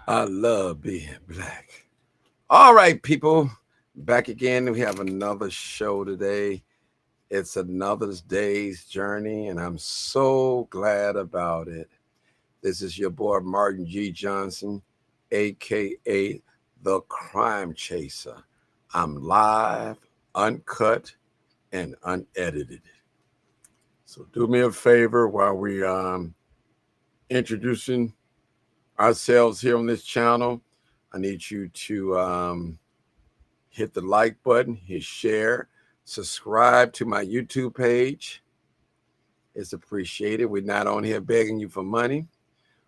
I love being black. All right, people, back again. We have another show today. It's another day's journey, and I'm so glad about it. This is your boy, Martin G. Johnson, aka The Crime Chaser. I'm live, uncut, and unedited. So, do me a favor while we introducing ourselves here on this channel. I need you to hit the like button, hit share, subscribe to my YouTube page. It's appreciated. We're not on here begging you for money.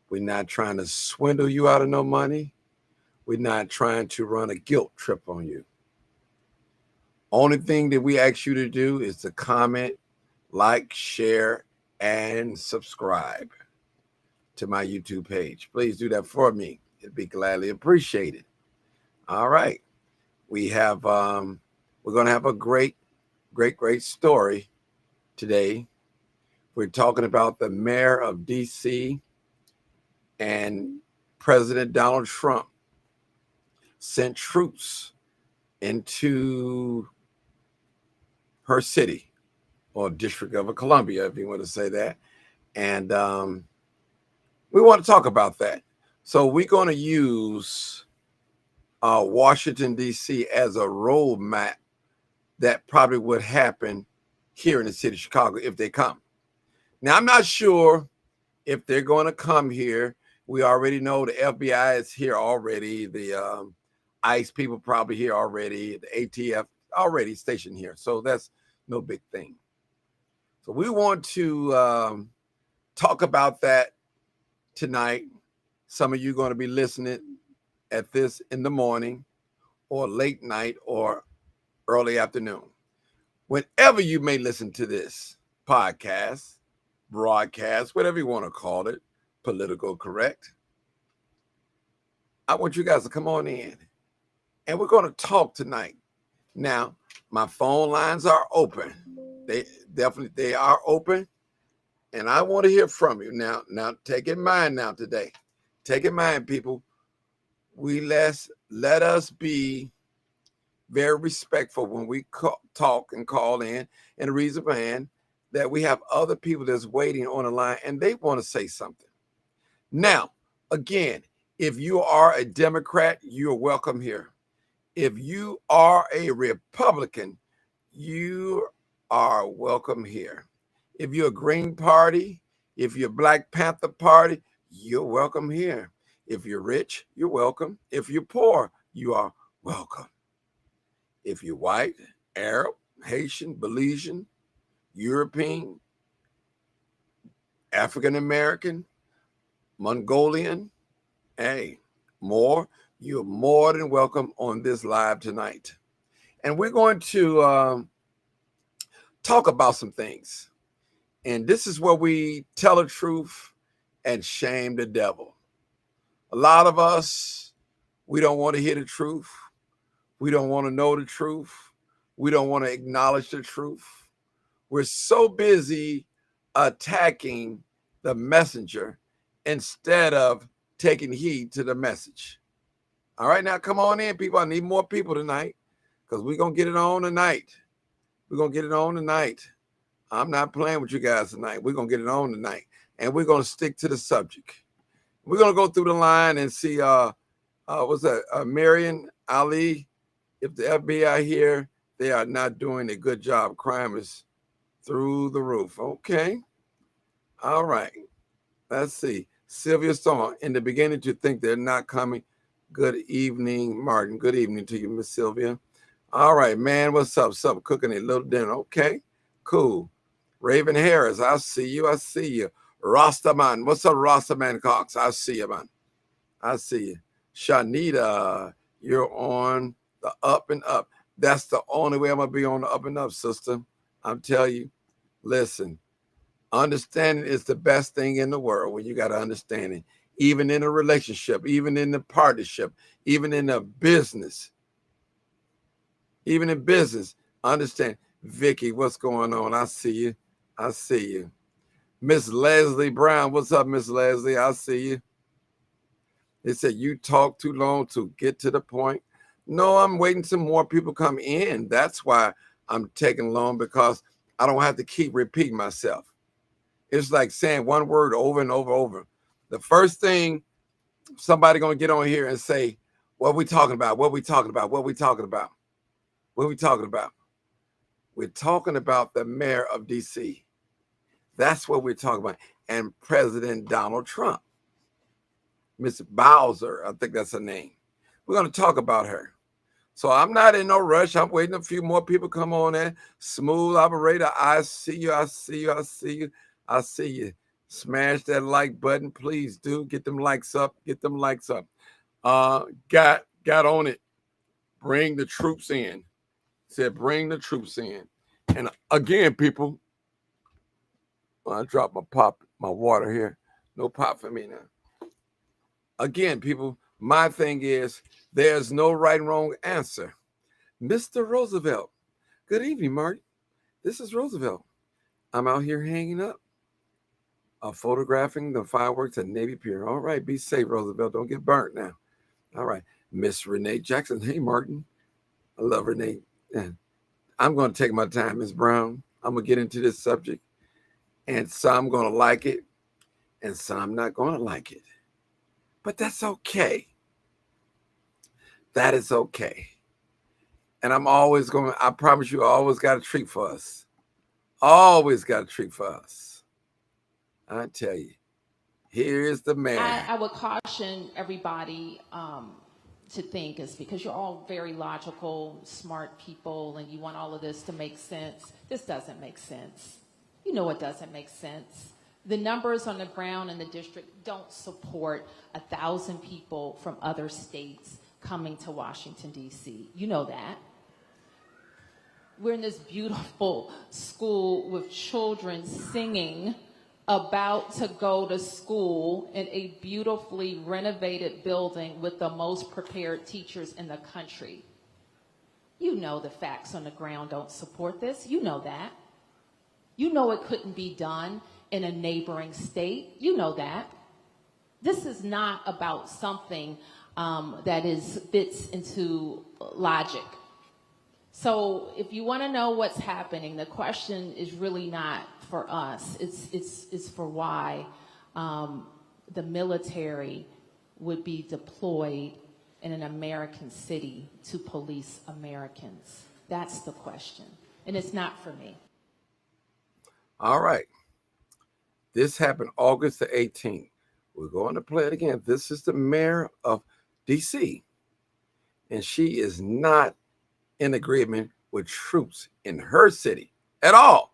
We're not trying to swindle you out of no money. We're not trying to run a guilt trip on you. Only thing that we ask you to do is to comment, like, share, and subscribe to my YouTube page. Please do that for me. It'd be gladly appreciated. All right. We're going to have a great story today. We're talking about the mayor of DC and President Donald Trump sent troops into her city or District of Columbia, if you want to say that. And we want to talk about that. So we're going to use Washington, D.C. as a roadmap that probably would happen here in the city of Chicago if they come. Now, I'm not sure if they're going to come here. We already know the FBI is here already. The ICE people probably here already. The ATF already stationed here. So that's no big thing. So we want to talk about that tonight. Some of you are going to be listening at this in the morning or late night or early afternoon. Whenever you may listen to this podcast, broadcast, whatever you want to call it, political correct, I want you guys to come on in and we're going to talk tonight. Now, my phone lines are open. They are open, and I want to hear from you. Now take in mind now today. Take in mind, people, let us be very respectful when we talk and call in. And the reason behind that we have other people that's waiting on the line and they want to say something. Now, again, if you are a Democrat, you're welcome here. If you are a Republican, you are welcome here. If you're a Green Party, if you're Black Panther Party, you're welcome here. If you're rich, you're welcome. If you're poor, you are welcome. If you're white, Arab, Haitian, Belizean, European, African American, Mongolian, hey, you're more than welcome on this live tonight. And we're going to talk about some things. And this is where we tell the truth and shame the devil. A lot of us, we don't want to hear the truth. We don't want to know the truth. We don't want to acknowledge the truth. We're so busy attacking the messenger instead of taking heed to the message. All right, now come on in, people. I need more people tonight because we're going to get it on tonight. We're going to get it on tonight. I'm not playing with you guys tonight. We're going to get it on tonight, and we're going to stick to the subject. We're going to go through the line and see, what's that, Marion Ali. If the FBI here, they are not doing a good job. Crime is through the roof. Okay. All right. Let's see. Sylvia Storm, in the beginning to think they're not coming. Good evening, Martin. Good evening to you, Miss Sylvia. All right, man. What's up? Sup? Cooking a little dinner. Okay. Cool. Raven Harris, I see you. I see you. Rastaman. What's up, Rastaman Cox? I see you, man. I see you. Shanita, you're on the up and up. That's the only way I'm going to be on the up and up, sister. I'm telling you, listen, understanding is the best thing in the world when you got to understand it. Even in a relationship, even in the partnership, even in a business. Even in business, understand. Vicky, what's going on? I see you. I see you. Miss Leslie Brown, what's up, Miss Leslie? I see you. They said you talk too long to get to the point. No, I'm waiting some more people come in. That's why I'm taking long, because I don't have to keep repeating myself. It's like saying one word over and over. The first thing somebody gonna get on here and say, what we talking about? What we talking about? What we talking about? What we talking about? We're talking about the mayor of DC. That's what we're talking about. And President Donald Trump. Miss Bowser, I think that's her name. We're going to talk about her. So I'm not in no rush. I'm waiting a few more people come on in. Smooth operator, I see you. I see you. I see you. I see you. Smash that like button, please do. Get them likes up. Get them likes up. Got on it. Bring the troops in. Said bring the troops in. And again, people, I dropped my water here. No pop for me now. Again, people, my thing is there's no right and wrong answer. Mr. Roosevelt. Good evening, Marty. This is Roosevelt. I'm out here hanging up, photographing the fireworks at Navy Pier. All right, be safe, Roosevelt. Don't get burnt now. All right, Miss Renee Jackson. Hey, Martin. I love Renee. Yeah. I'm going to take my time, Miss Brown. I'm going to get into this subject. And some going to like it, and some not going to like it. But that's okay. That is okay. And I'm always going to, I promise you, I always got a treat for us. Always got a treat for us. I tell you, here is the man. I would caution everybody to think, is because you're all very logical, smart people, and you want all of this to make sense. This doesn't make sense. You know it doesn't make sense. The numbers on the ground in the district don't support 1,000 people from other states coming to Washington, D.C. You know that. We're in this beautiful school with children singing about to go to school in a beautifully renovated building with the most prepared teachers in the country. You know the facts on the ground don't support this. You know that. You know it couldn't be done in a neighboring state. You know that. This is not about something that fits into logic. So if you want to know what's happening, the question is really not for us. It's for why the military would be deployed in an American city to police Americans. That's the question. And it's not for me. All right. This happened August the 18th. We're going to play it again. This is the mayor of D.C. And she is not in agreement with troops in her city at all.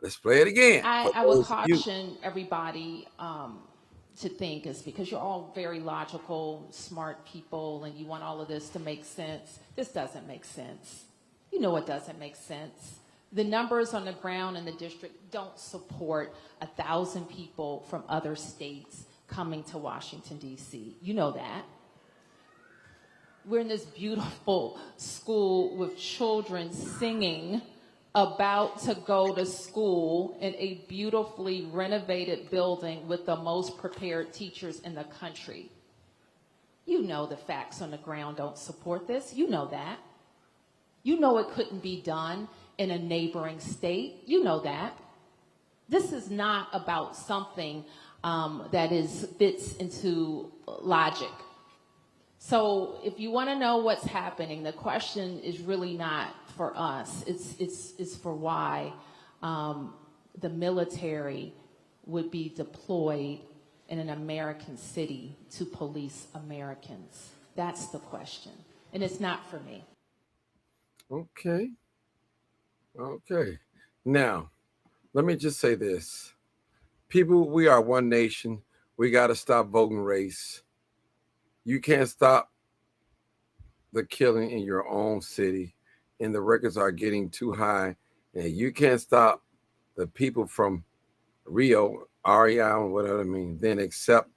Let's play it again. I would caution everybody to think, is because you're all very logical, smart people, and you want all of this to make sense. This doesn't make sense. You know it doesn't make sense. The numbers on the ground in the district don't support 1,000 people from other states coming to Washington, D.C. You know that. We're in this beautiful school with children singing about to go to school in a beautifully renovated building with the most prepared teachers in the country. You know the facts on the ground don't support this. You know that. You know it couldn't be done in a neighboring state. You know that. This is not about something that fits into logic. So if you want to know what's happening, the question is really not for us. It's for why the military would be deployed in an American city to police Americans. That's the question. And it's not for me. Okay. Okay. Now, let me just say this. People, we are one nation. We got to stop voting race. You can't stop the killing in your own city, and the records are getting too high. And you can't stop the people from Rio, REI, whatever I mean, then accept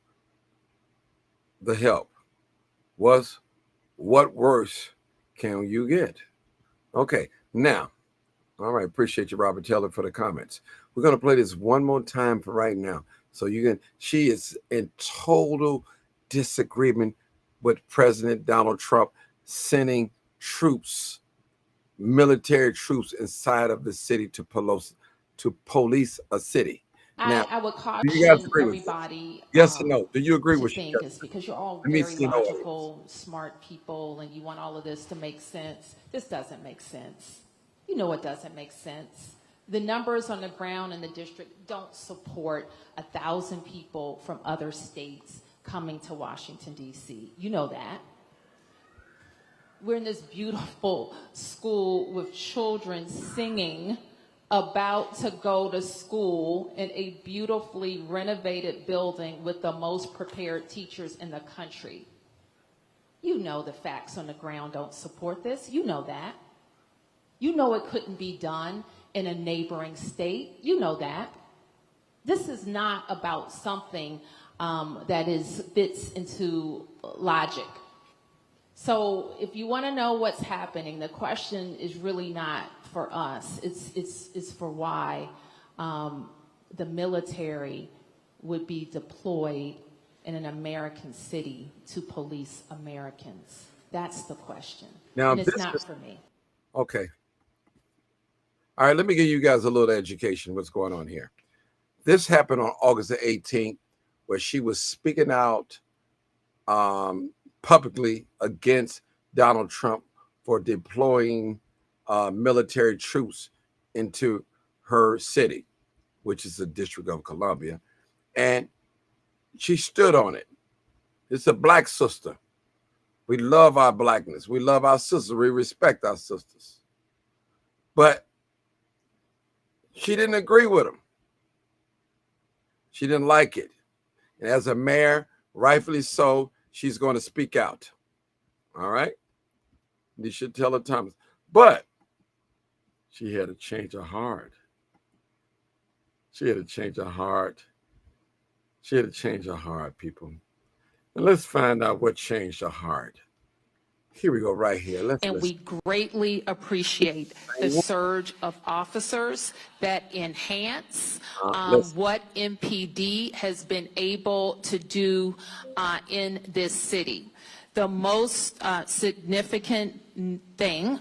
the help. What worse can you get? Okay, now, all right, appreciate you, Robert Taylor, for the comments. We're going to play this one more time for right now. So she is in total disagreement with President Donald Trump sending troops, military troops inside of the city to police a city. Now, I would do you guys caution agree with this? everybody Yes or no? Do you agree to with she think just is said? because you're all Let me very see no audience. logical, smart people, and you want all of this to make sense. This doesn't make sense. You know it doesn't make sense. The numbers on the ground in the district don't support 1,000 people from other states coming to Washington, D.C. You know that. We're in this beautiful school with children singing about to go to school in a beautifully renovated building with the most prepared teachers in the country. You know the facts on the ground don't support this. You know that. You know it couldn't be done in a neighboring state. You know that. This is not about something that fits into logic. So if you want to know what's happening, the question is really not for us. It's for why the military would be deployed in an American city to police Americans. That's the question. Now, and it's this not is for me. okay. All right, let me give you guys a little education. What's going on here? This happened on August the 18th, where she was speaking out publicly against Donald Trump for deploying military troops into her city, which is the District of Columbia. And she stood on it. It's a black sister. We love our blackness. We love our sisters. We respect our sisters. But she didn't agree with them. She didn't like it. And as a mayor, rightfully so, she's going to speak out. All right? You should tell her Thomas. But she had to change her heart. She had to change her heart. She had to change her heart, people. And let's find out what changed her heart. Here we go, right here. Let's And listen. we greatly appreciate the surge of officers that enhance what MPD has been able to do in this city. The most significant thing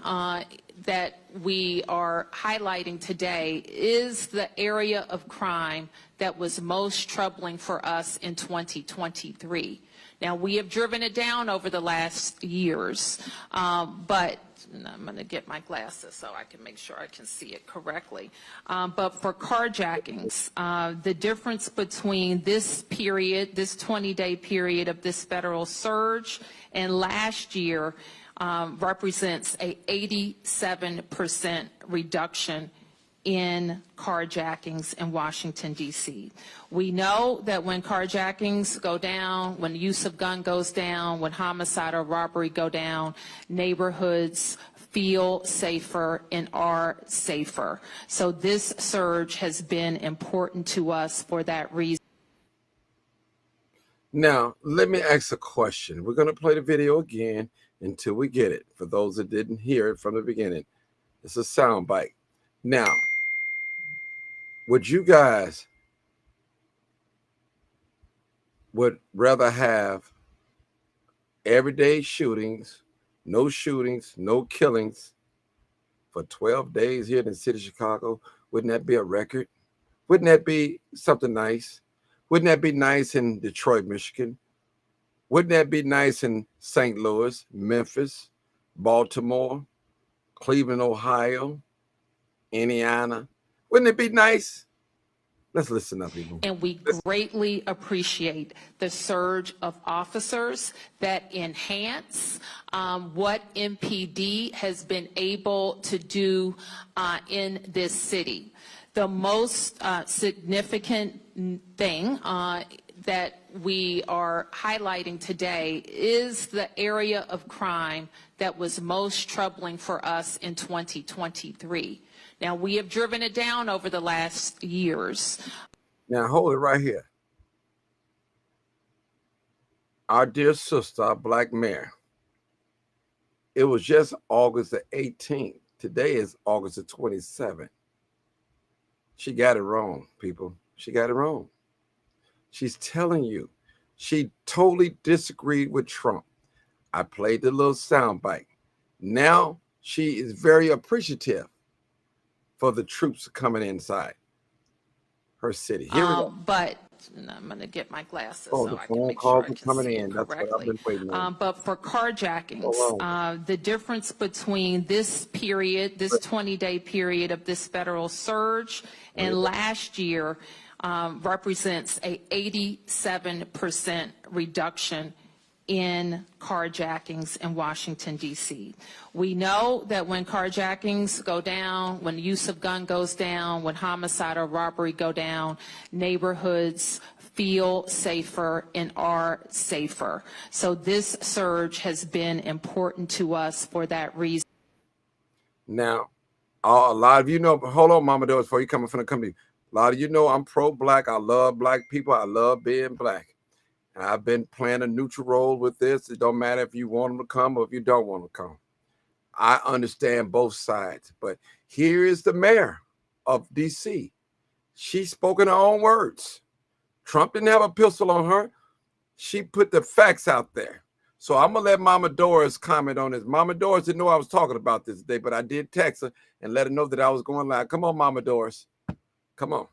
that we are highlighting today is the area of crime that was most troubling for us in 2023. Now, we have driven it down over the last years, but I'm going to get my glasses so I can make sure I can see it correctly. But for carjackings, the difference between this period, this 20-day period of this federal surge and last year represents a 87% reduction in carjackings in Washington, D.C. We know that when carjackings go down, when the use of gun goes down, when homicide or robbery go down, neighborhoods feel safer and are safer. So this surge has been important to us for that reason. Now, let me ask a question. We're going to play the video again until we get it. For those that didn't hear it from the beginning, it's a sound bite. Now, would you guys would rather have everyday shootings, no killings for 12 days here in the city of Chicago? Wouldn't that be a record? Wouldn't that be something nice? Wouldn't that be nice in Detroit, Michigan? Wouldn't that be nice in St. Louis, Memphis, Baltimore, Cleveland, Ohio, Indiana? Wouldn't it be nice? Let's listen up, people. And we greatly appreciate the surge of officers that enhance what MPD has been able to do in this city. The most significant thing that we are highlighting today is the area of crime that was most troubling for us in 2023. Now, we have driven it down over the last years. Now, hold it right here. Our dear sister, our black mayor, it was just August the 18th. Today is August the 27th. She got it wrong, people. She got it wrong. She's telling you She totally disagreed with Trump. I played the little soundbite. Now she is very appreciative for the troops coming inside her city. Here we go. But I'm going to get my glasses Oh, so the I can phone make sure calls I are can coming see it in. That's what I've correctly. been waiting on. But for carjackings, Hold on. the difference between this period, this 20-day period of this federal surge and last year represents a 87% reduction in carjackings in Washington, D.C. We know that when carjackings go down, when the use of gun goes down, when homicide or robbery go down, neighborhoods feel safer and are safer. So this surge has been important to us for that reason. Now, a lot of you know, hold on, Mama Doris, before you come from the company. A lot of you know I'm pro-black. I love black people. I love being black. And I've been playing a neutral role with this. It don't matter if you want them to come or if you don't want to come. I understand both sides. But here is the mayor of D.C. She spoke in her own words. Trump didn't have a pistol on her. She put the facts out there. So I'm going to let Mama Doris comment on this. Mama Doris didn't know I was talking about this today, but I did text her and let her know that I was going live. Come on, Mama Doris. Come on.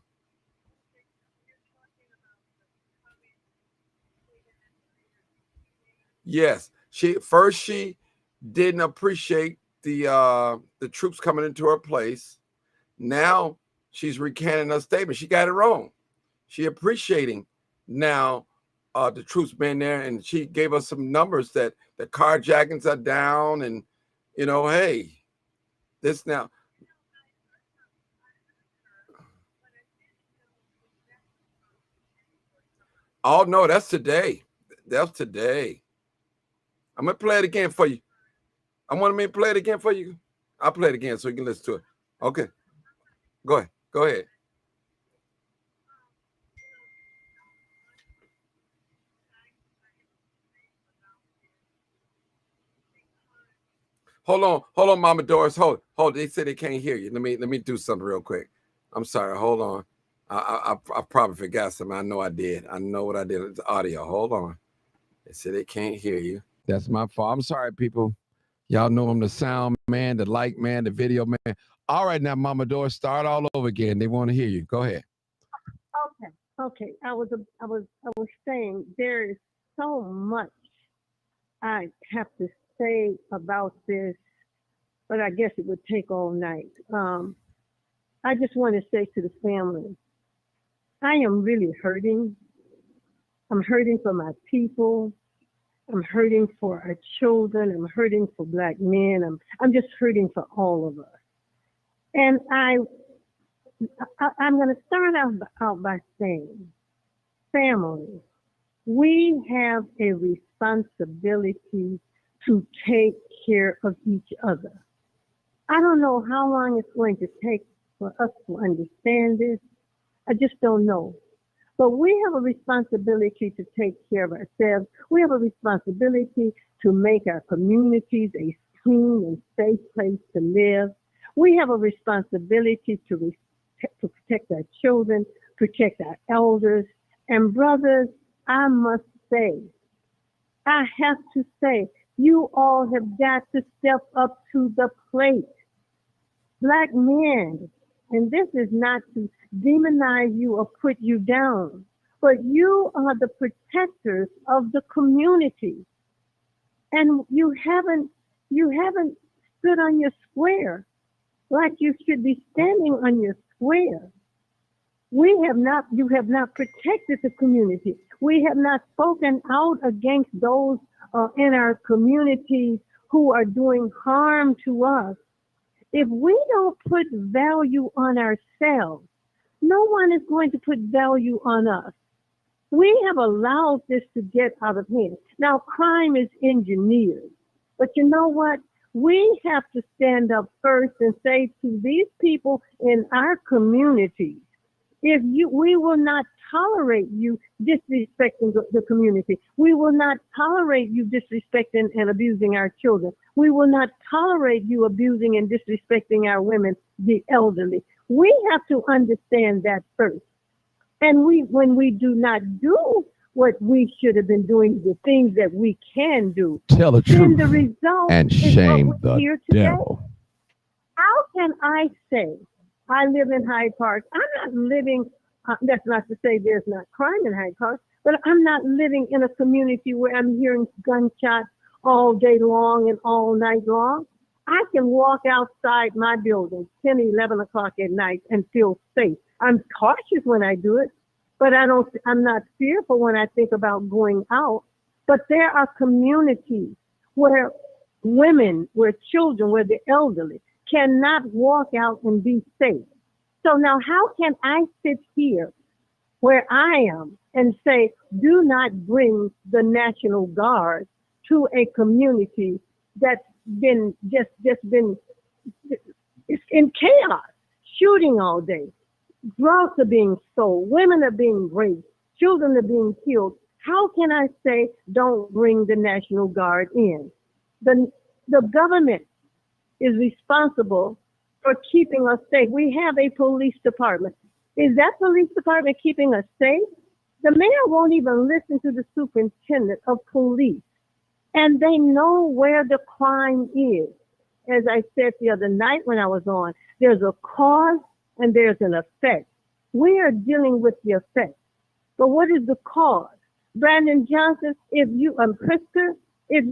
Yes, she didn't appreciate the troops coming into her place. Now she's recanting her statement. She got it wrong. She appreciating now the troops being there, and she gave us some numbers that the carjackings are down, and hey, this now. Oh no, that's today. That's today. I'm gonna play it again for you. I want me to play it again for you. I'll play it again so you can listen to it. Okay. Go ahead. Go ahead. Hold on, Mama Doris. Hold. They said they can't hear you. Let me do something real quick. I'm sorry. Hold on. I probably forgot something. I know I did. I know what I did. It's audio. Hold on. They said they can't hear you. That's my fault. I'm sorry, people. Y'all know I'm the sound man, the light man, the video man. All right, now, Mama Doris, start all over again. They want to hear you. Go ahead. Okay. I was saying there is so much I have to say about this, but I guess it would take all night. I just want to say to the family, I am really hurting. I'm hurting for my people. I'm hurting for our children. I'm hurting for Black men. I'm just hurting for all of us. And I'm going to start out by saying, family, we have a responsibility to take care of each other. I don't know how long it's going to take for us to understand this. I just don't know. But we have a responsibility to take care of ourselves. We have a responsibility to make our communities a clean and safe place to live. We have a responsibility to protect our children, protect our elders. And brothers, I must say, I have to say, you all have got to step up to the plate. Black men, and this is not to demonize you or put you down, but you are the protectors of the community. And you haven't stood on your square like you should be standing on your square. You have not protected the community. We have not spoken out against those in our communities who are doing harm to us. If we don't put value on ourselves, no one is going to put value on us. We have allowed this to get out of hand. Now, crime is engineered, but you know what? We have to stand up first and say to these people in our communities, we will not tolerate you disrespecting the community. We will not tolerate you disrespecting and abusing our children. We will not tolerate you abusing and disrespecting our women, the elderly. We have to understand that first. And when we do not do what we should have been doing, the things that we can do, Tell the then the truth result and is shame what we're the here today. devil. How can I say I live in Hyde Park? I'm not living, that's not to say there's not crime in Hyde Park, but I'm not living in a community where I'm hearing gunshots all day long and all night long. I can walk outside my building 10, 11 o'clock at night and feel safe. I'm cautious when I do it, but I'm not fearful when I think about going out. But there are communities where women, where children, where the elderly cannot walk out and be safe. So now how can I sit here where I am and say, do not bring the National Guard to a community that's been it's in chaos, shooting all day, drugs are being sold, women are being raped, children are being killed. How can I say don't bring the National Guard in? The government is responsible for keeping us safe. We have a police department. Is that police department keeping us safe? The mayor won't even listen to the superintendent of police. And they know where the crime is. As I said the other night when I was on, there's a cause and there's an effect. We are dealing with the effect. But what is the cause? Brandon Johnson, if Pritzker, if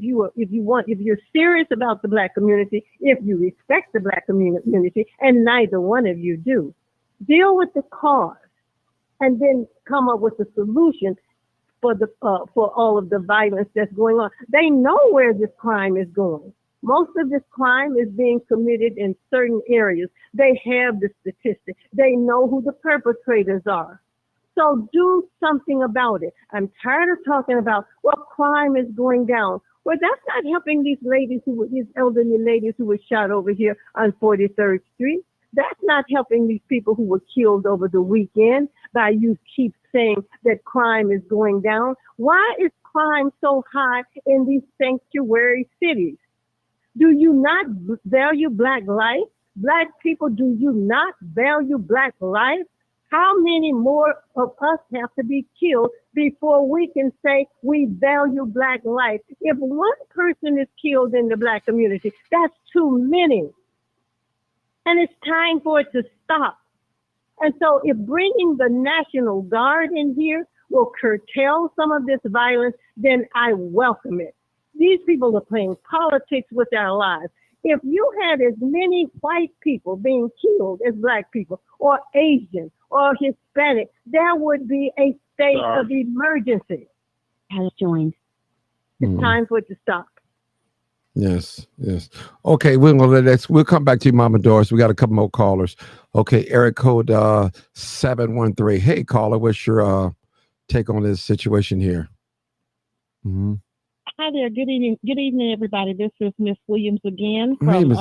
you're serious about the Black community, if you respect the Black community, and neither one of you do, deal with the cause and then come up with a solution for all of the violence that's going on. They know where this crime is going. Most of this crime is being committed in certain areas. They have the statistics. They know who the perpetrators are. So do something about it. I'm tired of talking about, well, crime is going down. Well, that's not helping these elderly ladies who were shot over here on 43rd Street. That's not helping these people who were killed over the weekend by you keep saying that crime is going down. Why is crime so high in these sanctuary cities? Do you not value Black life? Black people, do you not value Black life? How many more of us have to be killed before we can say we value Black life? If one person is killed in the Black community, that's too many. And it's time for it to stop. And so if bringing the National Guard in here will curtail some of this violence, then I welcome it. These people are playing politics with our lives. If you had as many white people being killed as Black people, or Asian, or Hispanic, there would be a state of emergency. Has joined. It's time for it to stop. Yes. Okay, we'll come back to you, Mama Doris. We got a couple more callers. Okay, area code 713. Hey, caller, what's your take on this situation here? Mm-hmm. Hi there. Good evening, everybody. This is Miss Williams again from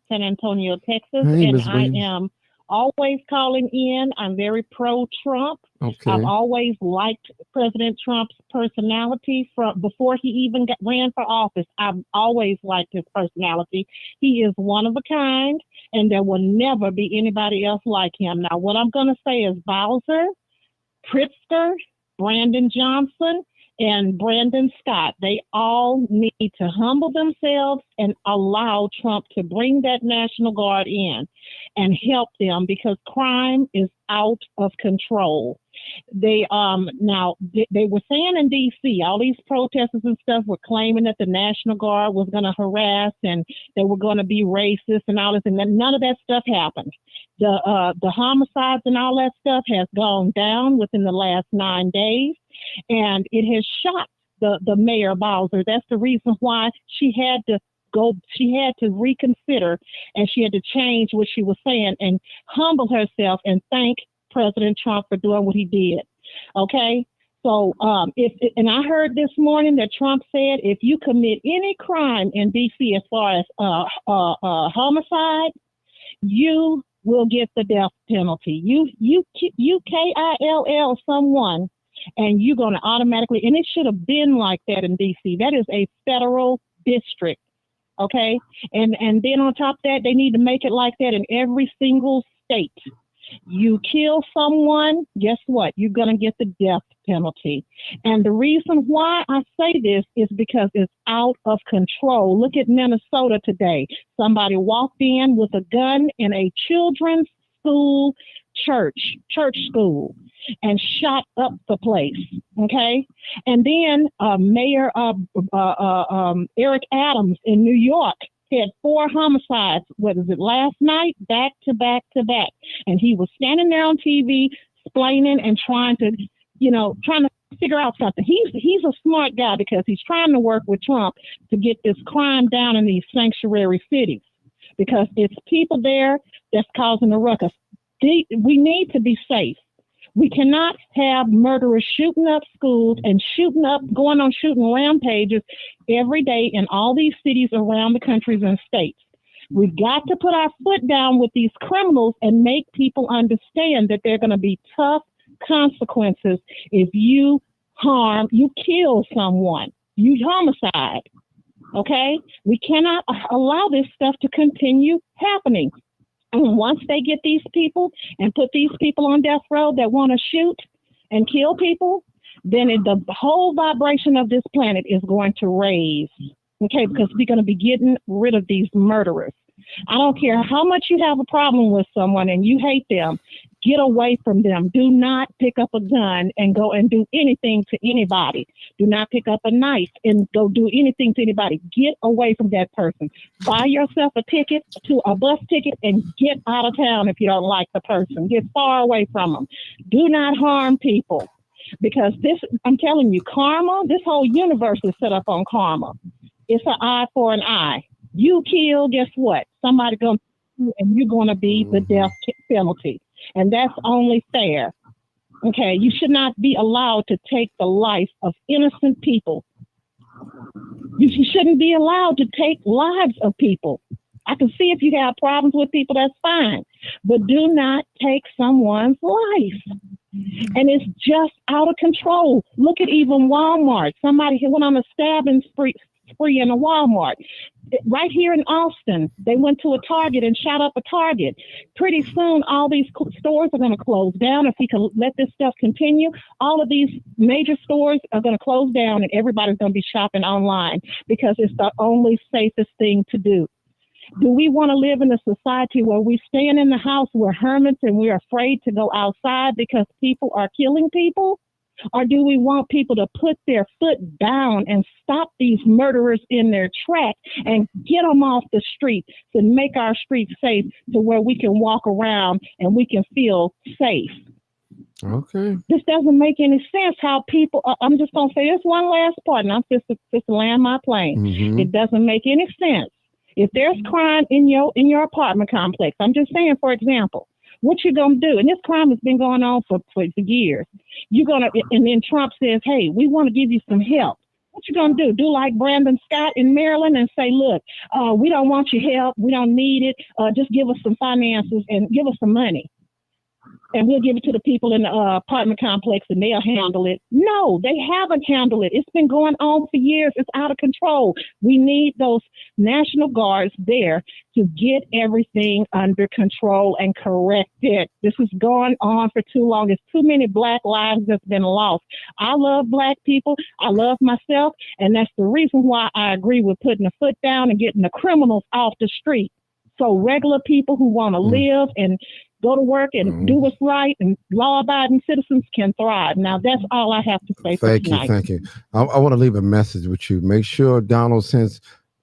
San Antonio, Texas, and I am always calling in. I'm very pro-Trump. Okay. I've always liked President Trump's personality from before he even ran for office. I've always liked his personality. He is one of a kind, and there will never be anybody else like him. Now, what I'm going to say is Bowser, Pritzker, Brandon Johnson, and Brandon Scott, they all need to humble themselves and allow Trump to bring that National Guard in and help them, because crime is out of control. They were saying in D.C., all these protesters and stuff were claiming that the National Guard was going to harass and they were going to be racist and all this, and then none of that stuff happened. The homicides and all that stuff has gone down within the last 9 days. And it has shocked the mayor Bowser. That's the reason why she had to reconsider, and she had to change what she was saying and humble herself and thank President Trump for doing what he did. Okay? So and I heard this morning that Trump said if you commit any crime in D.C. as far as homicide, you will get the death penalty. You kill someone, and you're going to automatically, and it should have been like that in D.C. That is a federal district, okay? And then on top of that, they need to make it like that in every single state. You kill someone, guess what? You're going to get the death penalty. And the reason why I say this is because it's out of control. Look at Minnesota today. Somebody walked in with a gun in a children's school church school, and shot up the place. Okay. And then Mayor Eric Adams in New York had 4 homicides. What is it? Last night, back to back to back. And he was standing there on TV explaining and trying to figure out something. He's a smart guy because he's trying to work with Trump to get this crime down in these sanctuary cities, because it's people there that's causing the ruckus. We need to be safe. We cannot have murderers shooting up schools and going on shooting rampages every day in all these cities around the countries and states. We've got to put our foot down with these criminals and make people understand that there are going to be tough consequences if you kill someone, you homicide. Okay? We cannot allow this stuff to continue happening. And once they get these people and put these people on death row that want to shoot and kill people, then the whole vibration of this planet is going to raise. Okay, because we're going to be getting rid of these murderers. I don't care how much you have a problem with someone and you hate them, get away from them. Do not pick up a gun and go and do anything to anybody. Do not pick up a knife and go do anything to anybody. Get away from that person. Buy yourself a ticket to a bus ticket and get out of town if you don't like the person. Get far away from them. Do not harm people, because I'm telling you, karma, this whole universe is set up on karma. It's an eye for an eye. You kill, guess what? Somebody going to, and you're going to be the death penalty. And that's only fair. Okay, you should not be allowed to take the life of innocent people. You shouldn't be allowed to take lives of people. I can see if you have problems with people, that's fine. But do not take someone's life. And it's just out of control. Look at even Walmart. Somebody went on a stabbing spree in a Walmart. Right here in Austin, they went to a Target and shot up a Target. Pretty soon, all these stores are going to close down. If we can let this stuff continue, all of these major stores are going to close down and everybody's going to be shopping online because it's the only safest thing to do. Do we want to live in a society where we staying in the house, we're hermits, and we're afraid to go outside because people are killing people? Or do we want people to put their foot down and stop these murderers in their track and get them off the street to make our streets safe to where we can walk around and we can feel safe? Okay. This doesn't make any sense how people, I'm just going to say this one last part and I'm just to land my plane. Mm-hmm. It doesn't make any sense. If there's crime in your apartment complex, I'm just saying, for example, what you gonna do? And this crime has been going on for years. And then Trump says, hey, we want to give you some help. What you gonna do? Do like Brandon Scott in Maryland and say, look, we don't want your help. We don't need it. Just give us some finances and give us some money. And we'll give it to the people in the apartment complex and they'll handle it. No, they haven't handled it. It's been going on for years. It's out of control. We need those National Guards there to get everything under control and correct it. This has gone on for too long. There's too many Black lives that's been lost. I love Black people. I love myself. And that's the reason why I agree with putting the foot down and getting the criminals off the street. So regular people who want to live and go to work and do what's right and law-abiding citizens can thrive. Now, that's all I have to say for tonight. Thank you. I want to leave a message with you. Make sure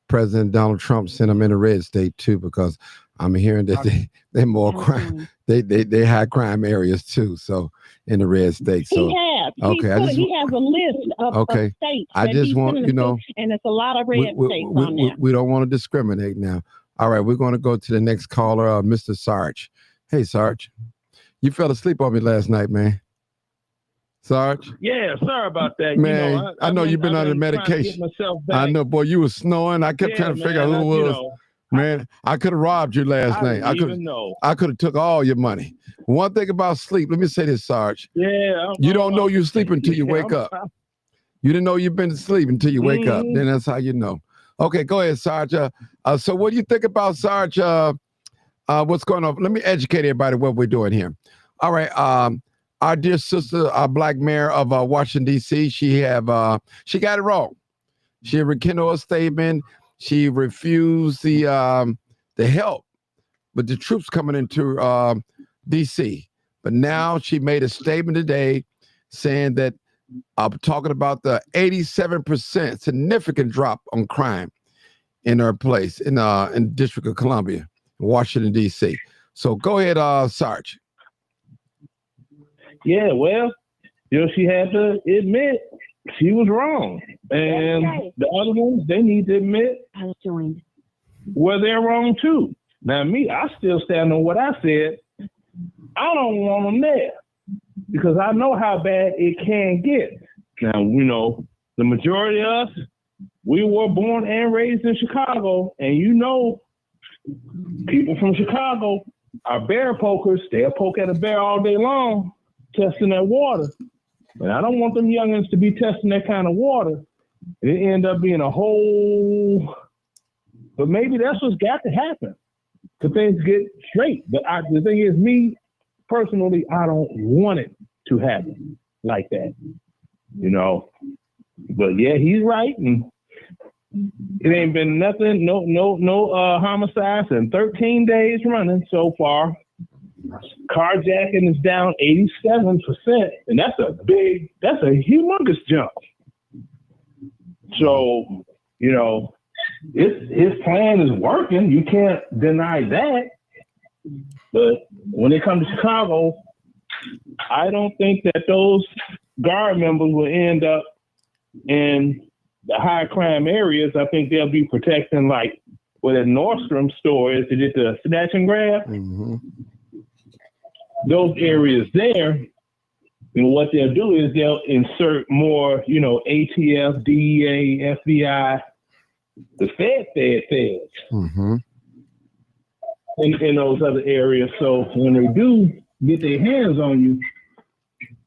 President Donald Trump sent them in a red state too, because I'm hearing that they're more crime. They high crime areas too. So in the red state. So he has. Okay, He has a list of states. I just want and it's a lot of red states on there. We don't want to discriminate now. All right, we're going to go to the next caller, Mr. Sarge. Hey, Sarge, you fell asleep on me last night, man. Sarge? Yeah, sorry about that. Man, I know you've been under medication. I know, boy, you were snoring. I kept trying to figure out who it was. Man, I could have robbed you last night. I could have took all your money. One thing about sleep, let me say this, Sarge. Yeah. You don't know you're sleeping until you wake up. You didn't know you've been asleep until you wake up. Then that's how you know. Okay, go ahead, Sarge. So what do you think about, Sarge, What's going on? Let me educate everybody what we're doing here. All right. Our dear sister, our black mayor of Washington, D.C., she got it wrong. She rekindled a statement. She refused the help with the troops coming into D.C. But now she made a statement today saying that talking about the 87% significant drop on crime in her place in District of Columbia, Washington, D.C. So go ahead, Sarge. Yeah, well, she had to admit she was wrong. And the other ones, they need to admit where they're wrong too. Now, me, I still stand on what I said. I don't want them there because I know how bad it can get. Now, the majority of us, we were born and raised in Chicago, and people from Chicago are bear pokers. They'll poke at a bear all day long, testing that water. And I don't want them youngins to be testing that kind of water. It end up being a whole, but maybe that's what's got to happen to things get straight. But the thing is, me personally, I don't want it to happen like that, But yeah, he's right, and it ain't been nothing, no homicides in 13 days running so far. Carjacking is down 87%, and that's a humongous jump. So, his plan is working. You can't deny that. But when it comes to Chicago, I don't think that those guard members will end up in the high crime areas. I think they'll be protecting like where the Nordstrom store is. They did the snatch and grab. Mm-hmm. Those areas there, and what they'll do is they'll insert more, ATF, DEA, FBI, the feds Mm-hmm. in those other areas. So when they do get their hands on you,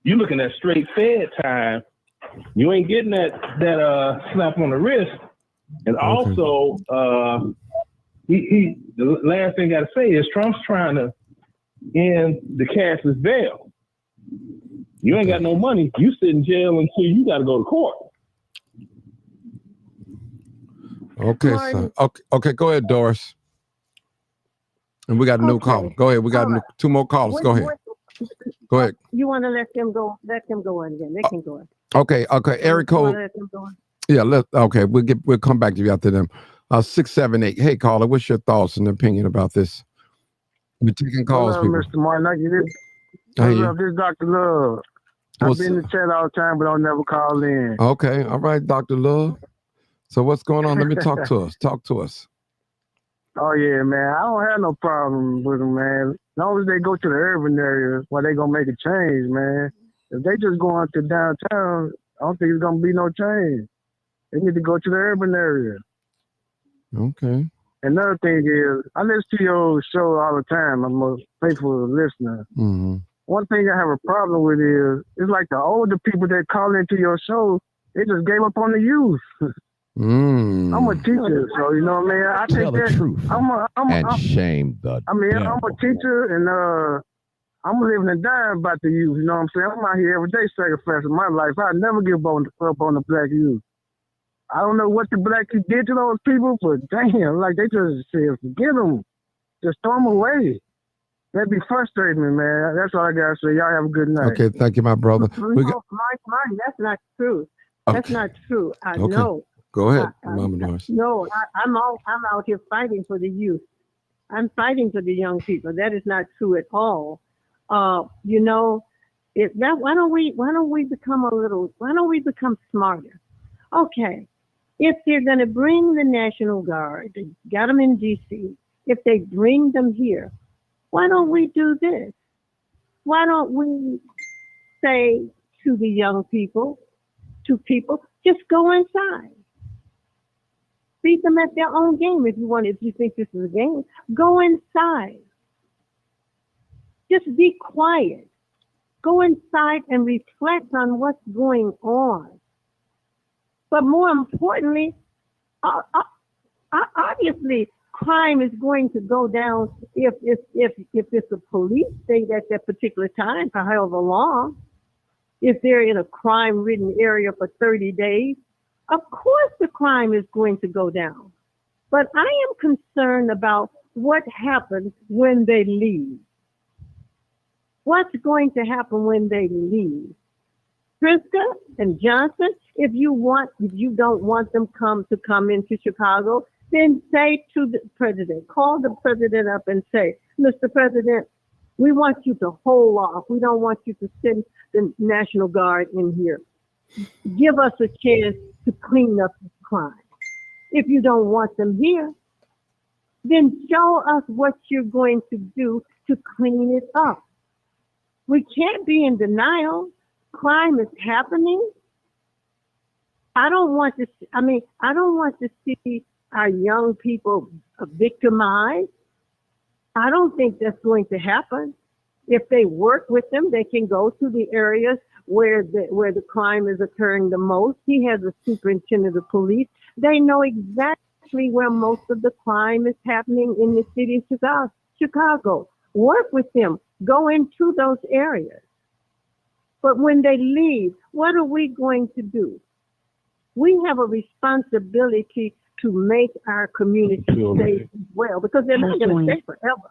you're looking at straight Fed time. You ain't getting that slap on the wrist. And also, the last thing I got to say is Trump's trying to end the cashless bail. You ain't got no money. You sit in jail until you got to go to court. Okay, so okay, go ahead, Doris. And we got a new call. Go ahead. We got two more callers. Go ahead. Go ahead. You want to let them go? Let them go in again. They can go in. Okay. Eric Cole. Yeah. We'll come back to you after them. 678. Hey, caller. What's your thoughts and opinion about this? We're taking calls. Hello, Mr. Martin. This is Dr. Love. I've been in the chat all the time, but I'll never call in. Okay. All right, Dr. Love. So what's going on? Let me talk to us. Talk to us. Oh, yeah, man. I don't have no problem with them, man. As long as they go to the urban areas where they going to make a change, man. If they just go into downtown, I don't think it's going to be no change. They need to go to the urban area. Okay. Another thing is, I listen to your show all the time. I'm a faithful listener. Mm-hmm. One thing I have a problem with is, it's like the older people that call into your show, they just gave up on the youth. I'm a teacher, so you know what I mean. I Tell think the truth and shame the I'm devil. a teacher, and I'm living and dying about the youth. You know what I'm saying? I'm out here every day sacrificing my life. I never give up on the black youth. I don't know what the black youth did to those people, but damn, like they just said, forget them, just throw them away. That'd be frustrating me, man. That's all I gotta say. Y'all have a good night. Okay, thank you, my brother. No, Mike, that's not true. That's not true. I know. Go ahead, Mama Doris. No, I'm out here fighting for the youth. I'm fighting for the young people. That is not true at all. Why don't we become smarter? Okay, if they're going to bring the National Guard, they got them in D.C. If they bring them here, why don't we do this? Why don't we say to the young people, just go inside. Beat them at their own game if you think this is a game. Go inside. Just be quiet. Go inside and reflect on what's going on. But more importantly, obviously, crime is going to go down if it's a police state at that particular time for however long. If they're in a crime-ridden area for 30 days, of course the crime is going to go down. But I am concerned about what happens when they leave. What's going to happen when they leave? Pritzker and Johnson, if you don't want them to come into Chicago, then say to the president, call the president up and say, Mr. President, we want you to hold off. We don't want you to send the National Guard in here. Give us a chance to clean up this crime. If you don't want them here, then show us what you're going to do to clean it up. We can't be in denial. Crime is happening. I don't want to see our young people victimized. I don't think that's going to happen. If they work with them, they can go to the areas where the crime is occurring the most. He has a superintendent of police. They know exactly where most of the crime is happening in the city of Chicago. Work with them. Go into those areas. But when they leave, what are we going to do? We have a responsibility to make our community safe as well, because they're not going to stay forever.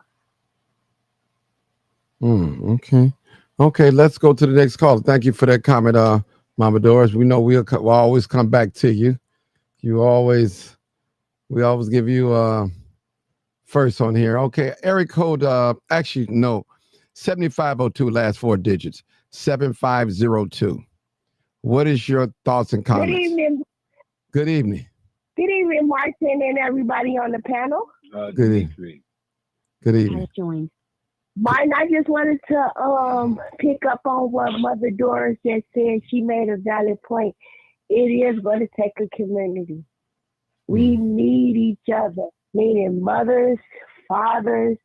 Okay, let's go to the next call. Thank you for that comment, Mama Doris. We know we'll always come back to you. We always give you first on here. Okay, area code, 7502, last four digits, 7502. What is your thoughts and comments? Good evening. Good evening. Good evening, Martin, and everybody on the panel. Good evening. Good evening. Martin, I just wanted to pick up on what Mother Doris just said. She made a valid point. It is going to take a community. We need each other, meaning mothers, fathers,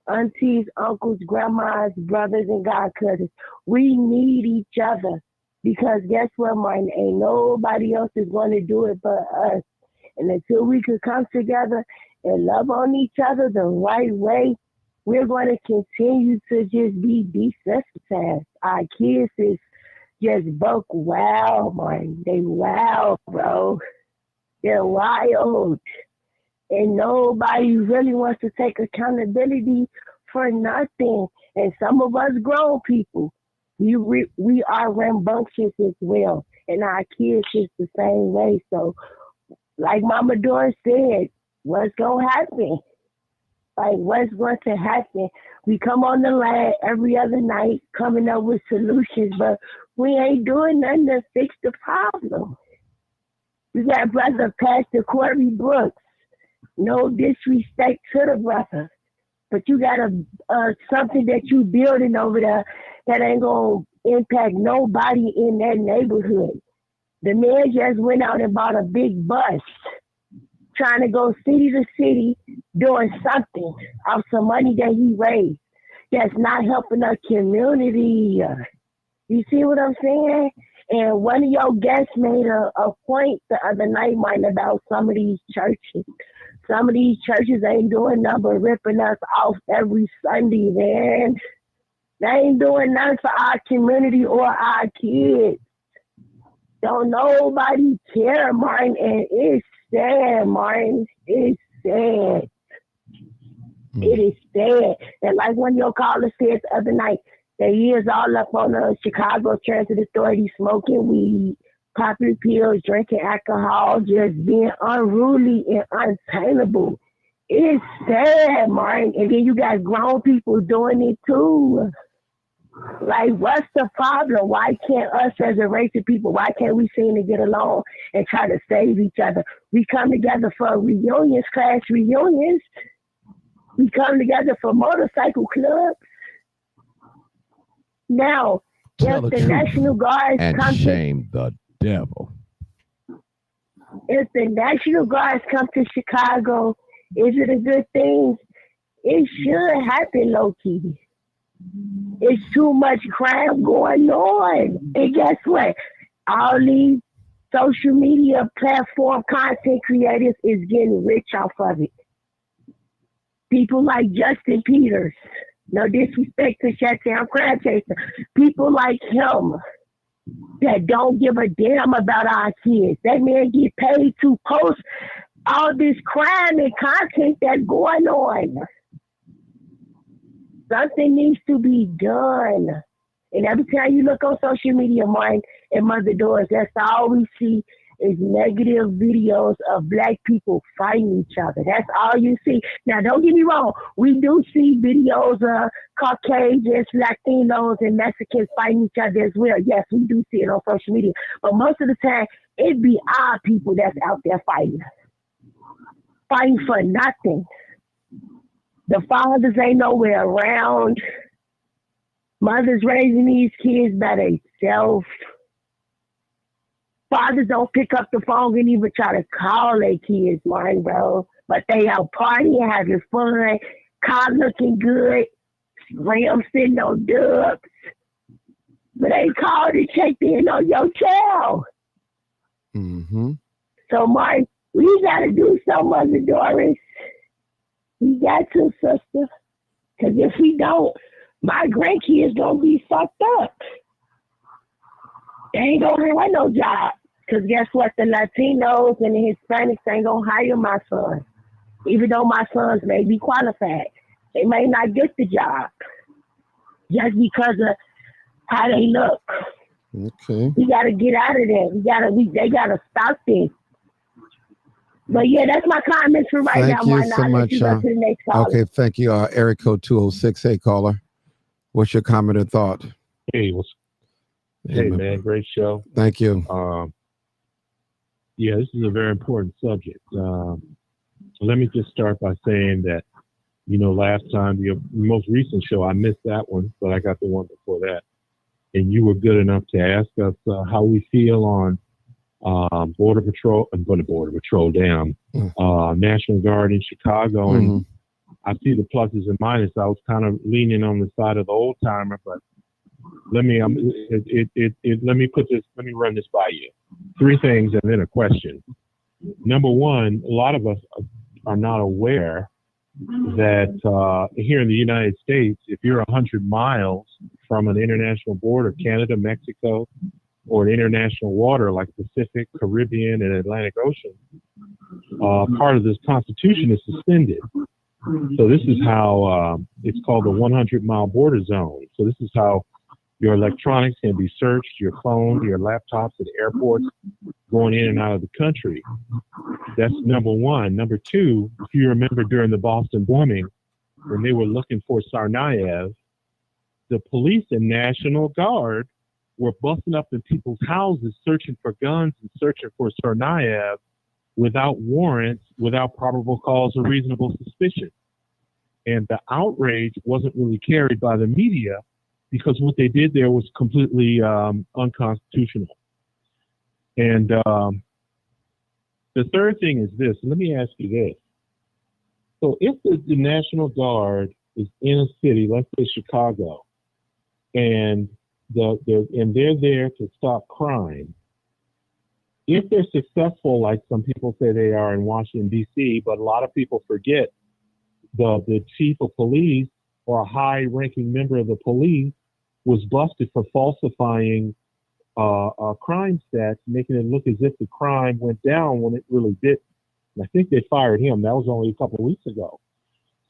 aunties, uncles, grandmas, brothers, and god cousins. We need each other, because guess what, Martin? Ain't nobody else is going to do it but us. And until we can come together and love on each other the right way, we're going to continue to just be desensitized. Our kids is just buck wild, Martin. They wild, bro. They're wild. And nobody really wants to take accountability for nothing. And some of us grown people, we are rambunctious as well. And our kids is the same way. So, like Mama Doris said, what's going to happen? Like, what's going to happen? We come on the line every other night coming up with solutions, but we ain't doing nothing to fix the problem. We got Brother Pastor Corey Brooks. No disrespect to the brother, but you got something that you building over there that ain't going to impact nobody in that neighborhood. The man just went out and bought a big bus, trying to go city to city, doing something off some money that he raised that's not helping our community. You see what I'm saying? And one of your guests made a point the other night, Martin, about some of these churches. Some of these churches ain't doing nothing but ripping us off every Sunday, man. They ain't doing nothing for our community or our kids. Don't nobody care, Martin, and it's sad, Martin. It's sad. It is sad. And like one of your callers said the other night, that he is all up on the Chicago Transit Authority smoking weed, popping pills, drinking alcohol, just being unruly and untameable. It's sad, Martin. And then you got grown people doing it too. Like, what's the problem? Why can't us as a race of people, why can't we seem to get along and try to save each other? We come together for reunions, class reunions. We come together for motorcycle clubs. Now, Tell if the the truth National Guards and come shame the devil. if the National Guards come to Chicago, is it a good thing? It should happen, low-key. It's too much crime going on. And guess what? All these social media platform content creators is getting rich off of it. People like Justin Peters. No disrespect to Shutdown Crab Chaser. People like him that don't give a damn about our kids. That man get paid to post all this crime and content that's going on. Something needs to be done. And every time you look on social media, mine and Mother Doris, that's all we see is negative videos of Black people fighting each other. That's all you see. Now, don't get me wrong. We do see videos of Caucasians, Latinos, and Mexicans fighting each other as well. Yes, we do see it on social media. But most of the time, it be our people that's out there fighting for nothing. The fathers ain't nowhere around. Mothers raising these kids by themselves. Fathers don't pick up the phone and even try to call their kids, mine, bro. But they out partying, having fun, car looking good, Ram sitting on dubs. But they call to check in on your child. Mm-hmm. So, Mike, we got to do something, Mother Doris. We got to, sister. Because if we don't, my grandkids going to be fucked up. They ain't going to have no job. Because guess what? The Latinos and the Hispanics ain't going to hire my son. Even though my sons may be qualified. They may not get the job. Just because of how they look. Okay. We got to get out of there. They got to stop this. But yeah, that's my comments for right now. Thank you so much. Okay, thank you. Area code 206. Hey, caller. What's your comment or thought? Hey, man, great show. Thank you. Yeah, this is a very important subject. Let me just start by saying that, last time, the most recent show, I missed that one, but I got the one before that. And you were good enough to ask us how we feel on Border Patrol, and put the Border Patrol down, National Guard in Chicago. And I see the pluses and minuses. I was kind of leaning on the side of the old timer, but let me run this by you. 3 things and then a question. Number one, a lot of us are not aware that here in the United States, if you're 100 miles from an international border, Canada, Mexico, or an international water like Pacific, Caribbean, and Atlantic Ocean, part of this Constitution is suspended. So this is how it's called the 100-mile border zone. So this is how your electronics can be searched, your phone, your laptops at airports, going in and out of the country. That's number one. Number two, if you remember during the Boston bombing, when they were looking for Tsarnaev, the police and National Guard were busting up in people's houses, searching for guns and searching for Tsarnaev without warrants, without probable cause or reasonable suspicion. And the outrage wasn't really carried by the media because what they did there was completely unconstitutional. And the third thing is this, and let me ask you this. So if the National Guard is in a city, let's say Chicago, and they're there to stop crime, if they're successful, like some people say they are in Washington, D.C., but a lot of people forget the chief of police or a high-ranking member of the police was busted for falsifying crime stats, making it look as if the crime went down when it really didn't. And I think they fired him. That was only a couple of weeks ago.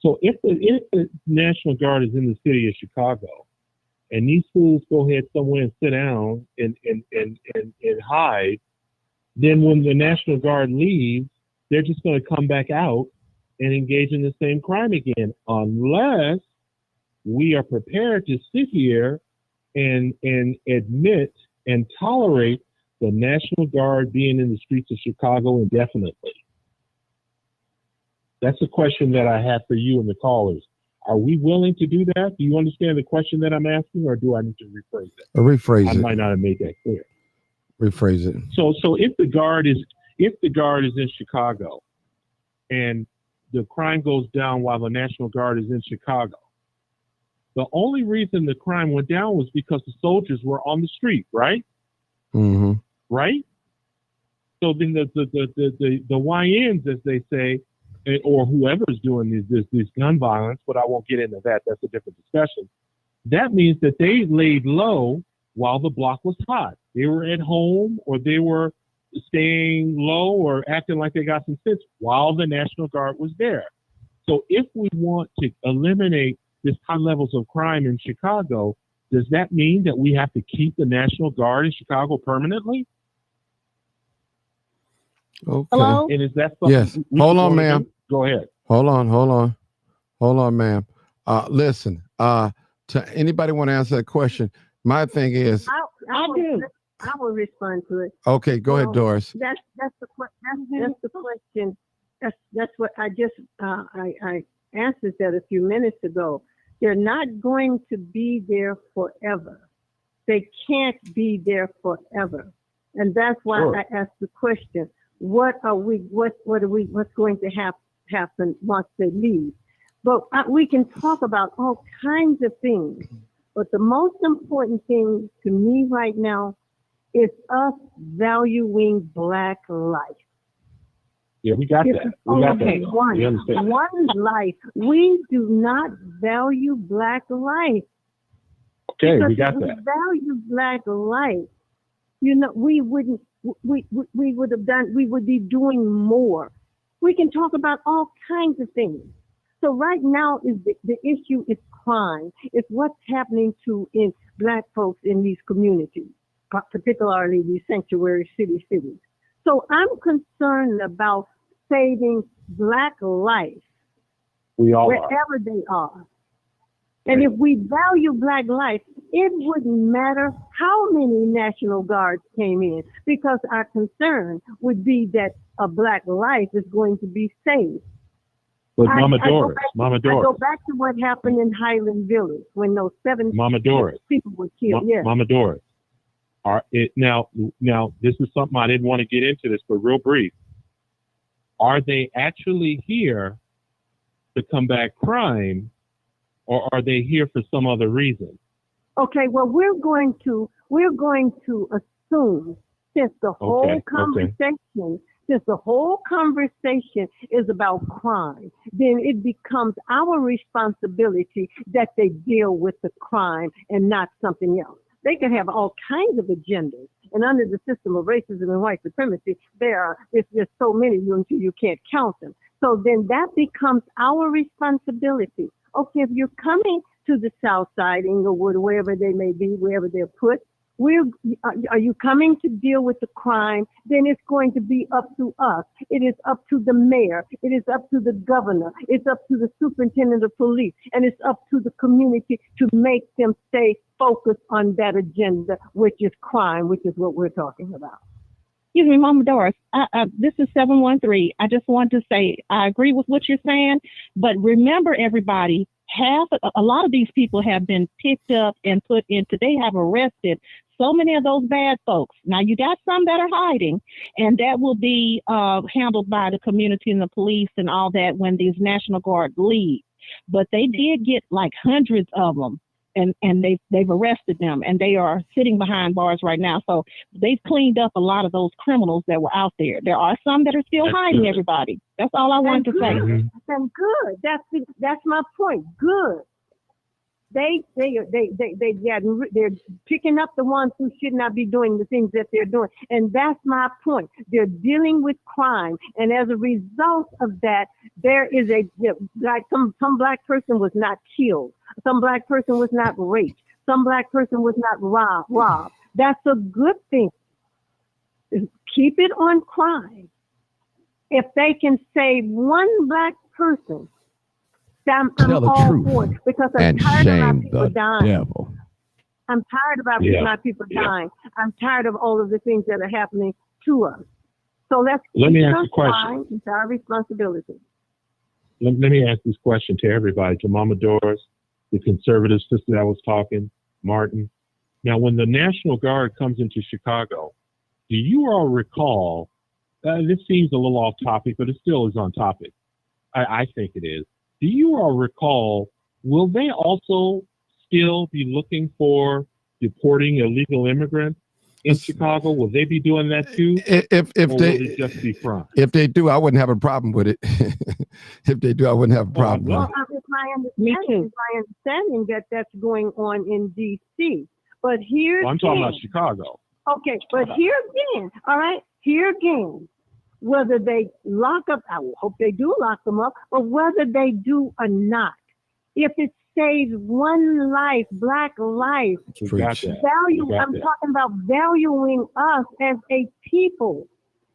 So if the National Guard is in the city of Chicago, and these fools go ahead somewhere and sit down and hide, then when the National Guard leaves, they're just going to come back out and engage in the same crime again, unless we are prepared to sit here and admit and tolerate the National Guard being in the streets of Chicago indefinitely. That's a question that I have for you and the callers. Are we willing to do that? Do you understand the question that I'm asking, or do I need to rephrase it? Rephrase it. I might not have made that clear. Rephrase it. So if the guard is in Chicago and the crime goes down while the National Guard is in Chicago, the only reason the crime went down was because the soldiers were on the street, right? Mm-hmm. Right? So then the YNs, as they say, or whoever's doing this gun violence, but I won't get into that. That's a different discussion. That means that they laid low while the block was hot. They were at home, or they were staying low or acting like they got some sense while the National Guard was there. So if we want to eliminate this high levels of crime in Chicago, does that mean that we have to keep the National Guard in Chicago permanently? Okay. Hello? And is that something? Yes. Hold on, ma'am. Go ahead. Hold on, ma'am. Listen, to anybody want to answer that question? My thing is, I do. I will respond to it. okay, go ahead, Doris. That's the question. That's what I just I answered that a few minutes ago. They're not going to be there forever. They can't be there forever, and that's why Sure. I asked the question: what's going to happen once they leave? But we can talk about all kinds of things. But the most important thing to me right now is us valuing Black life. Yeah, we got that. We got that. We understand. One life. We do not value Black life. Okay, we Because got if we that. value Black life, we would be doing more. We can talk about all kinds of things. So right now is the issue is crime. It's what's happening in Black folks in these communities, particularly these sanctuary cities. So I'm concerned about saving Black life We all are. wherever they are. And if we value Black life, it wouldn't matter how many National Guards came in, because our concern would be that a Black life is going to be saved. But I Mama go Doris, back- Mama I go Doris, back to what happened in Highland Village when those 7 Mama Doris, people were killed. Yes. Mama Doris. Now, this is something I didn't want to get into this, but real brief. Are they actually here to combat crime, or are they here for some other reason? Okay, well, we're going to assume since the whole Okay. conversation is about crime, then it becomes our responsibility that they deal with the crime and not something else. They can have all kinds of agendas, and under the system of racism and white supremacy, there's so many until you can't count them. So then that becomes our responsibility. Okay, if you're coming to the South Side, Inglewood, wherever they may be, wherever they're put, are you coming to deal with the crime? Then it's going to be up to us. It is up to the mayor. It is up to the governor. It's up to the superintendent of police. And it's up to the community to make them stay focused on that agenda, which is crime, which is what we're talking about. Excuse me, Mama Doris. This is 713. I just want to say I agree with what you're saying, but remember, everybody, a lot of these people have been picked up and they have arrested so many of those bad folks. Now, you got some that are hiding, and that will be handled by the community and the police and all that when these National Guard leave. But they did get like hundreds of them, and they've arrested them, and they are sitting behind bars right now. So they've cleaned up a lot of those criminals that were out there. There are some that are still hiding, good. everybody. That's all I wanted to say. Mhm. And good. That's my point. Good. They're picking up the ones who should not be doing the things that they're doing. And that's my point. They're dealing with crime. And as a result of that, there is some Black person was not killed. Some Black person was not raped. Some Black person was not robbed. That's a good thing. Keep it on crime. If they can save one Black person, I'm Tell the all truth for it, because I'm and tired of my shame people the dying. devil. I'm tired about my people dying. I'm tired of all of the things that are happening to us. So Let me ask you a question. crime. It's our responsibility. Let me ask this question to everybody, to Mama Doris, the conservative sister that was talking, Martin. Now, when the National Guard comes into Chicago, do you all recall, this seems a little off topic, but it still is on topic. I think it is. Do you all recall, will they also still be looking for deporting illegal immigrants? in Chicago? Will they be doing that too? If Or will they it just be front? if they do, I wouldn't have a problem with it. If they do, I wouldn't have a problem well, with it. It's my Me understanding, too. it's my understanding that that's going on in D.C. But here Well, I'm talking again, about Chicago. okay, but here again, all right, here again, whether they lock up, I hope they do lock them up, but whether they do or not, if it saves one life, black life, We Preach. got that. value, got I'm that. talking about valuing us as a people.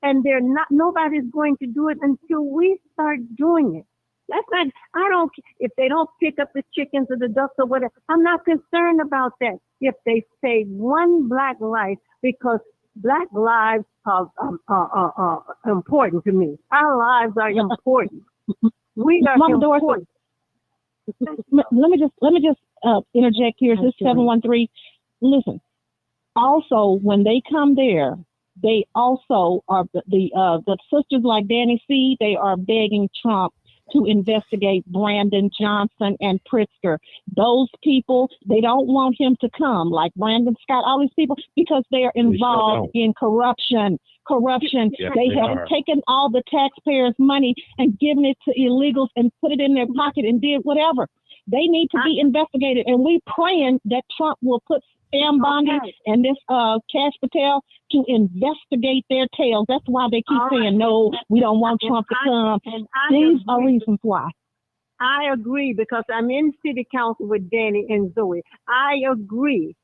And nobody's going to do it until we start doing it. That's not, I don't, if they don't pick up the chickens or the ducks or whatever, I'm not concerned about that. If they save one black life, because black lives are important to me. Our lives are important. We are Mama Doris, important. let me just interject here. This is 713. Listen. Also, when they come there, they also are the sisters like Danny C. They are begging Trump to investigate Brandon Johnson and Pritzker. Those people, they don't want him to come, like Brandon Scott, all these people, because they are involved in corruption. Yes, They they have are. taken all the taxpayers' money and given it to illegals and put it in their pocket and did whatever. They need to be investigated, and we praying that Trump will put Sam Bondi and this Cash Patel to investigate their tails. That's why they keep saying, no, we don't want Trump to come. And These are reasons why. I agree, because I'm in city council with Danny and Zoe. I agree.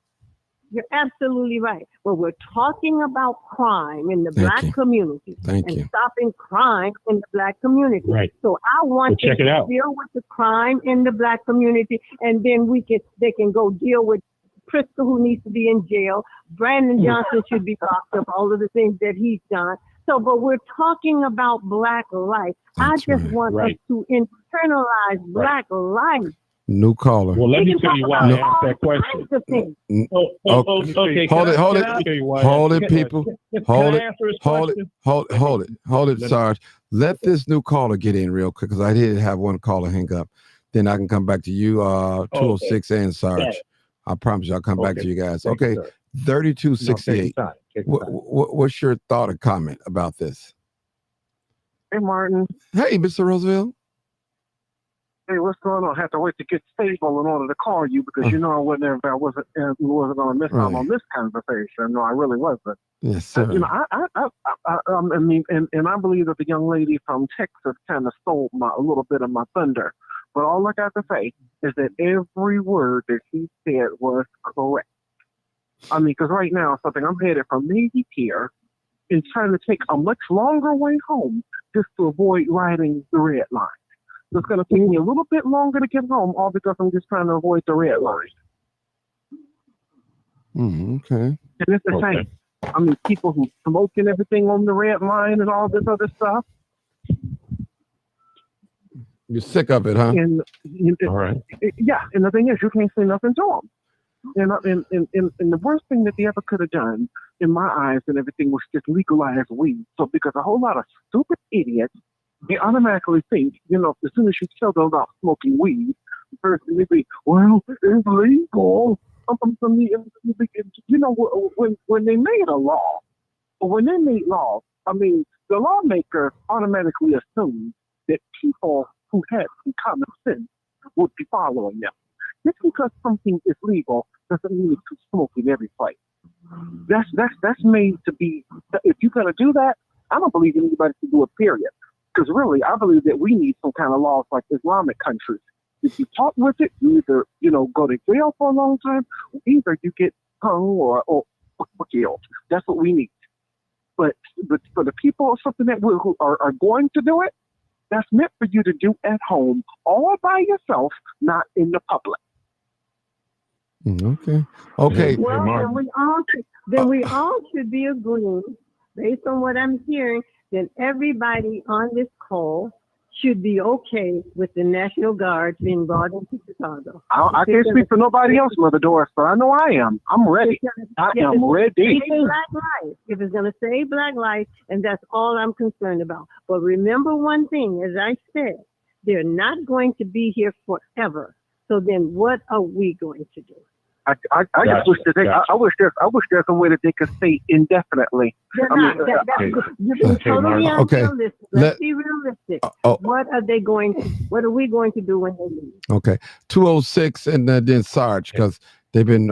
You're absolutely right. But we're talking about crime in the Thank black you. community Thank and you. stopping crime in the black community. Right. So I want Well, check them it to out. deal with the crime in the black community, and then they can go deal with Pritzker, who needs to be in jail. Brandon Johnson should be locked up, all of the things that he's done. So, but we're talking about black life. That's I just right. want us Right. to internalize black life. New caller. Well, let We me can tell talk you about why I all asked that question. kinds of things. Okay. Hold it, hold it. Can I tell you why I Hold asked it, that people. question? Hold Can I it. answer his Hold it. question? Hold it, Let- Sarge. Let this new caller get in real quick, because I did have one caller hang up. Then I can come back to you, 206 and Sarge. Got it. I promise you I'll come back to you guys. Thank you, Okay, sir. 3268. No, take your time. What's your thought or comment about this? Hey, Martin. Hey, Mr. Roosevelt. Hey, what's going on? I had to wait to get stable in order to call you because you know I wasn't going to miss out Right. on this conversation. No, I really wasn't. Yes, sir. You know, I mean, and I believe that the young lady from Texas kind of stole a little bit of my thunder. But all I got to say is that every word that she said was correct. I mean, because right now, something I'm headed from Navy Pier and trying to take a much longer way home just to avoid riding the red line. So it's going to take me a little bit longer to get home, all because I'm just trying to avoid the red line. Okay. And it's the same. I mean, people who smoking everything on the red line and all this other stuff. You're sick of it, huh? And All right. yeah, and the thing is, you can't say nothing to them. And the worst thing that they ever could have done, in my eyes and everything, was just legalize weed. So because a whole lot of stupid idiots, they automatically think, you know, as soon as you tell them about smoking weed, the first thing they be, well, it's legal. You know, when they made a law, or when they made laws, I mean, the lawmaker automatically assumed that people who had some common sense would be following them. Just because something is legal doesn't mean it's to smoke in every place. That's made to be. If you're gonna do that, I don't believe anybody should do it. Period. Because really, I believe that we need some kind of laws like Islamic countries. If you talk with it, you either go to jail for a long time, or either you get hung or killed. That's what we need. But for the people or something that who are going to do it, that's meant for you to do at home, all by yourself, not in the public. Okay. Well, Martin. then we all should be agreeing, based on what I'm hearing, that everybody on this call should be okay with the National Guard being brought into Chicago. I can't speak for nobody else, Mother Doris, but I know I am. I'm ready. I am ready. Black life. If it's going to save black life, and that's all I'm concerned about. But remember one thing, as I said, they're not going to be here forever. So then what are we going to do? I just wish that I wish there's a way that they could stay indefinitely. They're I mean, not. You're being okay, totally Mark. Okay. unrealistic. Let's be realistic. What are we going to do when they leave? Okay. 206 and then Sarge, because they've been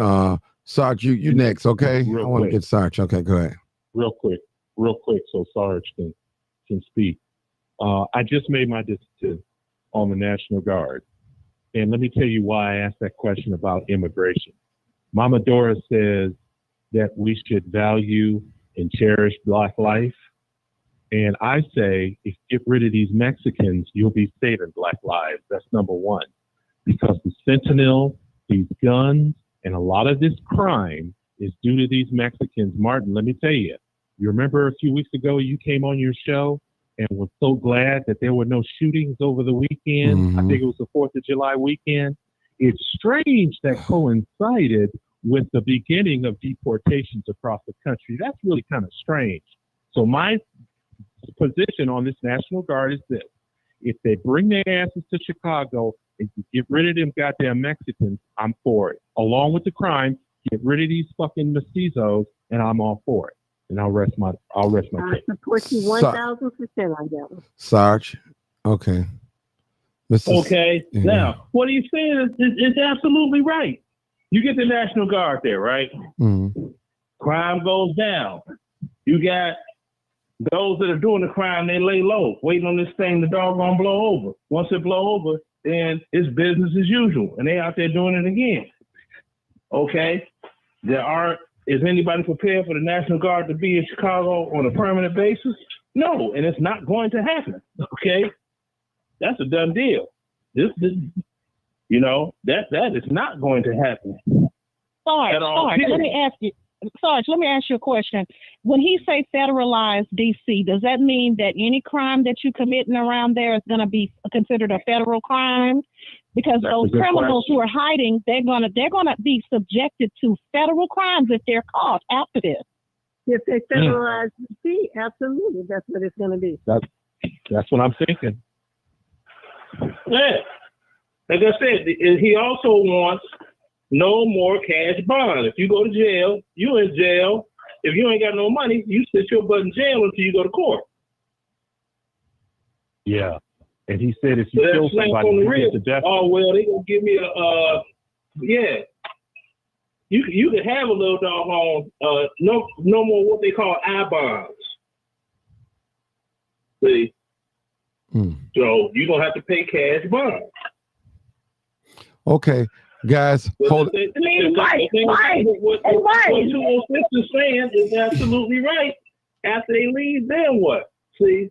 Sarge, you next, okay? Real I want to quick. get Sarge. Okay, go ahead. real quick, so Sarge can speak. I just made my decision on the National Guard. And let me tell you why I asked that question about immigration. Mama Dora says that we should value and cherish Black life. And I say, if you get rid of these Mexicans, you'll be saving Black lives. That's number one. Because the fentanyl, these guns, and a lot of this crime is due to these Mexicans. Martin, let me tell you, you remember a few weeks ago you came on your show and was so glad that there were no shootings over the weekend. Mhm. I think it was the 4th of July weekend. It's strange that coincided with the beginning of deportations across the country. That's really kind of strange. So my position on this National Guard is this. If they bring their asses to Chicago and you get rid of them goddamn Mexicans, I'm for it. Along with the crime, get rid of these fucking mestizos, and I'm all for it. And I'll rest my I case. support you 1,000% on that one. Sarge. Okay. Mr. Okay. Yeah. Now, what he's saying is absolutely right. You get the National Guard there, right? Mhm. Crime goes down. You got those that are doing the crime, they lay low, waiting on this thing, the dog gonna blow over. Once it blow over, then it's business as usual, and they out there doing it again. Okay? Is anybody prepared for the National Guard to be in Chicago on a permanent basis? No, and it's not going to happen. Okay? That's a done deal. This that is not going to happen. Sarge, At all, let period. me ask you. Sarge, let me ask you a question. When he say federalized DC, does that mean that any crime that you're committing around there is going to be considered a federal crime? Because That's a those good criminals who are hiding, they're gonna be subjected to federal crimes if they're caught after this. If they federalize DC, absolutely, that's what it's going to be. That's what I'm thinking. Yeah. Like I said, he also wants no more cash bond. If you go to jail, you in jail. If you ain't got no money, you sit your butt in jail until you go to court. Yeah. And he said if you So kill that's slap somebody, on the you wrist. get the death. Oh well, they gonna give me yeah. You can have a little doggone no more what they call I-bonds. See, so you're gonna have to pay cash bond. Okay, guys, hold. What 206 is saying is absolutely right. After they leave, then what? See,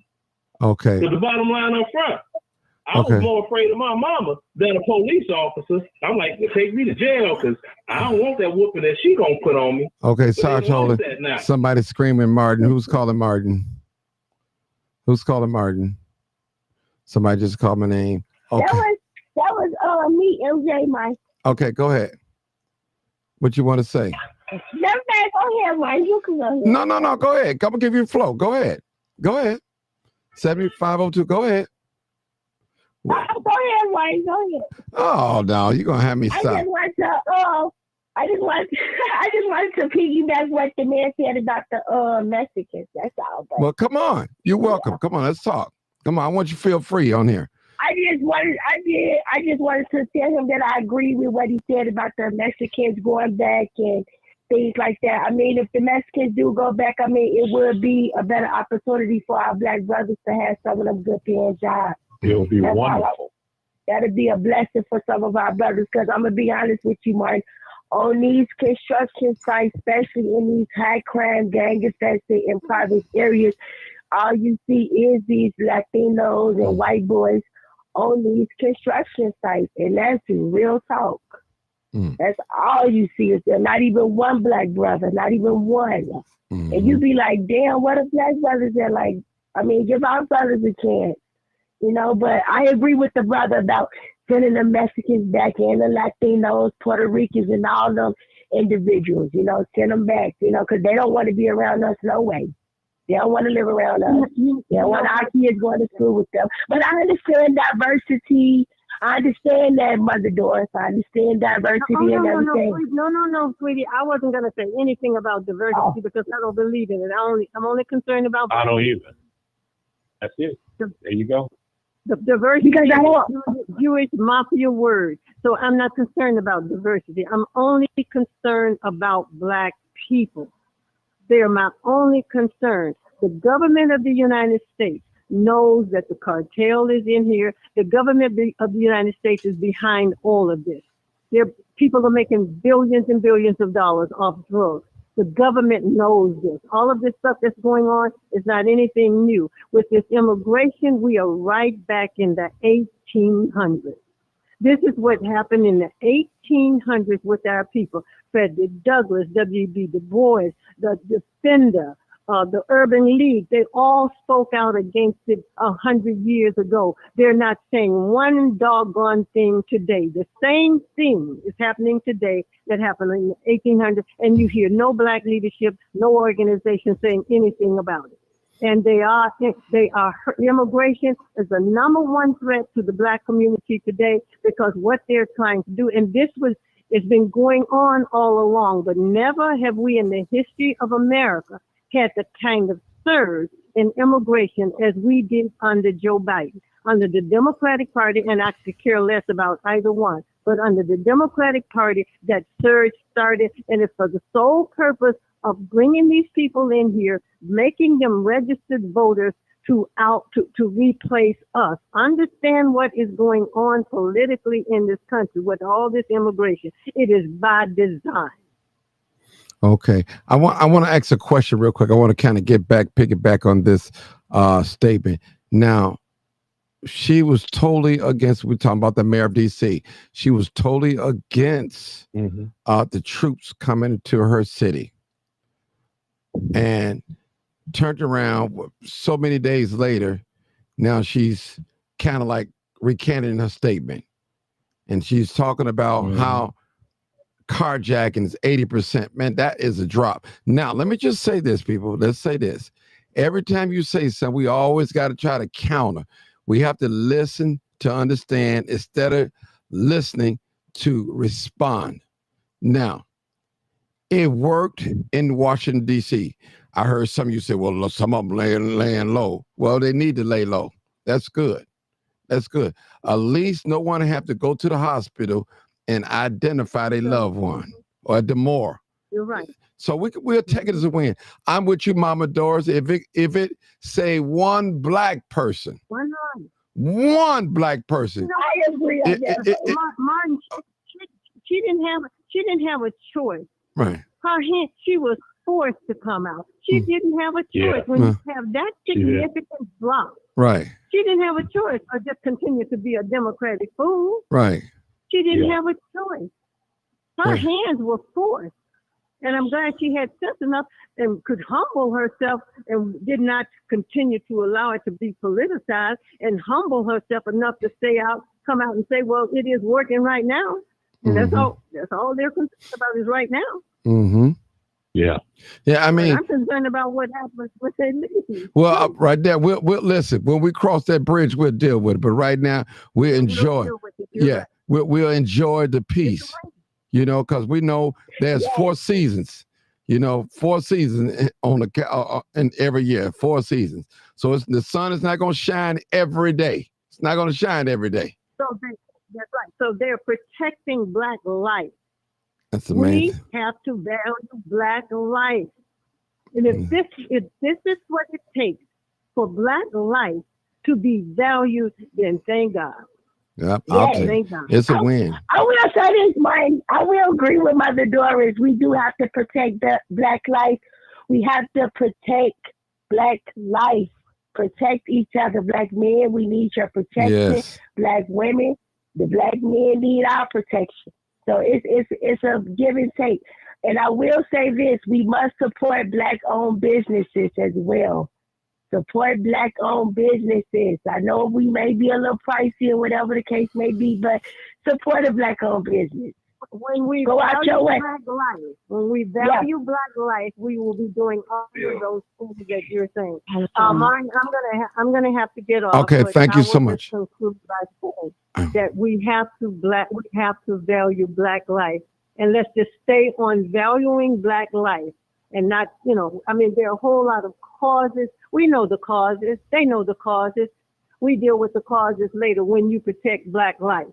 Okay. so the bottom line up front. I Okay. was more afraid of my mama than a police officer. I'm like, take me to jail because I don't want that whooping that she gonna put on me. Okay, But Sarge, they hold want it. that now. Somebody screaming Martin. Who's calling Martin? Who's calling Martin? Somebody just called my name. Okay. That was me, MJ, Mike. Okay, go ahead. What you want to say? Never mind, go ahead, Mike. You can go ahead. No. Go ahead. I'm gonna give you a flow. Go ahead. 7502. Go ahead. Go ahead, Mike. Go ahead. Oh no, you're gonna have me I stop. just wanted to piggyback what the man said about the Mexicans. That's all. But Well, come on. You're welcome. Come on, let's talk. Come on, I want you to feel free on here. I just wanted to tell him that I agree with what he said about the Mexicans going back and things like that. I mean, if the Mexicans do go back, I mean, it would be a better opportunity for our Black brothers to have some of them good paying jobs. It'll be That's all wonderful. That'd be a blessing for some of our brothers, because I'm gonna be honest with you, Martin. On these construction sites, especially in these high crime, gang infested and private areas, all you see is these Latinos and white boys on these construction sites, and that's real talk. That's all you see is there. Not even one Black brother, not even one. And you be like, damn, what if Black brothers are like? I mean, give our brothers a chance, you know. But I agree with the brother about sending the Mexicans back and the Latinos, Puerto Ricans, and all them individuals, you know, send them back, you know, because they don't want to be around us no way. They don't want to live around us. They don't want our kids going to school with them. But I understand diversity. I understand that, Mother Doris. I understand diversity Oh, and everything. no, sweetie. I wasn't going to say anything about diversity because I don't believe in it. I'm only concerned about I don't either. That's it. There you go. the diversity. Because I don't. Jewish mafia word. So I'm not concerned about diversity. I'm only concerned about Black people. They're my only concern. The government of the United States knows that the cartel is in here. The government of the United States is behind all of this. People are making billions and billions of dollars off drugs. The government knows this. All of this stuff that's going on is not anything new. With this immigration, we are right back in the 1800s. This is what happened in the 1800s with our people. Frederick Douglass, W.B. Du Bois, the Defender, the Urban League, they all spoke out against it 100 years ago. They're not saying one doggone thing today. The same thing is happening today that happened in the 1800s, and you hear no Black leadership, no organization saying anything about it. And immigration is the number one threat to the Black community today because what they're trying to do, and it's been going on all along, but never have we in the history of America had the kind of surge in immigration as we did under Joe Biden, under the Democratic Party, and I could care less about either one, but under the Democratic Party, that surge started, and it's for the sole purpose of bringing these people in here, making them registered voters to replace us. Understand what is going on politically in this country with all this immigration. It is by design. Okay. I want to ask a question real quick. I want to kind of piggyback on this statement. Now, she was totally against, we're talking about the mayor of DC. She was totally against the troops coming to her city, and turned around so many days later. Now she's kind of like recanting her statement, and she's talking about how carjacking is 80%. Man, that is a drop. Now, let me just say this, people. Let's say this. Every time you say something, we always got to try to counter. We have to listen to understand instead of listening to respond. Now, it worked in Washington, D.C. I heard some of you say, well, some of them laying low. Well, they need to lay low. That's good. That's good. At least no one have to go to the hospital and identify their loved one or the more. You're right. So we'll take it as a win. I'm with you, Mama Doris. If it say one Black person, one Black person. I agree. Martin, she didn't have a choice. Right. She was forced to come out. She didn't have a choice when you have that significant drop. Right. She didn't have a choice or just continue to be a Democratic fool. Right. She didn't have a choice. Her hands were forced. And I'm glad she had sense enough and could humble herself and did not continue to allow it to be politicized, and humble herself enough to come out and say, well, it is working right now. And that's all they're concerned about is right now. Mm-hmm. Yeah. Yeah, I mean, I'm concerned about what happens when they leave. Well, right there, we'll listen. When we cross that bridge, we'll deal with it. But right now, we enjoy. Yeah, we'll enjoy the peace. You know, because we know there's 4 seasons. You know, 4 seasons in every year, 4 seasons. So the sun is not going to shine every day. It's not going to shine every day. So that's right. So they're protecting Black life. That's amazing. We have to value Black life. And if this is what it takes for Black life to be valued, then thank God. Yep, thank God. It's a win. I will say this, Mike. I will agree with Mother Doris. We do have to protect the Black life. We have to protect Black life. Protect each other. Black men, we need your protection. Yes. Black women, the Black men need our protection. So it's a give and take. And I will say this, we must support Black-owned businesses as well. Support Black-owned businesses. I know we may be a little pricey or whatever the case may be, but support a Black-owned business. when we Go out value your way. Black life, when we value Black life, we will be doing all of those things that you're saying. Martin, I'm gonna have to get off. Okay, but thank I you so will much. just conclude by saying that we have to value Black life, and let's just stay on valuing Black life, and not, I mean, there are a whole lot of causes. We know the causes. They know the causes. We deal with the causes later when you protect Black life.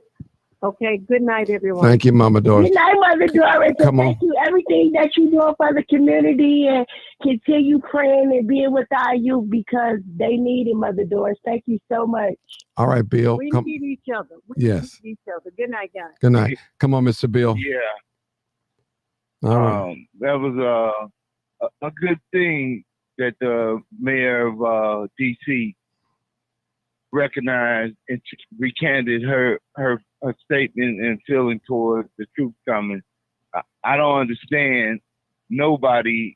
Okay, good night, everyone. Thank you, Mama Doris. Good night, Mother Doris. Come on. Thank you everything that you doing for the community, and continue praying and being with our youth because they need it, Mother Doris. Thank you so much. All right, Bill. We Come. need each other. We Yes. need each other. Good night, guys. Good night. Come on, Mr. Bill. Yeah. All right. That was a good thing that the mayor of DC recognized and recanted her statement and feeling towards the truth coming. I don't understand nobody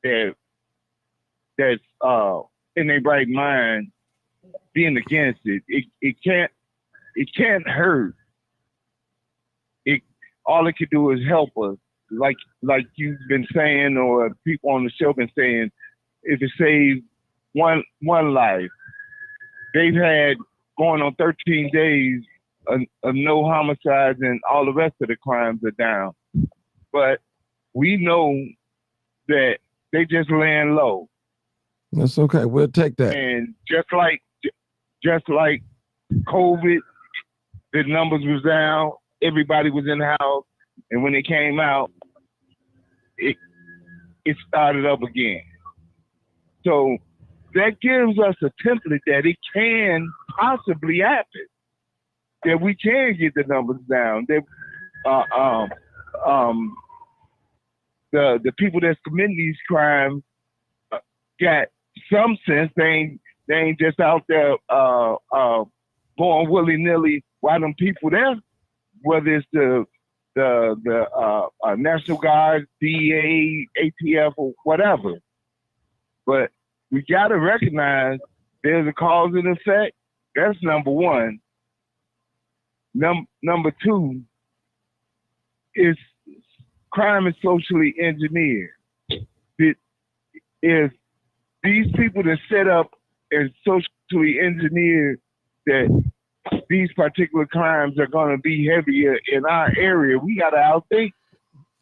that's in their right mind being against it. It can't hurt. All it could do is help us. Like you've been saying, or people on the show been saying, if it saves one life. They've had going on 13 days of no homicides, and all the rest of the crimes are down. But we know that they just laying low. That's okay. We'll take that. And just like COVID, the numbers was down. Everybody was in the house, and when it came out, it started up again. So that gives us a template that it can possibly happen. That we can get the numbers down. That the people that's committing these crimes got some sense. They ain't just out there going willy nilly. Why them people there? Whether it's the National Guard, DEA, ATF, or whatever. But we got to recognize there's a cause and effect. That's number one. Number two is crime is socially engineered. If these people that set up and socially engineered that these particular crimes are going to be heavier in our area, we got to outthink.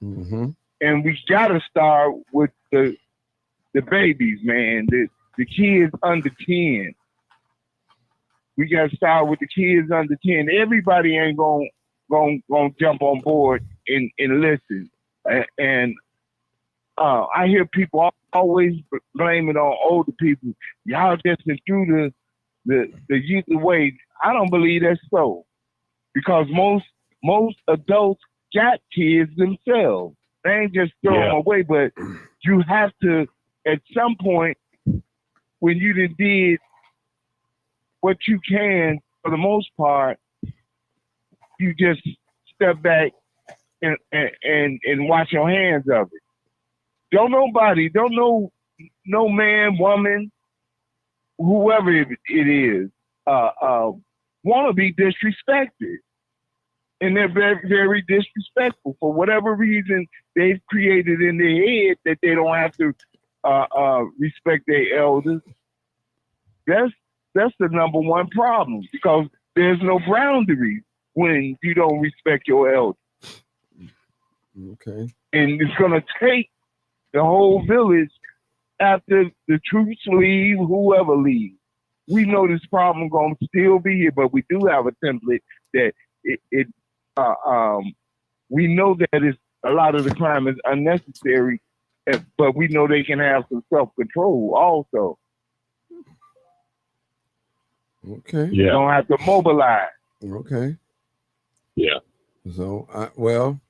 Mm-hmm. And we got to start with the babies, man, the kids under 10. We got to start with the kids under 10. Everybody ain't gonna jump on board and listen. And I hear people always blame it on older people. Y'all just been through the youth away. I don't believe that's so, because most adults got kids themselves. They ain't just throw them away, but you have to, at some point, when you did what you can, for the most part, you just step back and wash your hands of it. Don't no man, woman, whoever it is, want to be disrespected. And they're very, very disrespectful. For whatever reason, they've created in their head that they don't have to respect their elders. That's the number one problem, because there's no boundaries when you don't respect your elders. Okay. And it's going to take the whole village after the troops leave, whoever leaves. We know this problem going to still be here, but we do have a template that we know that it's, a lot of the crime is unnecessary, but we know they can have some self-control also. Okay. You don't have to mobilize. Okay. Yeah. So, well,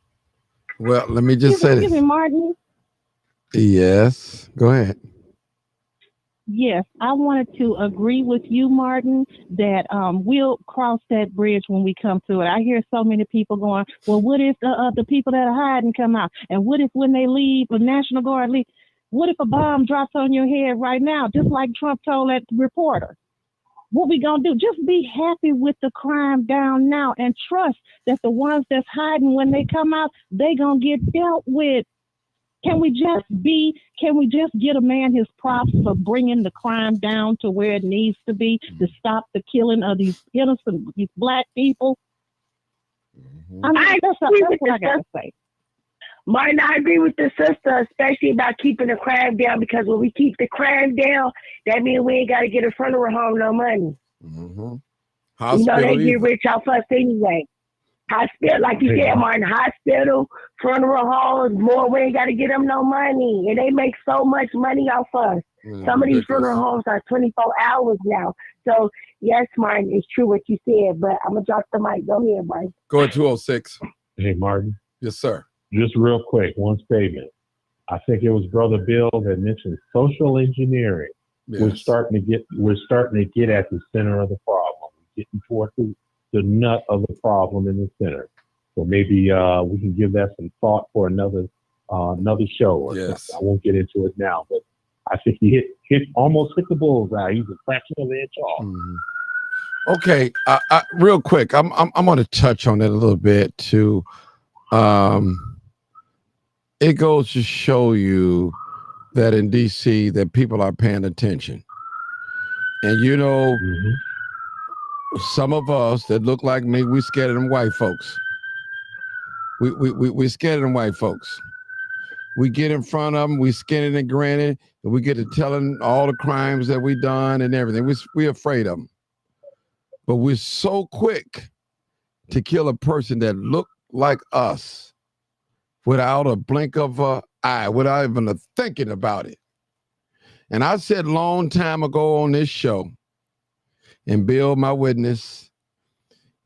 let me just say Excuse me, this. Martin. Yes. Go ahead. Yes, I wanted to agree with you, Martin, that we'll cross that bridge when we come to it. I hear so many people going, well, what if the people that are hiding come out? And what if when they leave, the National Guard leave? What if a bomb drops on your head right now, just like Trump told that reporter? what we gonna do? Just be happy with the crime down now and trust that the ones that's hiding, when they come out, they gonna get dealt with. Can we just get a man his props for bringing the crime down to where it needs to be to stop the killing of these innocent, these Black people? I mean, that's what I gotta say. Martin, I agree with the sister, especially about keeping the crime down, because when we keep the crime down, that means we ain't got to get a funeral home no money. Mm-hmm. You know, they get rich off us anyway. Hospital, like you said, Martin, hospital, funeral homes, more, we ain't got to get them no money. And they make so much money off us. Some of these funeral homes are 24 hours now. So, yes, Martin, it's true what you said, but I'm going to drop the mic. Go ahead, Martin. Go ahead, 206. Hey, Martin. Yes, sir. Just real quick, one statement. I think it was Brother Bill that mentioned social engineering. Yes. We're starting to get at the center of the problem, getting toward the nut of the problem in the center. So maybe we can give that some thought for another show. Or yes. Something. I won't get into it now, but I think he almost hit the bullseye. He's a fraction of an inch off. Mm-hmm. Okay, real quick, I'm going to touch on it a little bit too. It goes to show you that in DC that people are paying attention. And you know, some of us that look like me, we scared of them white folks. We scared of them white folks. We get in front of them, we skinning and grinning, and we get to telling all the crimes that we done and everything. We're afraid of them. But we're so quick to kill a person that look like us without a blink of an eye, without even a thinking about it. And I said long time ago on this show, and Bill, my witness,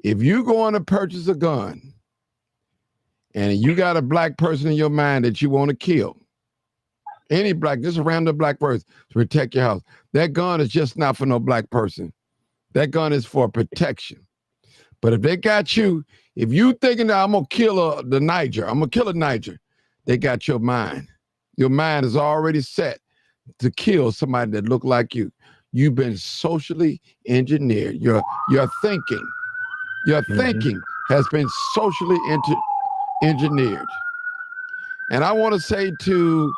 if you going to purchase a gun and you got a Black person in your mind that you want to kill, any Black, just a random Black person to protect your house, that gun is just not for no Black person. That gun is for protection. But if they got you, if you thinking that I'm going to kill the Niger, I'm going to kill a Niger, they got your mind. Your mind is already set to kill somebody that look like you. You've been socially engineered. Your thinking has been socially engineered. And I want to say to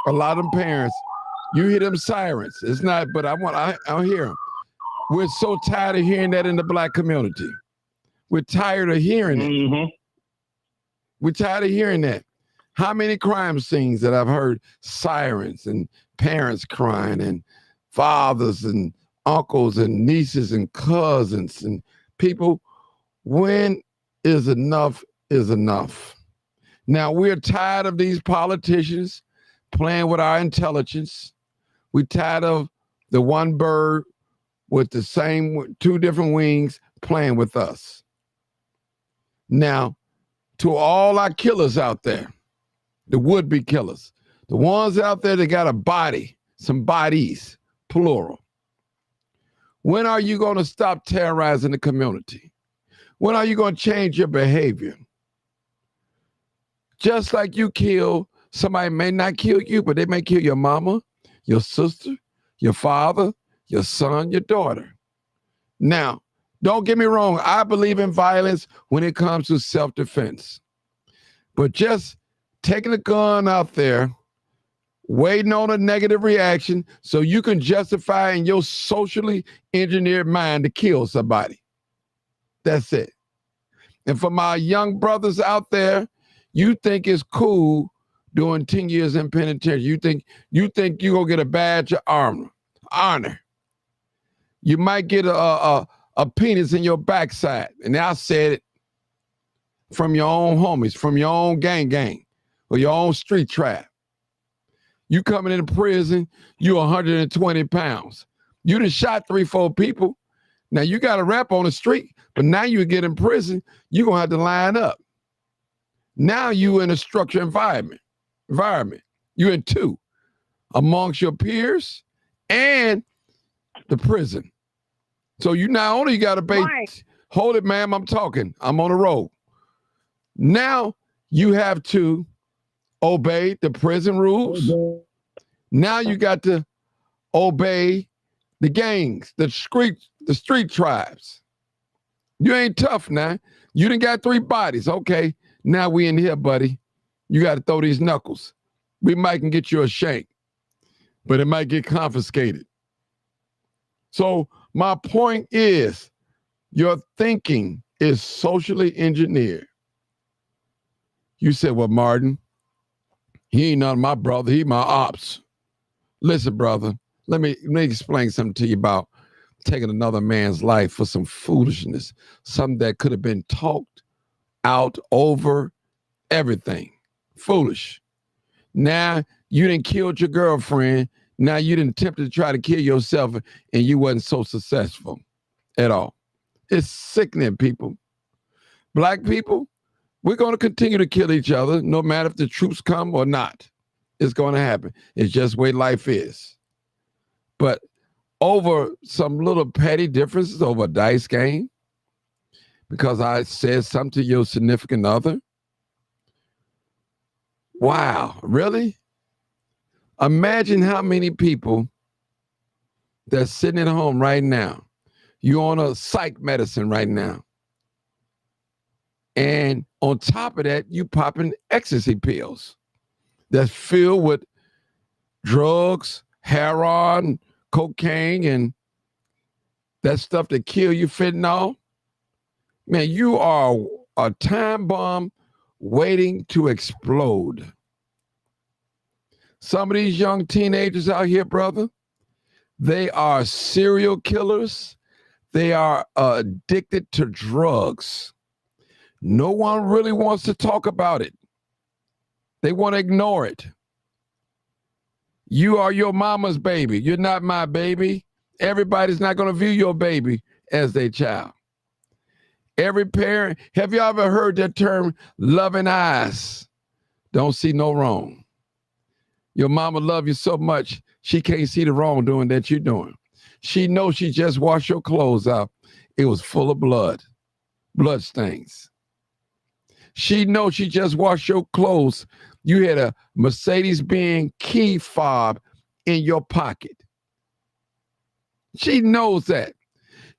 a lot of them parents, you hear them sirens. It's not, but I'll hear them. We're so tired of hearing that in the Black community. We're tired of hearing it. We're tired of hearing that. How many crime scenes that I've heard sirens and parents crying and fathers and uncles and nieces and cousins and people? When is enough is enough? Now we're tired of these politicians playing with our intelligence. We're tired of the one bird with the same two different wings playing with us. Now, to all our killers out there, the would-be killers, the ones out there that got a body, some bodies, plural. When are you going to stop terrorizing the community? When are you going to change your behavior? Just like you kill, somebody may not kill you, but they may kill your mama, your sister, your father, your son, your daughter. Now, don't get me wrong. I believe in violence when it comes to self-defense. But just taking a gun out there, waiting on a negative reaction so you can justify in your socially engineered mind to kill somebody. That's it. And for my young brothers out there, you think it's cool doing 10 years in penitentiary. You think you're gonna get a badge of honor. You might get a penis in your backside. And I said it from your own homies, from your own gang, or your own street tribe. You coming into prison, you 120 pounds. You done shot 3-4 people. Now you got a rap on the street, but now you get in prison, you're gonna have to line up. Now you in a structured environment. You in two, amongst your peers and the prison. So you not only got to pay, hold it, ma'am, I'm talking. I'm on the road. Now you have to obey the prison rules. Now you got to obey the gangs, the street tribes. You ain't tough now. You done got 3 bodies. Okay, now we in here, buddy. You got to throw these knuckles. We might can get you a shank, but it might get confiscated. So my point is, your thinking is socially engineered. You said, well, Martin, he ain't none of my brother. He my ops. Listen, brother, let me explain something to you about taking another man's life for some foolishness, something that could have been talked out over everything. Foolish. Now you done killed your girlfriend. Now you done attempted to try to kill yourself and you wasn't so successful at all. It's sickening, people. Black people, we're going to continue to kill each other no matter if the troops come or not. It's going to happen. It's just the way life is. But over some little petty differences over a dice game, because I said something to your significant other. Wow, really? Imagine how many people that's sitting at home right now. You're on a psych medicine right now. And on top of that, you popping ecstasy pills that's filled with drugs, heroin, cocaine, and that stuff that kill you, fentanyl. Man, you are a time bomb waiting to explode. Some of these young teenagers out here, brother, they are serial killers. They are addicted to drugs. No one really wants to talk about it. They want to ignore it. You are your mama's baby. You're not my baby. Everybody's not going to view your baby as their child. Every parent, have you ever heard that term, loving eyes don't see no wrong? Your mama love you so much, she can't see the wrongdoing that you're doing. She knows she just washed your clothes out. It was full of blood stains. She knows she just washed your clothes. You had a Mercedes-Benz key fob in your pocket. She knows that.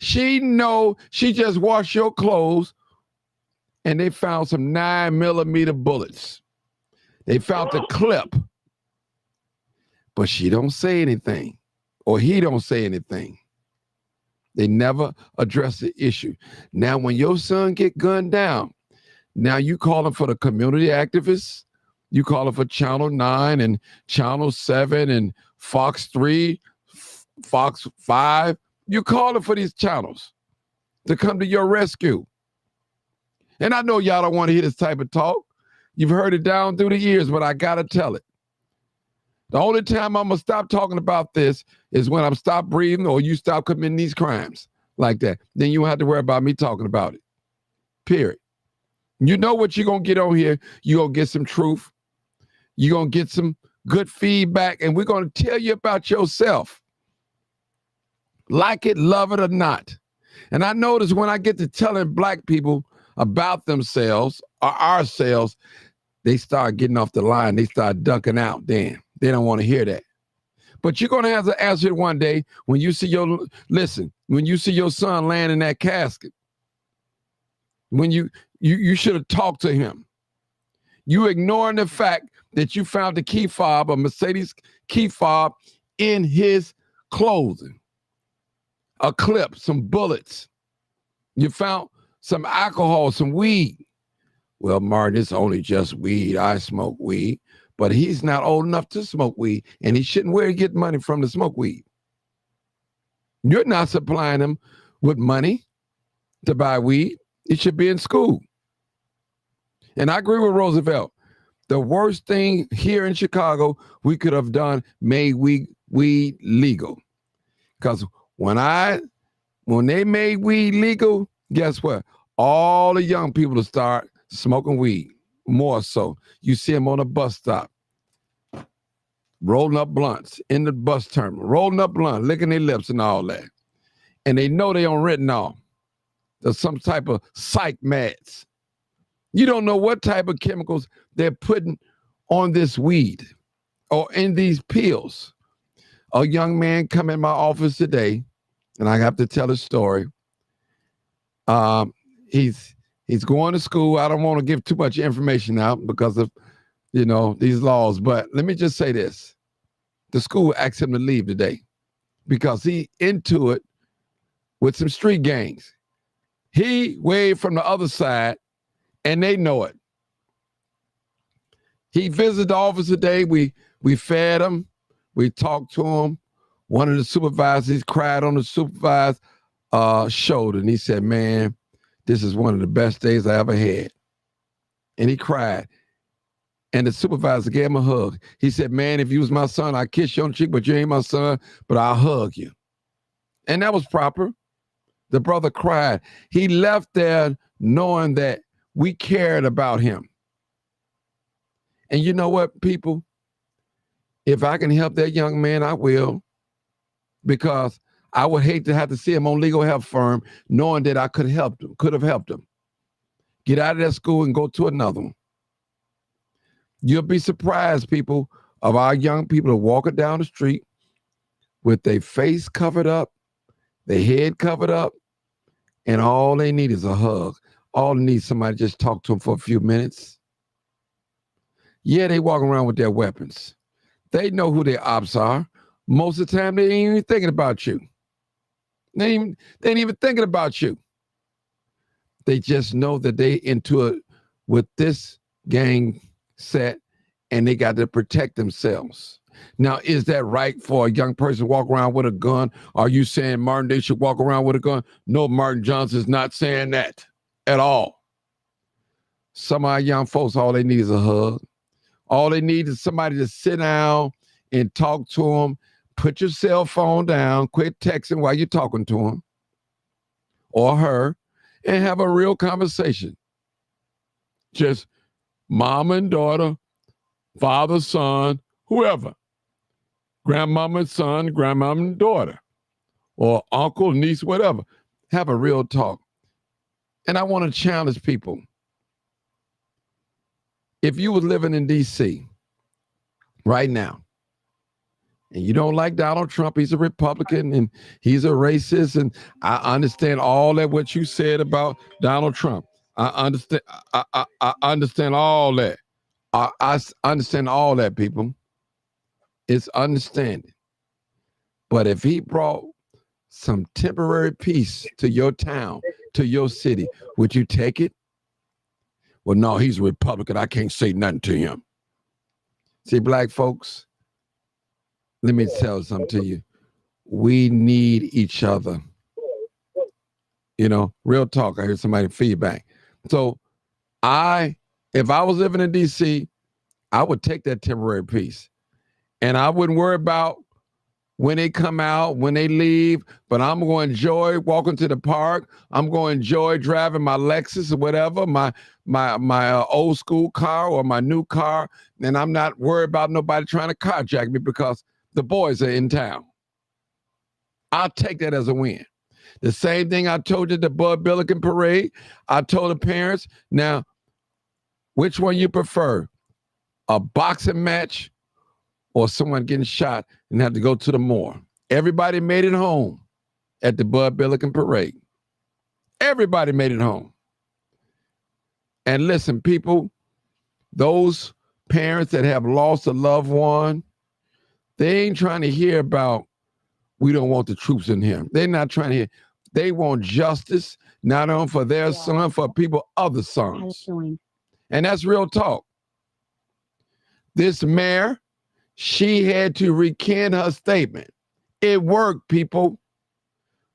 She knows she just washed your clothes and they found some 9mm bullets. They found the clip. But she don't say anything, or he don't say anything. They never address the issue. Now, when your son get gunned down, now you calling for the community activists, you calling for Channel 9 and Channel 7 and Fox 3, Fox 5. You calling for these channels to come to your rescue. And I know y'all don't want to hear this type of talk. You've heard it down through the years, but I got to tell it. The only time I'm going to stop talking about this is when I'm stop breathing or you stop committing these crimes like that. Then you won't have to worry about me talking about it. Period. You know what you're going to get on here. You're going to get some truth. You're going to get some good feedback, and we're going to tell you about yourself. Like it, love it, or not. And I notice when I get to telling black people about themselves or ourselves, they start getting off the line. They start ducking out. Damn, they don't want to hear that. But you're going to have to answer it one day when you see when you see your son laying in that casket. When you should have talked to him. You ignoring the fact that you found the key fob, a Mercedes key fob, in his clothing. A clip, some bullets. You found some alcohol, some weed. Well, Martin, it's only just weed. I smoke weed. But he's not old enough to smoke weed, and he shouldn't where he get money from to smoke weed. You're not supplying him with money to buy weed. He should be in school. And I agree with Roosevelt. The worst thing here in Chicago we could have done, made weed legal. Because when they made weed legal, guess what? All the young people to start smoking weed. More so. You see them on a bus stop, rolling up blunts in the bus terminal, rolling up blunts, licking their lips and all that. And they know they on retinol. There's some type of psych meds. You don't know what type of chemicals they're putting on this weed or in these pills. A young man come in my office today, and I have to tell his story. He's going to school. I don't want to give too much information out because of, these laws. But let me just say this. The school asked him to leave today because he into it with some street gangs. He waved from the other side, and they know it. He visited the office today. We fed him. We talked to him. One of the supervisors cried on the supervisor's shoulder, and he said, man, this is one of the best days I ever had. And he cried. And the supervisor gave him a hug. He said, man, if you was my son, I'd kiss you on the cheek, but you ain't my son, but I'll hug you. And that was proper. The brother cried. He left there knowing that we cared about him. And you know what, people? If I can help that young man, I will. Because I would hate to have to see him on Legal Help Firm knowing that I could have helped him. Get out of that school and go to another one. You'll be surprised, people, of our young people walking down the street with their face covered up, their head covered up, and all they need is a hug. All they need is somebody to just talk to them for a few minutes. Yeah, they walk around with their weapons. They know who their ops are. Most of the time, they ain't even thinking about you. They ain't even thinking about you. They just know that they into it with this gang set, and they got to protect themselves. Now, is that right for a young person to walk around with a gun? Are you saying Martin Day should walk around with a gun? No, Martin Johnson's not saying that at all. Some of our young folks, all they need is a hug. All they need is somebody to sit down and talk to them. Put your cell phone down, quit texting while you're talking to them or her, and have a real conversation. Just mom and daughter, father, son, whoever. Grandmama and son, grandmama and daughter, or uncle, niece, whatever. Have a real talk. And I want to challenge people. If you were living in D.C. right now, and you don't like Donald Trump, he's a Republican and he's a racist, and I understand all that what you said about Donald Trump. I understand. I understand all that. I understand all that, people. It's understanding. But if he brought some temporary peace to your town, to your city, would you take it? Well, no, he's a Republican. I can't say nothing to him. See, black folks, let me tell something to you. We need each other. Real talk. I heard somebody feedback. So if I was living in D.C., I would take that temporary peace. And I wouldn't worry about when they come out, when they leave, but I'm going to enjoy walking to the park. I'm going to enjoy driving my Lexus or whatever, my old school car or my new car. And I'm not worried about nobody trying to carjack me because the boys are in town. I'll take that as a win. The same thing I told you at the Bud Billiken parade. I told the parents, now, which one you prefer? A boxing match or someone getting shot and have to go to the morgue? Everybody made it home at the Bud Billiken parade. Everybody made it home. And listen, people, those parents that have lost a loved one, they ain't trying to hear about, we don't want the troops in here. They're not trying to hear. They want justice, not only for their son, for people, other sons. And that's real talk. This mayor, she had to recant her statement. It worked, people.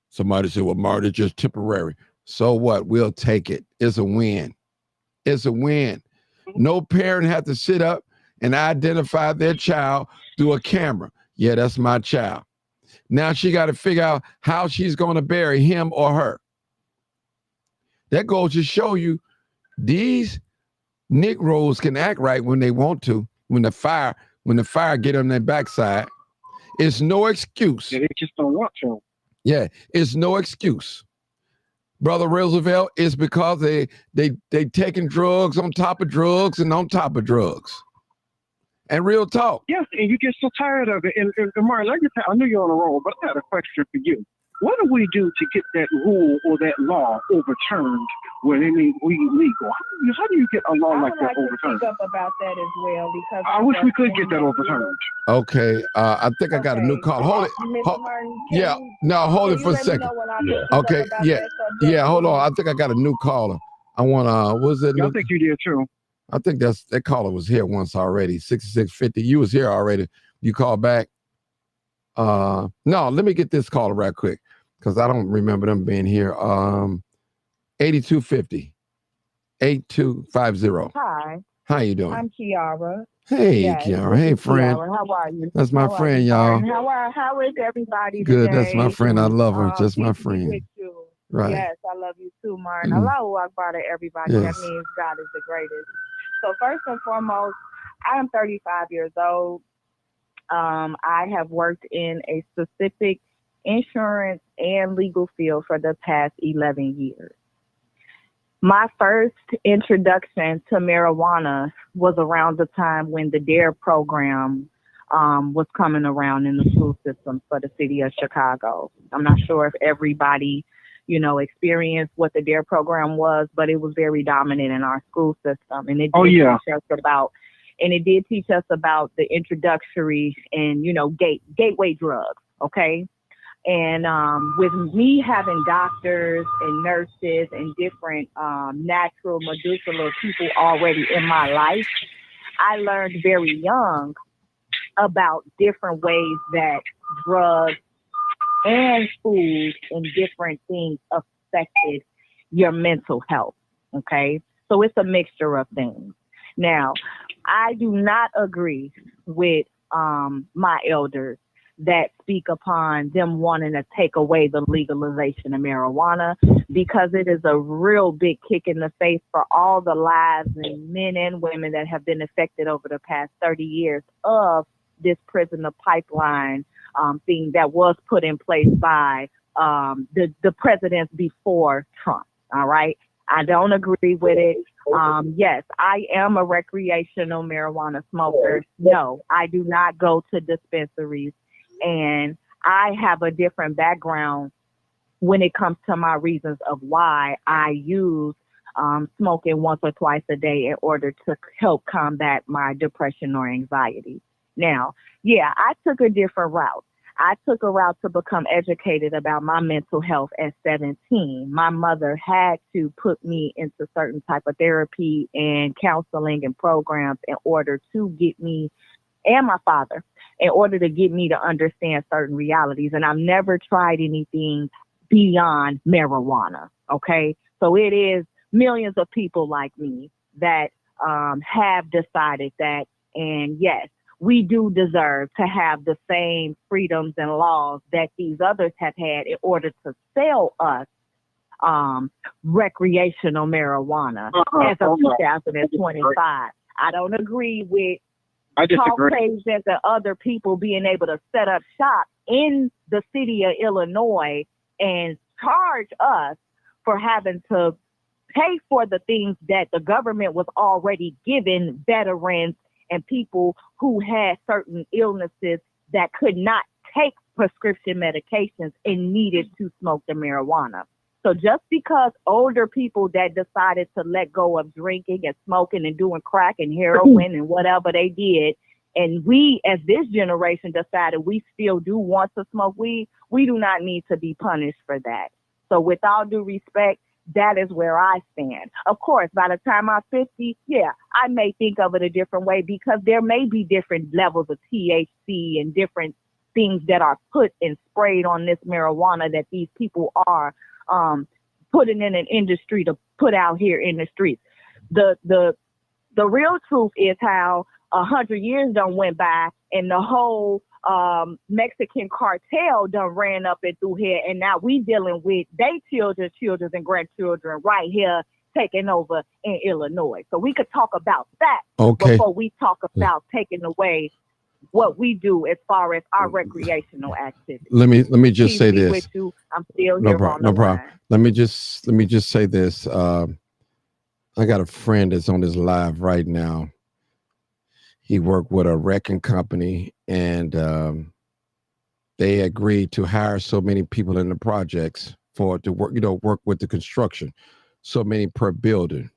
Somebody said, well, Marty, it's just temporary. So what? We'll take it. It's a win. It's a win. No parent had to sit up and identify their child through a camera. Yeah, that's my child. Now she got to figure out how she's going to bury him or her. That goes to show you these Negroes can act right when they want to. When the fire get on their backside, it's no excuse. They just don't want to. Yeah, it's no excuse. Brother Roosevelt, it's because they taking drugs on top of drugs and on top of drugs. And real talk. Yes, and you get so tired of it. And Martin, I know you're on the roll, but I got a question for you. What do we do to get that rule or that law overturned when it means we legal? How do you get a law like that overturned? Speak up about that as well because I wish we could get that overturned. Okay, I think I got a new call. Hold it. Mr. Martin, Yeah, no, hold it for a second. Okay, yeah, hold on. I think I got a new caller. I want was it? I think you did too. I think that caller was here once already. 6650. You was here already. You called back. No, let me get this caller right quick because I don't remember them being here. 8250. 8250. Hi. How you doing? I'm Kiara. Hey, Yes, Kiara. Hey, friend. Kiara, how are you? That's my How are friend, you, y'all. Martin? How is everybody Good. today? That's my friend. I love her. Just my Peace be friend. with you. Right. Yes, I love you too, Martin. Mm. Allahu Akbar to everybody. Yes. That means God is the greatest. So first and foremost, I am 35 years old. I have worked in a specific insurance and legal field for the past 11 years. My first introduction to marijuana was around the time when the DARE program was coming around in the school system for the city of Chicago. I'm not sure if everybody, experienced what the DARE program was, but it was very dominant in our school system. And it did teach us about the introductory and, gateway drugs. Okay. And with me having doctors and nurses and different natural medicinal people already in my life, I learned very young about different ways that drugs and food and different things affected your mental health. Okay. So it's a mixture of things. Now, I do not agree with my elders that speak upon them wanting to take away the legalization of marijuana, because it is a real big kick in the face for all the lives and men and women that have been affected over the past 30 years of this prisoner pipeline thing that was put in place by the presidents before Trump. All right. I don't agree with it. Yes, I am a recreational marijuana smoker. No, I do not go to dispensaries. And I have a different background when it comes to my reasons of why I use smoking once or twice a day in order to help combat my depression or anxiety. Now, yeah, I took a different route. I took a route to become educated about my mental health at 17. My mother had to put me into certain type of therapy and counseling and programs in order to get me, and my father, in order to get me to understand certain realities. And I've never tried anything beyond marijuana. Okay. So it is millions of people like me that have decided that, and yes, we do deserve to have the same freedoms and laws that these others have had in order to sell us recreational marijuana as of 2025. I don't agree with talk agents and other people being able to set up shop in the city of Illinois and charge us for having to pay for the things that the government was already giving veterans and people who had certain illnesses that could not take prescription medications and needed to smoke the marijuana. So just because older people that decided to let go of drinking and smoking and doing crack and heroin and whatever they did, and we as this generation decided we still do want to smoke weed, we do not need to be punished for that. So with all due respect, that is where I stand. Of course, by the time I'm 50, yeah, I may think of it a different way because there may be different levels of THC and different things that are put and sprayed on this marijuana that these people are putting in an industry to put out here in the streets. The real truth is how 100 years done went by and the whole Mexican cartel done ran up and through here, and now we dealing with they children and grandchildren right here taking over in Illinois. So we could talk about that before we talk about taking away what we do as far as our recreational activity. Let me just say this. With you. I'm still here. No problem. Let me just say this. I got a friend that's on this live right now. he worked with a wrecking company, and they agreed to hire so many people in the projects for to work, work with the construction, so many per building.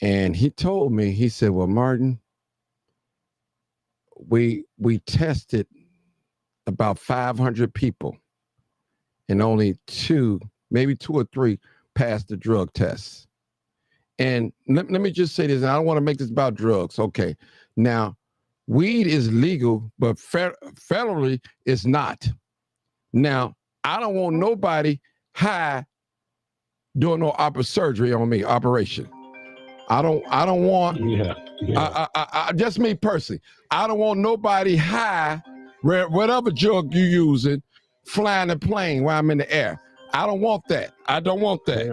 And he told me, he said, "Well, Martin, we tested about 500 people, and only maybe two or three passed the drug tests." And let me just say this, and I don't want to make this about drugs. Okay, now weed is legal, but federally it's not. Now, I don't want nobody high doing no surgery on me, operation. I don't want, I just me personally, I don't want nobody high, whatever drug you using, flying a plane while I'm in the air. I don't want that. I don't want that.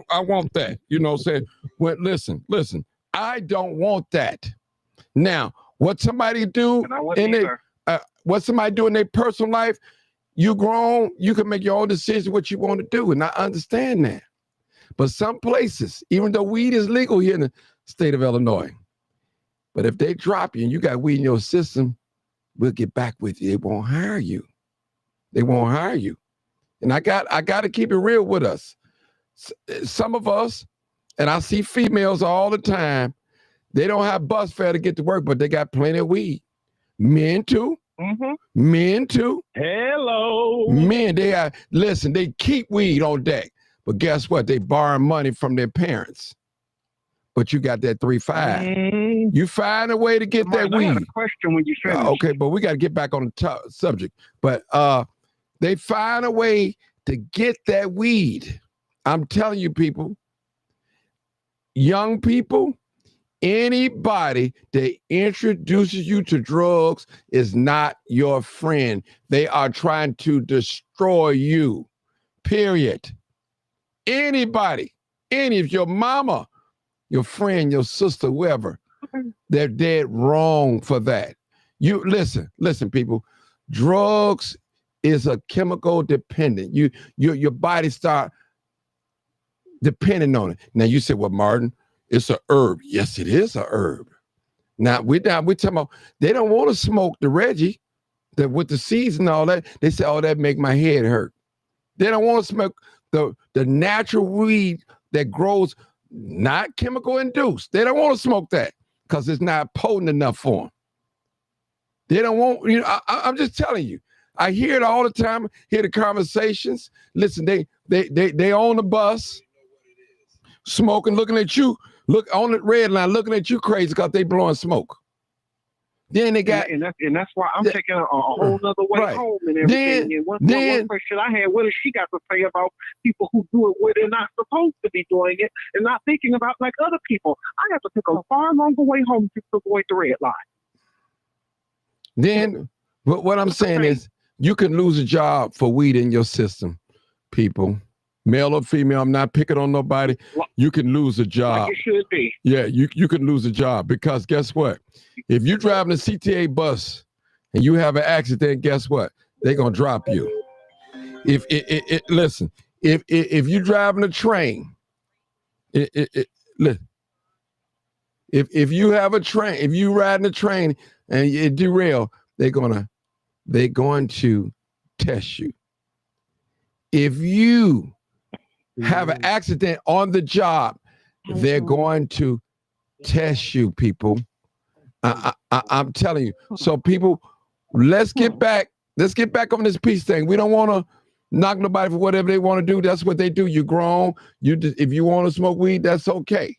I want that. You know what I'm saying? Well, listen, I don't want that. Now, what somebody do what somebody do in their personal life, you grown, you can make your own decision what you want to do. And I understand that. But some places, even though weed is legal here in the state of Illinois, but if they drop you and you got weed in your system, we'll get back with you. They won't hire you. They won't hire you. And I got to keep it real with us. Some of us, and I see females all the time, they don't have bus fare to get to work, but they got plenty of weed. Men too. Mm-hmm. Men too. Hello. Men, they keep weed on deck. But guess what? They borrow money from their parents. But you got that 3-5. You find a way to get that weed. I had a question when you said okay, but we got to get back on the subject. But they find a way to get that weed. I'm telling you, people, young people, anybody that introduces you to drugs is not your friend. They are trying to destroy you, period. Anybody, if your mama, your friend, your sister, whoever, they're dead wrong for that. You listen, people, drugs is a chemical dependent. Your body start depending on it. Now you say, well, Martin, it's a herb. Yes, it is a herb. Now we're talking about, they don't want to smoke the Reggie that with the seeds and all that. They say, oh, that make my head hurt. They don't want to smoke the natural weed that grows, not chemical induced. They don't want to smoke that because it's not potent enough for them. They don't want, I'm just telling you. I hear it all the time, hear the conversations. Listen, they on the bus, smoking, looking at you, look on the red line, looking at you crazy because they blowing smoke. Then they got, and that's why I'm taking a whole other way home and everything. And one question I had, what has she got to say about people who do it where they're not supposed to be doing it and not thinking about like other people? I have to take a far longer way home to avoid the red line. Then what I'm saying is, you can lose a job for weed in your system, people. Male or female, I'm not picking on nobody. You can lose a job. Like it should be. Yeah, you can lose a job because guess what? If you're driving a CTA bus and you have an accident, guess what? They're gonna drop you. Listen, if you're driving a train, listen. If you have a train, if you riding a train and it derail, they're going to test you. If you have an accident on the job, they're going to test you, people. I'm telling you. So people, let's get back on this peace thing. We don't want to knock nobody for whatever they want to do. That's what they do. You're grown. If you want to smoke weed, that's okay.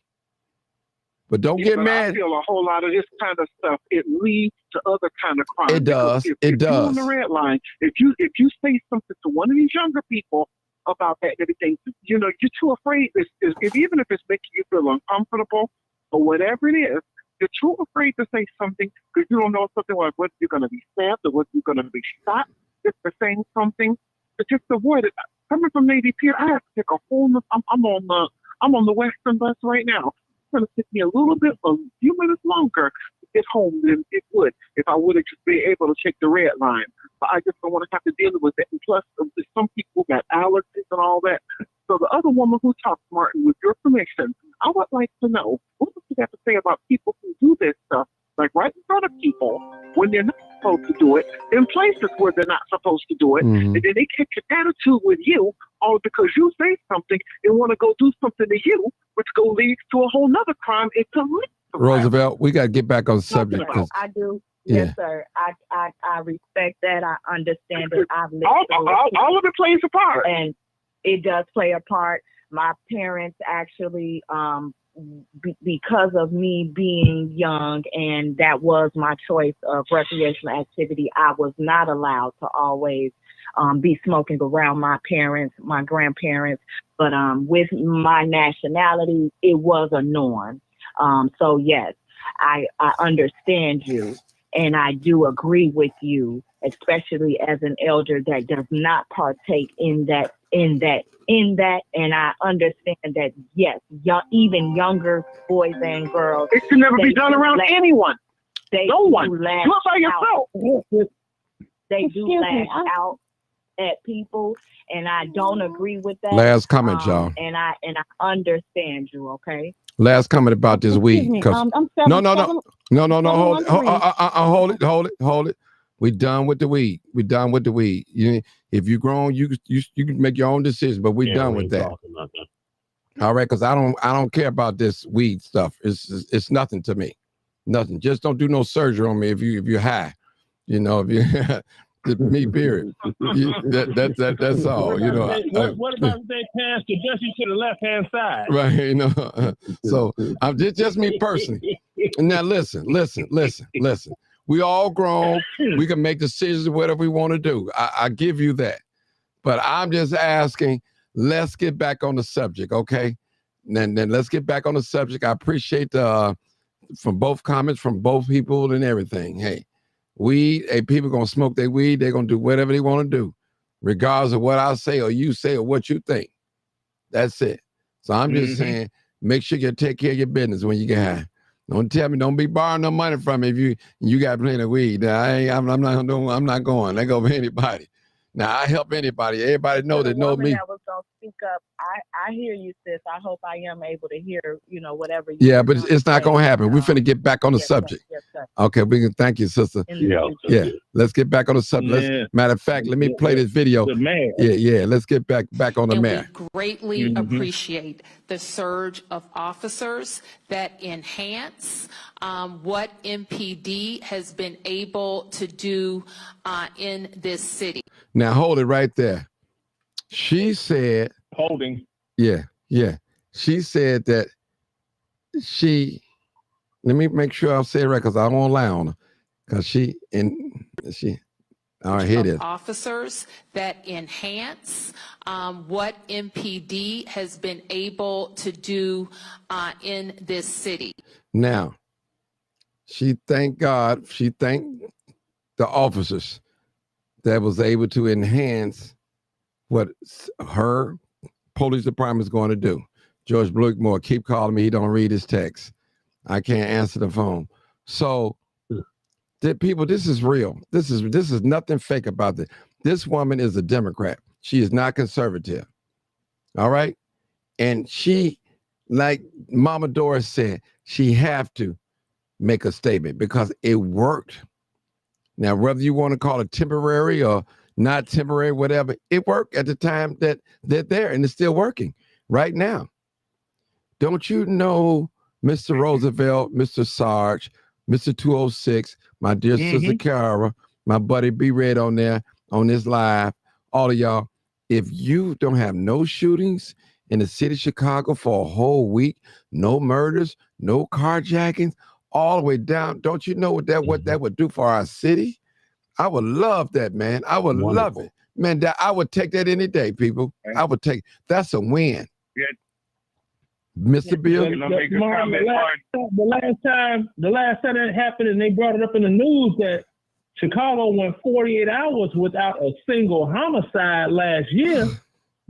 But don't get mad. I feel a whole lot of this kind of stuff, it leads to other kind of crime. It does. If you're on the red line, if you say something to one of these younger people about that and everything, you're too afraid. Even if it's making you feel uncomfortable or whatever it is, you're too afraid to say something because you don't know something like whether you're going to be stabbed or whether you're going to be shot. Just for saying something, to just avoid it. Coming from Navy Pier, I have to take a whole. I'm on the Western bus right now. Going to take me a little bit, a few minutes longer to get home than it would if I would have just been able to take the red line. But I just don't want to have to deal with it. And plus, some people got allergies and all that. So the other woman who talked, Martin, with your permission, I would like to know what you have to say about people who do this stuff, like right in front of people when they're not supposed to do it, in places where they're not supposed to do it, Mhm. and then they take an attitude with you, all because you say something and want to go do something to you, which go lead to a whole nother crime and to Roosevelt, we got to get back on subject. 'Cause- I do. Yeah. Yes, sir. I respect that. I understand it. I've lived all of it plays a part. And it does play a part. My parents actually, because of me being young and that was my choice of recreational activity, I was not allowed to always be smoking around my parents, my grandparents. But with my nationality, it was a norm. So yes, I understand you. And I do agree with you, especially as an elder that does not partake in that. And I understand that, yes, even younger boys and girls. It should never be done around anyone. No one. Do Do it by yourself. They do lash out at people, and I don't agree with that. Last comment, y'all. And I understand you, okay? Last comment about this weed. Excuse me, 'Cause- I'm no, seven- hold it. We done with the weed. We done with the weed. If you grown, you can make your own decision. But we Yeah, done we with ain't that. talking about that. All right, because I don't care about this weed stuff. It's nothing to me. Nothing. Just don't do no surgery on me if you're high. If you me period. That's all. What about if they pass the dusty to the left hand side? Right. So I'm just me personally. Now listen. We all grown. We can make decisions whatever we want to do. I give you that. But I'm just asking, let's get back on the subject, okay? Then let's get back on the subject. I appreciate from both comments from both people and everything. Hey, people gonna smoke their weed, they're gonna do whatever they want to do, regardless of what I say or you say or what you think. That's it. So I'm just saying, make sure you take care of your business when you get high. Don't tell me, don't be borrowing no money from me if you got plenty of weed. Now, I'm not going. Let go of anybody. Now I help anybody. Everybody know that know me. That was gonna speak up. I hear you, sis. I hope I am able to hear, whatever. Yeah, but it's not gonna happen. We're finna get back on the yes, sir. subject. Yes, sir. Okay, we can thank you, sister. Yeah. Let's get back on the subject. Yeah. Matter of fact, let me play this video. The mayor. Yeah. Let's get back on the And mayor. we greatly appreciate the surge of officers that enhance what MPD has been able to do in this city. Now hold it right there. She said, Holding. yeah. She said that let me make sure I say it right because I won't lie on her. Because all right, here it is. Officers that enhance what MPD has been able to do in this city. Now, she thanked God, she thanked the officers that was able to enhance what her police department is going to do. George Blakemore, keep calling me. He don't read his text. I can't answer the phone. So, people, this is real. This is nothing fake about this. This woman is a Democrat. She is not conservative. All right? And she, like Mama Doris said, she have to make a statement because it worked. Now, whether you want to call it temporary or not temporary, whatever, it worked at the time that they're there, and it's still working right now. Don't you know, Mr. Roosevelt, Mr. Sarge, Mr. 206, my dear sister Kara, my buddy B Red on there, on this live, all of y'all, if you don't have no shootings in the city of Chicago for a whole week, no murders, no carjackings, all the way down, don't you know what that would do for our city? I would love that, man. I would love it. Man, I would take that any day, people. I would take, that's a win. Yeah. Mr. Bill? Can I make a comment, Martin? The last time that happened, and they brought it up in the news that Chicago went 48 hours without a single homicide last year.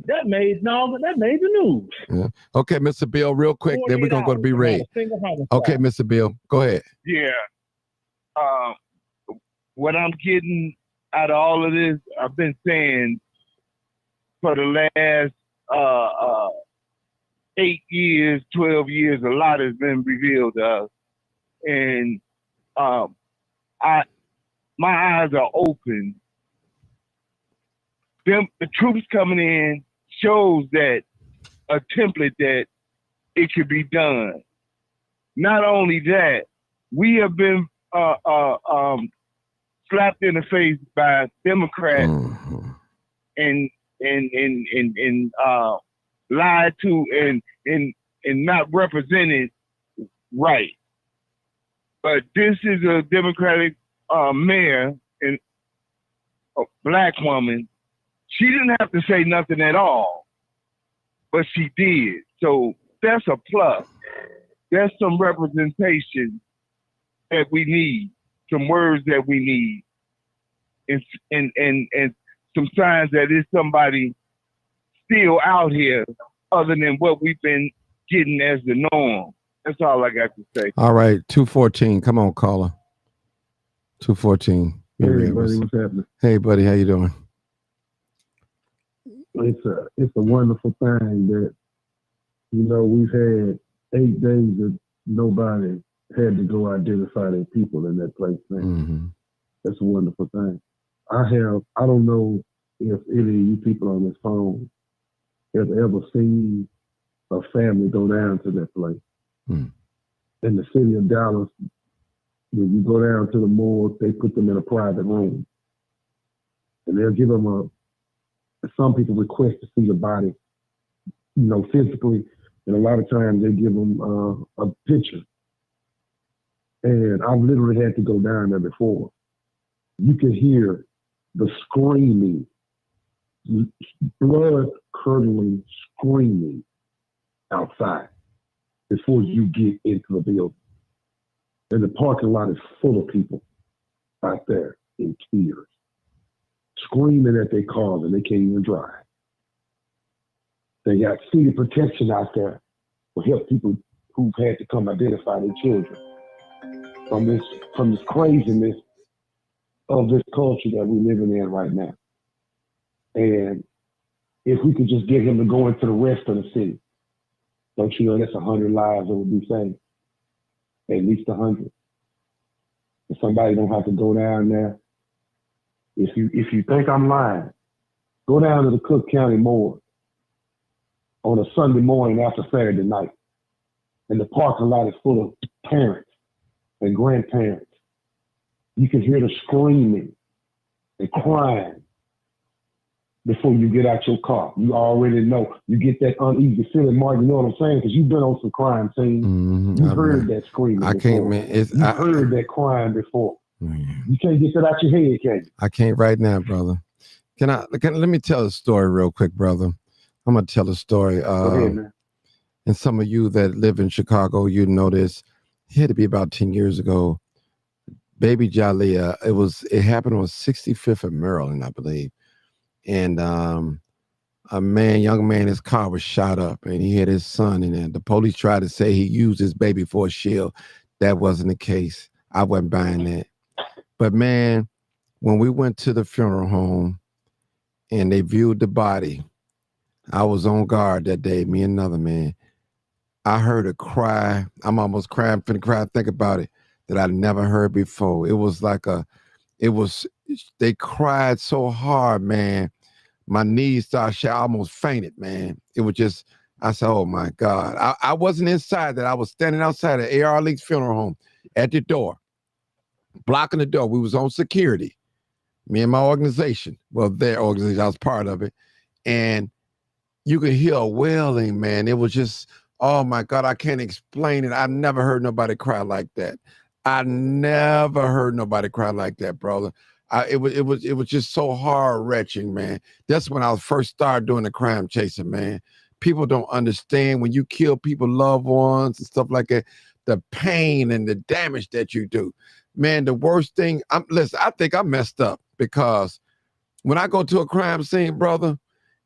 That made the news. Yeah. Okay, Mr. Bill, real quick, then we're gonna go to be ready. Okay, Mr. Bill, go ahead. Yeah. What I'm getting out of all of this, I've been saying for the last 8 years, 12 years, a lot has been revealed to us. And my eyes are open. The troops coming in shows that a template that it could be done. Not only that, we have been slapped in the face by Democrats and lied to and not represented right. But this is a Democratic mayor and a black woman. She didn't have to say nothing at all, but she did. So that's a plus. That's some representation that we need, some words that we need, and some signs that there's somebody still out here other than what we've been getting as the norm. That's all I got to say. All right, 214. Come on, caller. 214. Hey, buddy, what's happening? Hey, buddy, how you doing? It's a wonderful thing that, you know, we've had 8 days that nobody had to go identify their people in that place, man. Mm-hmm. That's a wonderful thing. I don't know if any of you people on this phone have ever seen a family go down to that place. Mm. In the city of Dallas, when you go down to the morgue, they put them in a private room. And they'll give them some people request to see the body, you know, physically. And a lot of times they give them a picture. And I've literally had to go down there before. You can hear the screaming, blood-curdling screaming outside before you get into the building. And the parking lot is full of people out there in tears, screaming at their cars and they can't even drive. They got city protection out there to help people who've had to come identify their children from this craziness of this culture that we're living in right now. And if we could just get him to go into the rest of the city, don't you know that's 100 lives that would be saved? At least 100. If somebody don't have to go down there. If you think I'm lying, go down to the Cook County morgue on a Sunday morning after Saturday night. And the parking lot is full of parents and grandparents. You can hear the screaming and crying before you get out your car. You already know. You get that uneasy feeling, Mark, you know what I'm saying? Because you've been on some crime scenes. Mm-hmm. You've heard that screaming I before. can't, man. You've heard that crying before. Mm-hmm. You can't get that out your head, can you? I can't right now, brother. Let me tell a story real quick, brother. I'm going to tell a story. Go ahead, man. And some of you that live in Chicago, you know this. It had to be about 10 years ago. Baby Jalea, it happened on 65th and Maryland, I believe. And a young man, his car was shot up and he had his son in it. The police tried to say he used his baby for a shield. That wasn't the case. I wasn't buying that. But man, when we went to the funeral home and they viewed the body, I was on guard that day, me and another man. I heard a cry. I'm almost crying, finna cry, think about it, that I never heard before. It was like they cried so hard, man. My knees started shaking. I almost fainted, man. It was just, I said, oh my God. I wasn't inside that. I was standing outside of A.R. Lee's funeral home at the door, blocking the door. We was on security, me and my organization. Well, their organization, I was part of it. And you could hear a wailing, man. It was just, oh my God, I can't explain it. I never heard nobody cry like that. I never heard nobody cry like that, brother. It was just so heart-wrenching, man. That's when I first started doing the crime chasing, man. People don't understand when you kill people, loved ones and stuff like that, the pain and the damage that you do. Man, the worst thing, listen, I think I messed up because when I go to a crime scene, brother,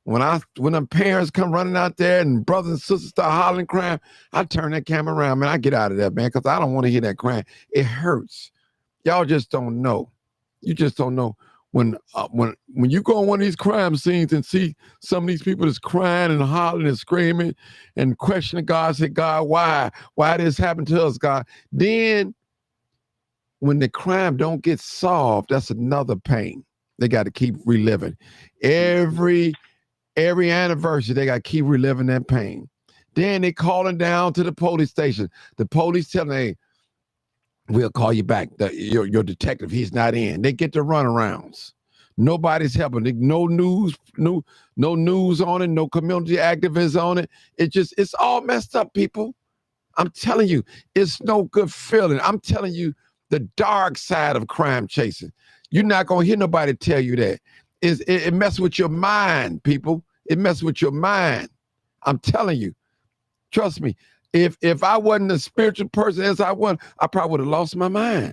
when them parents come running out there and brothers and sisters start hollering crime, I turn that camera around, man. I get out of there, man, because I don't want to hear that crying. It hurts. Y'all just don't know. You just don't know. When you go on one of these crime scenes and see some of these people that's crying and hollering and screaming and questioning God, say, God, why this happened to us, God? Then when the crime don't get solved, that's another pain. They got to keep reliving. Every anniversary, they got to keep reliving that pain. Then they calling down to the police station. The police telling them, hey, we'll call you back. Your detective, he's not in. They get the runarounds. Nobody's helping. No news on it. No community activists on it. It's all messed up, people. I'm telling you, it's no good feeling. I'm telling you, the dark side of crime chasing. You're not gonna hear nobody tell you that. It messes with your mind, people. It messes with your mind. I'm telling you. Trust me. If I wasn't a spiritual person as I was, I probably would have lost my mind.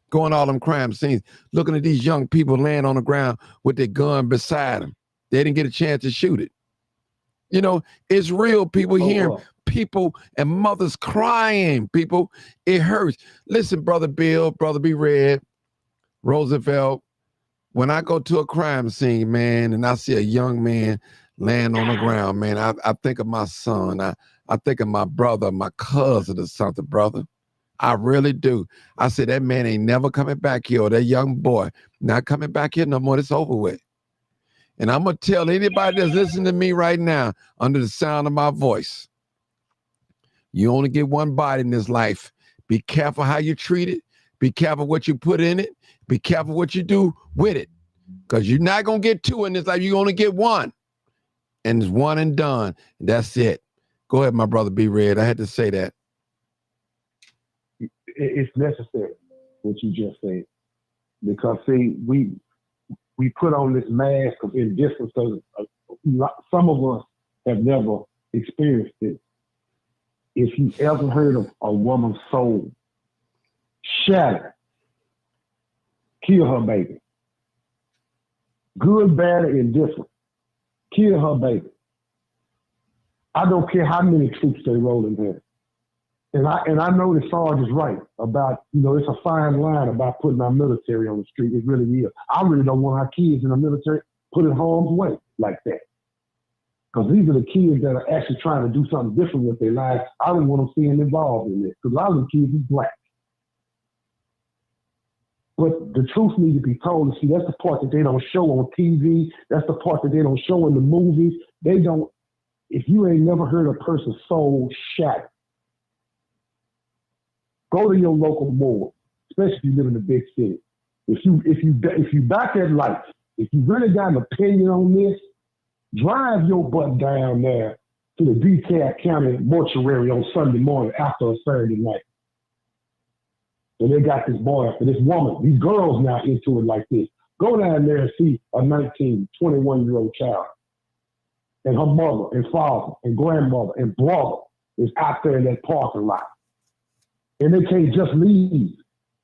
Going all them crime scenes, looking at these young people laying on the ground with their gun beside them. They didn't get a chance to shoot it. You know, it's real, people hearing people and mothers crying, people. It hurts. Listen, Brother Bill, Brother B. Red, Roosevelt, when I go to a crime scene, man, and I see a young man laying on the ground, man, I think of my son. I think of my brother, my cousin or something, brother. I really do. I said, that man ain't never coming back here, or that young boy not coming back here no more. It's over with. And I'm going to tell anybody that's listening to me right now under the sound of my voice, you only get one body in this life. Be careful how you treat it. Be careful what you put in it. Be careful what you do with it. Because you're not going to get two in this life. You're going to get one. And it's one and done. And that's it. Go ahead, my brother B. Red. I had to say that. It's necessary, what you just said. Because, see, we put on this mask of indifference. Some of us have never experienced it. If you ever heard of a woman's soul shattered, kill her baby. Good, bad, or indifferent, kill her baby. I don't care how many troops they roll in there. And I know the Sarge is right about, it's a fine line about putting our military on the street. It really is. I really don't want our kids in the military put in harm's way like that. Because these are the kids that are actually trying to do something different with their lives. I don't want them seeing involved in this. Because a lot of the kids is black. But the truth needs to be told. See, that's the part that they don't show on TV. That's the part that they don't show in the movies. They don't. If you ain't never heard a person's soul shattered, go to your local morgue, especially if you live in a big city. If you back at life, if you really got an opinion on this, drive your butt down there to the DeKalb County mortuary on Sunday morning after a Saturday night. And they got this boy, this woman, these girls now into it like this. Go down there and see a 19, 21-year-old child. And her mother and father and grandmother and brother is out there in that parking lot. And they can't just leave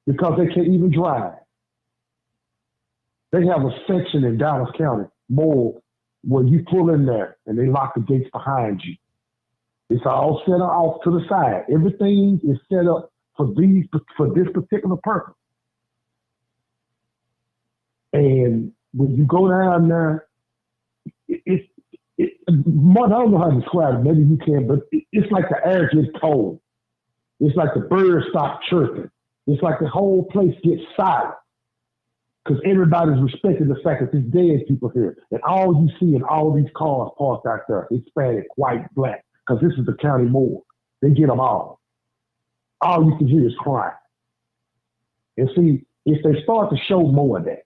because they can't even drive. They have a section in Dallas County morgue where you pull in there and they lock the gates behind you. It's all set off to the side. Everything is set up for this particular purpose. And when you go down there, I don't know how to describe it. Maybe you can, but it's like the air gets cold. It's like the birds stop chirping. It's like the whole place gets silent because everybody's respecting the fact that there's dead people here. And all you see in all these cars parked out there, Hispanic, white, black, because this is the county morgue. They get them all. All you can hear is crying. And see, if they start to show more of that,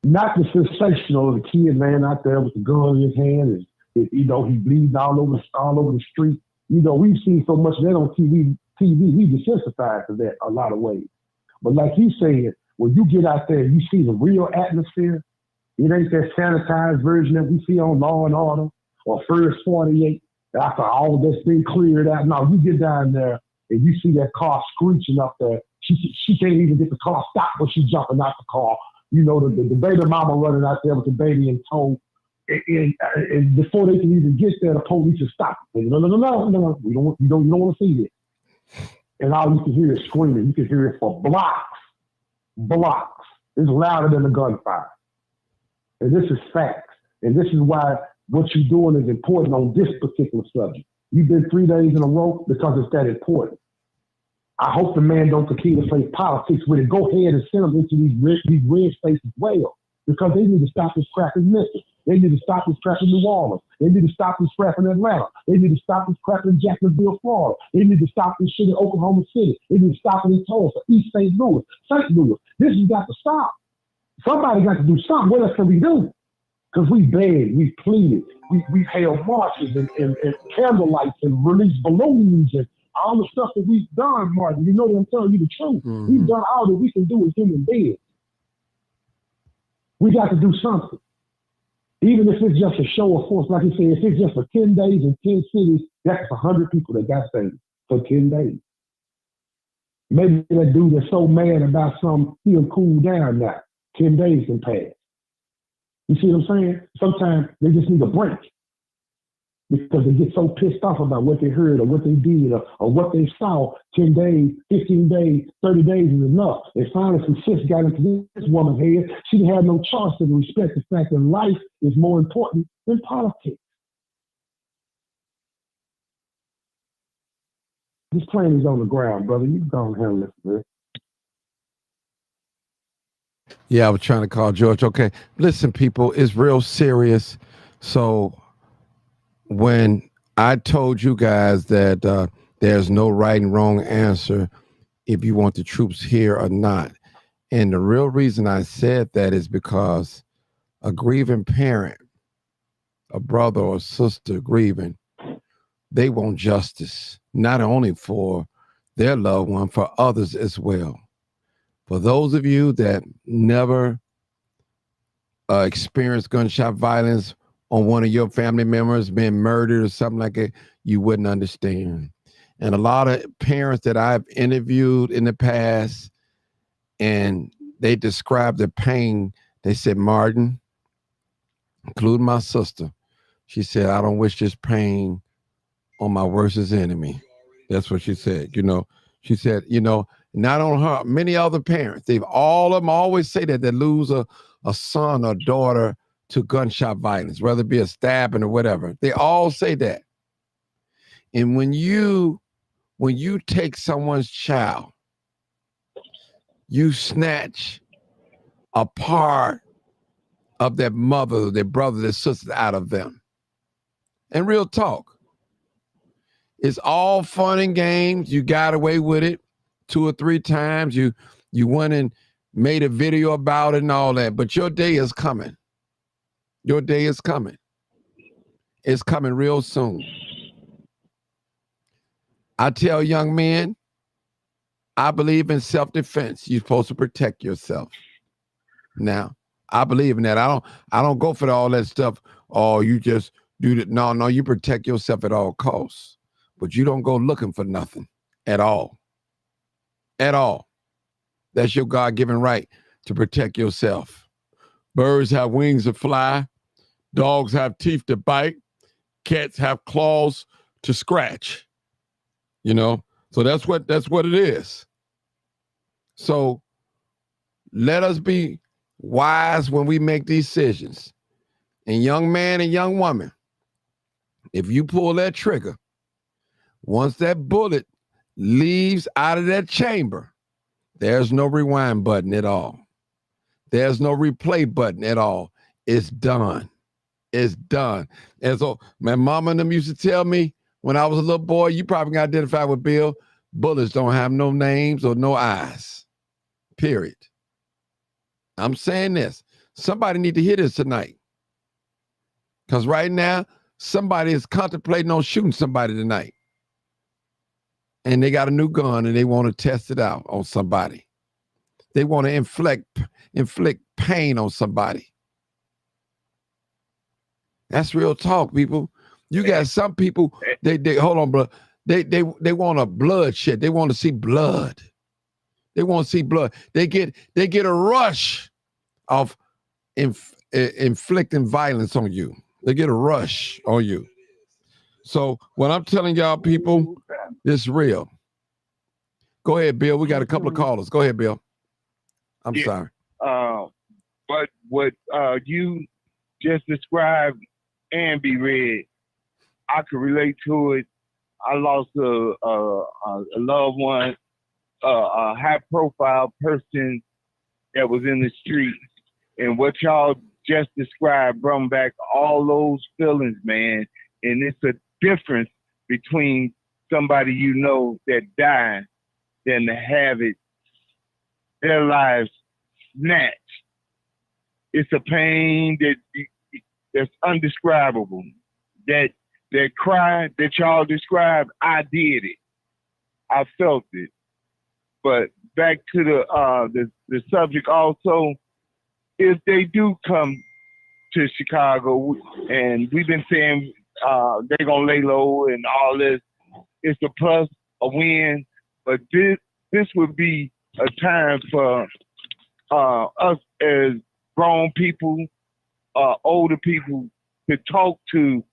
not the sensational of the kid man out there with the gun in his hand, and he bleeding all over the street. We've seen so much of that on TV, we desensitized to that a lot of ways. But like you said, when you get out there and you see the real atmosphere, it ain't that sanitized version that we see on Law and Order or First 48 after all that's been cleared out. No, you get down there and you see that car screeching up there. She can't even get the car stopped when she's jumping out the car. The baby mama running out there with the baby in tow. And before they can even get there, the police will stop. No, we don't want to see this. And all you can hear is screaming. You can hear it for blocks. It's louder than the gunfire. And this is facts. And this is why what you're doing is important on this particular subject. You've been 3 days in a row because it's that important. I hope the man don't continue to play politics with it. Go ahead and send them into these red states as well, because they need to stop this crap in Memphis. They need to stop this crap in New Orleans. They need to stop this crap in Atlanta. They need to stop this crap in Jacksonville, Florida. They need to stop this shit in Oklahoma City. They need to stop it in Tulsa, East St. Louis, St. Louis. This has got to stop. Somebody got to do something. What else can we do? Because we begged, we pleaded, we held marches and candle lights and released balloons and all the stuff that we've done, Martin. You know what I'm telling you the truth. Mhm. We've done all that we can do as human beings. We got to do something. Even if it's just a show of force, like you said, if it's just for 10 days in 10 cities, that's 100 people that got saved for 10 days. Maybe that dude that's so mad about something, he'll cool down now. 10 days can pass. You see what I'm saying? Sometimes they just need a break because they get so pissed off about what they heard or what they did or what they saw. 10 days, 15 days, 30 days is enough. And finally some shit got into this woman's head. She had no choice to respect the fact that life is more important than politics. This plane is on the ground, brother. You go and handle it, man. Yeah, I was trying to call George. Okay, listen, people, it's real serious. So when I told you guys that there's no right and wrong answer if you want the troops here or not, and the real reason I said that is because a grieving parent, a brother or sister grieving, they want justice, not only for their loved one, for others as well. For those of you that never experienced gunshot violence on one of your family members being murdered or something like that, you wouldn't understand. And a lot of parents that I've interviewed in the past, and they described the pain, they said, Martin, including my sister, she said, I don't wish this pain on my worstest enemy. That's what she said. You know, she said, you know, not on her, many other parents, they've all of them always say that they lose a son or daughter to gunshot violence, whether it be a stabbing or whatever. They all say that. And when you take someone's child, you snatch a part of their mother, their brother, their sister out of them. And real talk, it's all fun and games. You got away with it 2 or 3 times. You went and made a video about it and all that. But your day is coming. Your day is coming. It's coming real soon. I tell young men, I believe in self-defense. You're supposed to protect yourself. Now, I believe in that. I don't go for all that stuff. Oh, you just do that. No, you protect yourself at all costs. But you don't go looking for nothing at all. At all. That's your God-given right to protect yourself. Birds have wings to fly. Dogs have teeth to bite. Cats have claws to scratch. You know, so that's what it is. So let us be wise when we make decisions. And young man and young woman, if you pull that trigger, once that bullet leaves out of that chamber, there's no rewind button at all. There's no replay button at all. It's done. It's done. And so my mama and them used to tell me when I was a little boy, you probably can identify with Bill, bullets don't have no names or no eyes, period. I'm saying this. Somebody need to hear this tonight. Because right now, somebody is contemplating on shooting somebody tonight. And they got a new gun and they want to test it out on somebody. They want to inflict pain on somebody. That's real talk, people. You got some people, they hold on, bro. They want a bloodshed. They want to see blood. They want to see blood. They get a rush of inflicting violence on you. They get a rush on you. So what I'm telling y'all people, this is real. Go ahead, Bill. We got a couple of callers. Go ahead, Bill. I'm sorry. But what you just described and be read, I could relate to it. I lost a loved one a high profile person that was in the street, and what y'all just described brought back all those feelings, man. And it's a difference between somebody you know that died than to have it, their lives snatched. It's a pain that's undescribable. That cry that y'all described, I did it. I felt it. But back to the subject also, if they do come to Chicago, and we've been saying they're gonna lay low and all this, it's a plus, a win. But this would be a time for us as grown people, older people, to talk to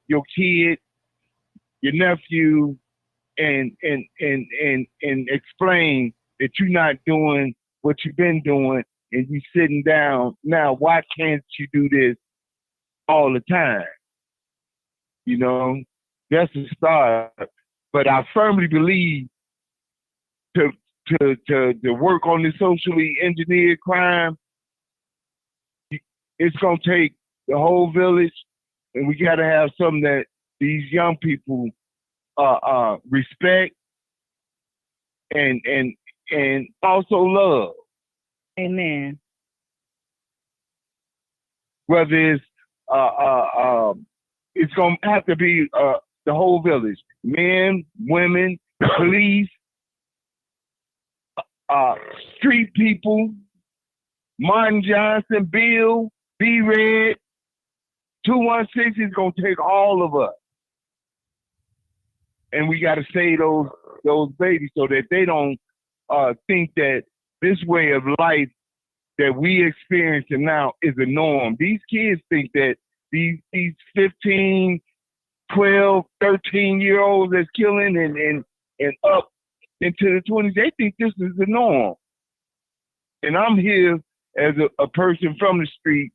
your kid, your nephew, and explain that you're not doing what you've been doing, and you sitting down. Now, why can't you do this all the time? You know, that's a start. But I firmly believe to work on the socially engineered crime, it's gonna take the whole village, and we gotta have something that these young people respect and also love. Amen. Whether it's gonna have to be the whole village, men, women, police, street people, Martin Johnson, Bill, B-Red, 216 is gonna take all of us. And we gotta save those babies so that they don't think that this way of life that we experiencing now is the norm. These kids think that these 15, 12, 13-year-olds that's killing and up into the 20s, they think this is the norm. And I'm here as a person from the street,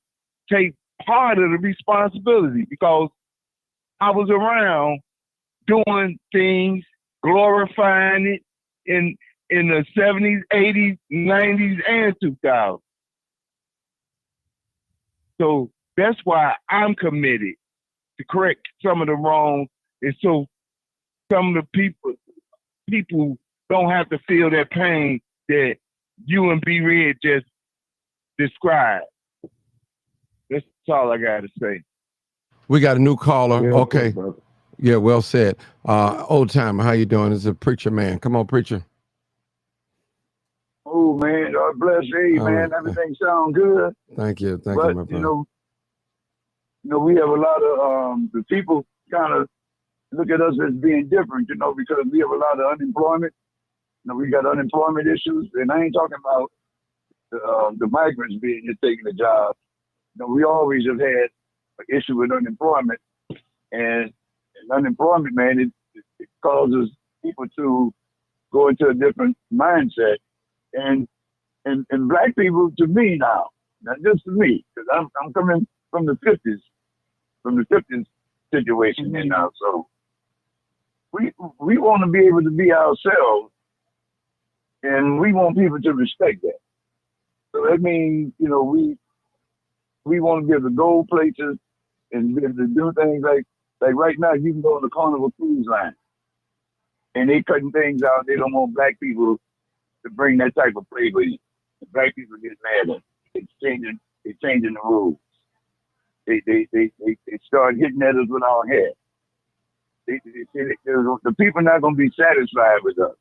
take part of the responsibility, because I was around doing things, glorifying it in the 70s, 80s, 90s, and 2000s. So that's why I'm committed to correct some of the wrongs, and so some of the people don't have to feel that pain that you and B-Red just described. That's all I got to say. We got a new caller. Yeah, Okay. brother. Yeah, well said. Old timer, how you doing? It's a preacher man. Come on, preacher. Oh man, God bless you, man. Everything sounds good. Thank you. Thank But you, my brother. we have a lot of the people kind of look at us as being different, because we have a lot of unemployment. We got unemployment issues, and I ain't talking about the migrants taking a job. We always have had an issue with unemployment, and unemployment, man, it causes people to go into a different mindset. And black people, to me now, not just to me, because I'm coming from the 50s situation here now. So we want to be able to be ourselves, and we want people to respect that. So that means, we want to be able to go places and be able to do things like right now, you can go on the Carnival Cruise Line, and they cutting things out. They don't want black people to bring that type of play with you. The black people get mad at it. They're changing the rules. They start hitting at us with our hair. The people not gonna be satisfied with us.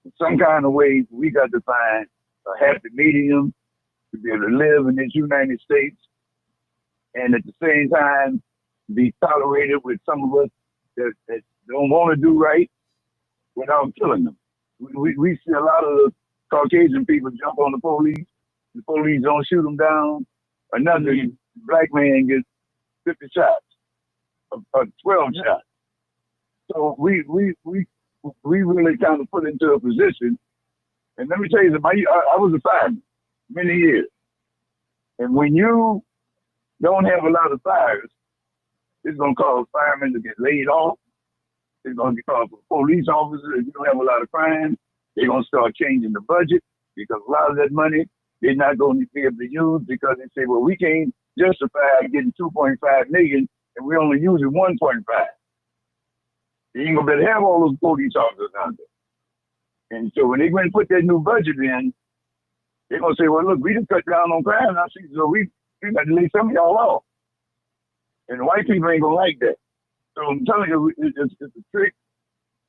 In some kind of way, we got to find a happy medium to be able to live in this United States, and at the same time be tolerated with some of us that don't want to do right without killing them. We see a lot of the Caucasian people jump on the police. The police don't shoot them down. Another black man gets 50 shots, or 12 shots. So we really kind of put into a position. And let me tell you something. I was a fireman many years. And when you don't have a lot of fires, it's going to cause firemen to get laid off. It's going to be called for police officers. If you don't have a lot of crime, they're going to start changing the budget because a lot of that money they're not going to be able to use because they say, well, we can't justify getting 2.5 million and we're only using 1.5. You ain't going to better have all those police officers out there. And so when they're going to put that new budget in, they're going to say, well, look, we just cut down on crime. I see, so we got to lay some of y'all off. And the white people ain't going to like that. So I'm telling you, it's a trick.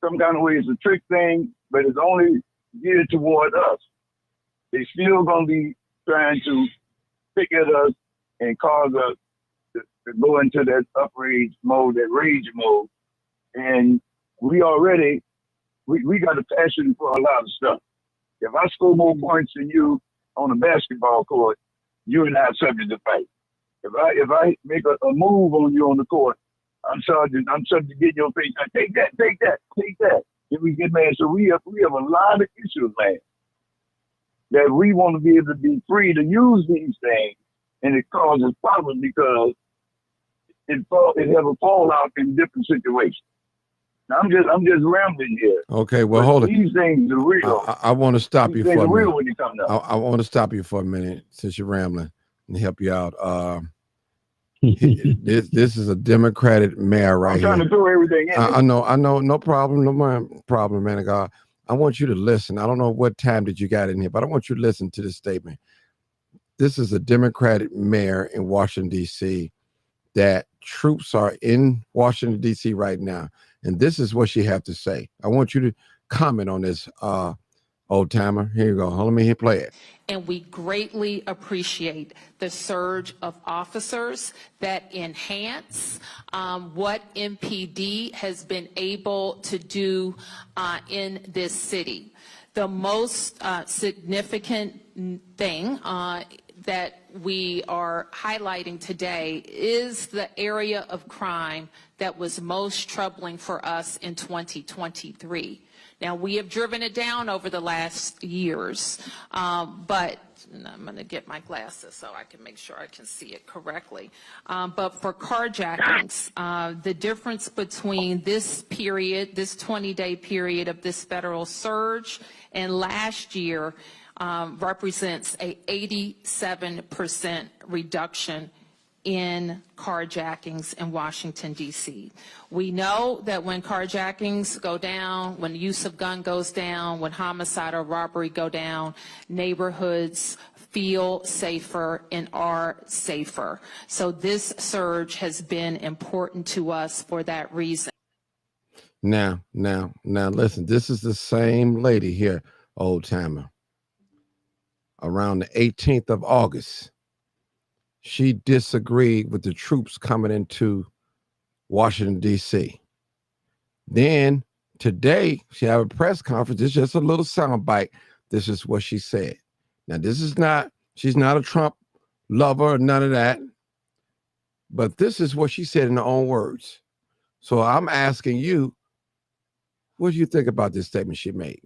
Some kind of way it's a trick thing, but it's only geared toward us. They still going to be trying to pick at us and cause us to go into that uprage mode, that rage mode. And we got a passion for a lot of stuff. If I score more points than you on a basketball court, you and I are subject to fight. If I make a move on you on the court, I'm subject to get in your face. Now, take that. If we get mad, so we have a lot of issues, man, that we want to be able to be free to use these things, and it causes problems because it have a fallout in different situations. Now, I'm just rambling here. Okay, well, but hold it. These things are real. I want to stop you for a minute. Real when you come down. I want to stop you for a minute since you're rambling and help you out. This is a Democratic mayor right here. I'm trying to throw everything in. I know, no problem, man of God. I want you to listen. I don't know what time that you got in here, but I want you to listen to this statement. This is a Democratic mayor in Washington, D.C., that troops are in Washington, D.C. right now. And this is what she have to say. I want you to comment on this, old timer. Here you go. Let me play it. And we greatly appreciate the surge of officers that enhance what MPD has been able to do in this city. The most significant thing that we are highlighting today is the area of crime that was most troubling for us in 2023. Now, we have driven it down over the last years, but I'm going to get my glasses so I can make sure I can see it correctly. But for carjackings, the difference between this period, this 20-day period of this federal surge and last year represents a 87% reduction in carjackings in Washington, D.C. We know that when carjackings go down, when use of gun goes down, when homicide or robbery go down, neighborhoods feel safer and are safer. So this surge has been important to us for that reason. Now, listen, this is the same lady here, old timer. Around the 18th of August, she disagreed with the troops coming into Washington, D.C. Then today, she had a press conference. It's just a little soundbite. This is what she said. Now, she's not a Trump lover or none of that. But this is what she said in her own words. So I'm asking you, what do you think about this statement she made,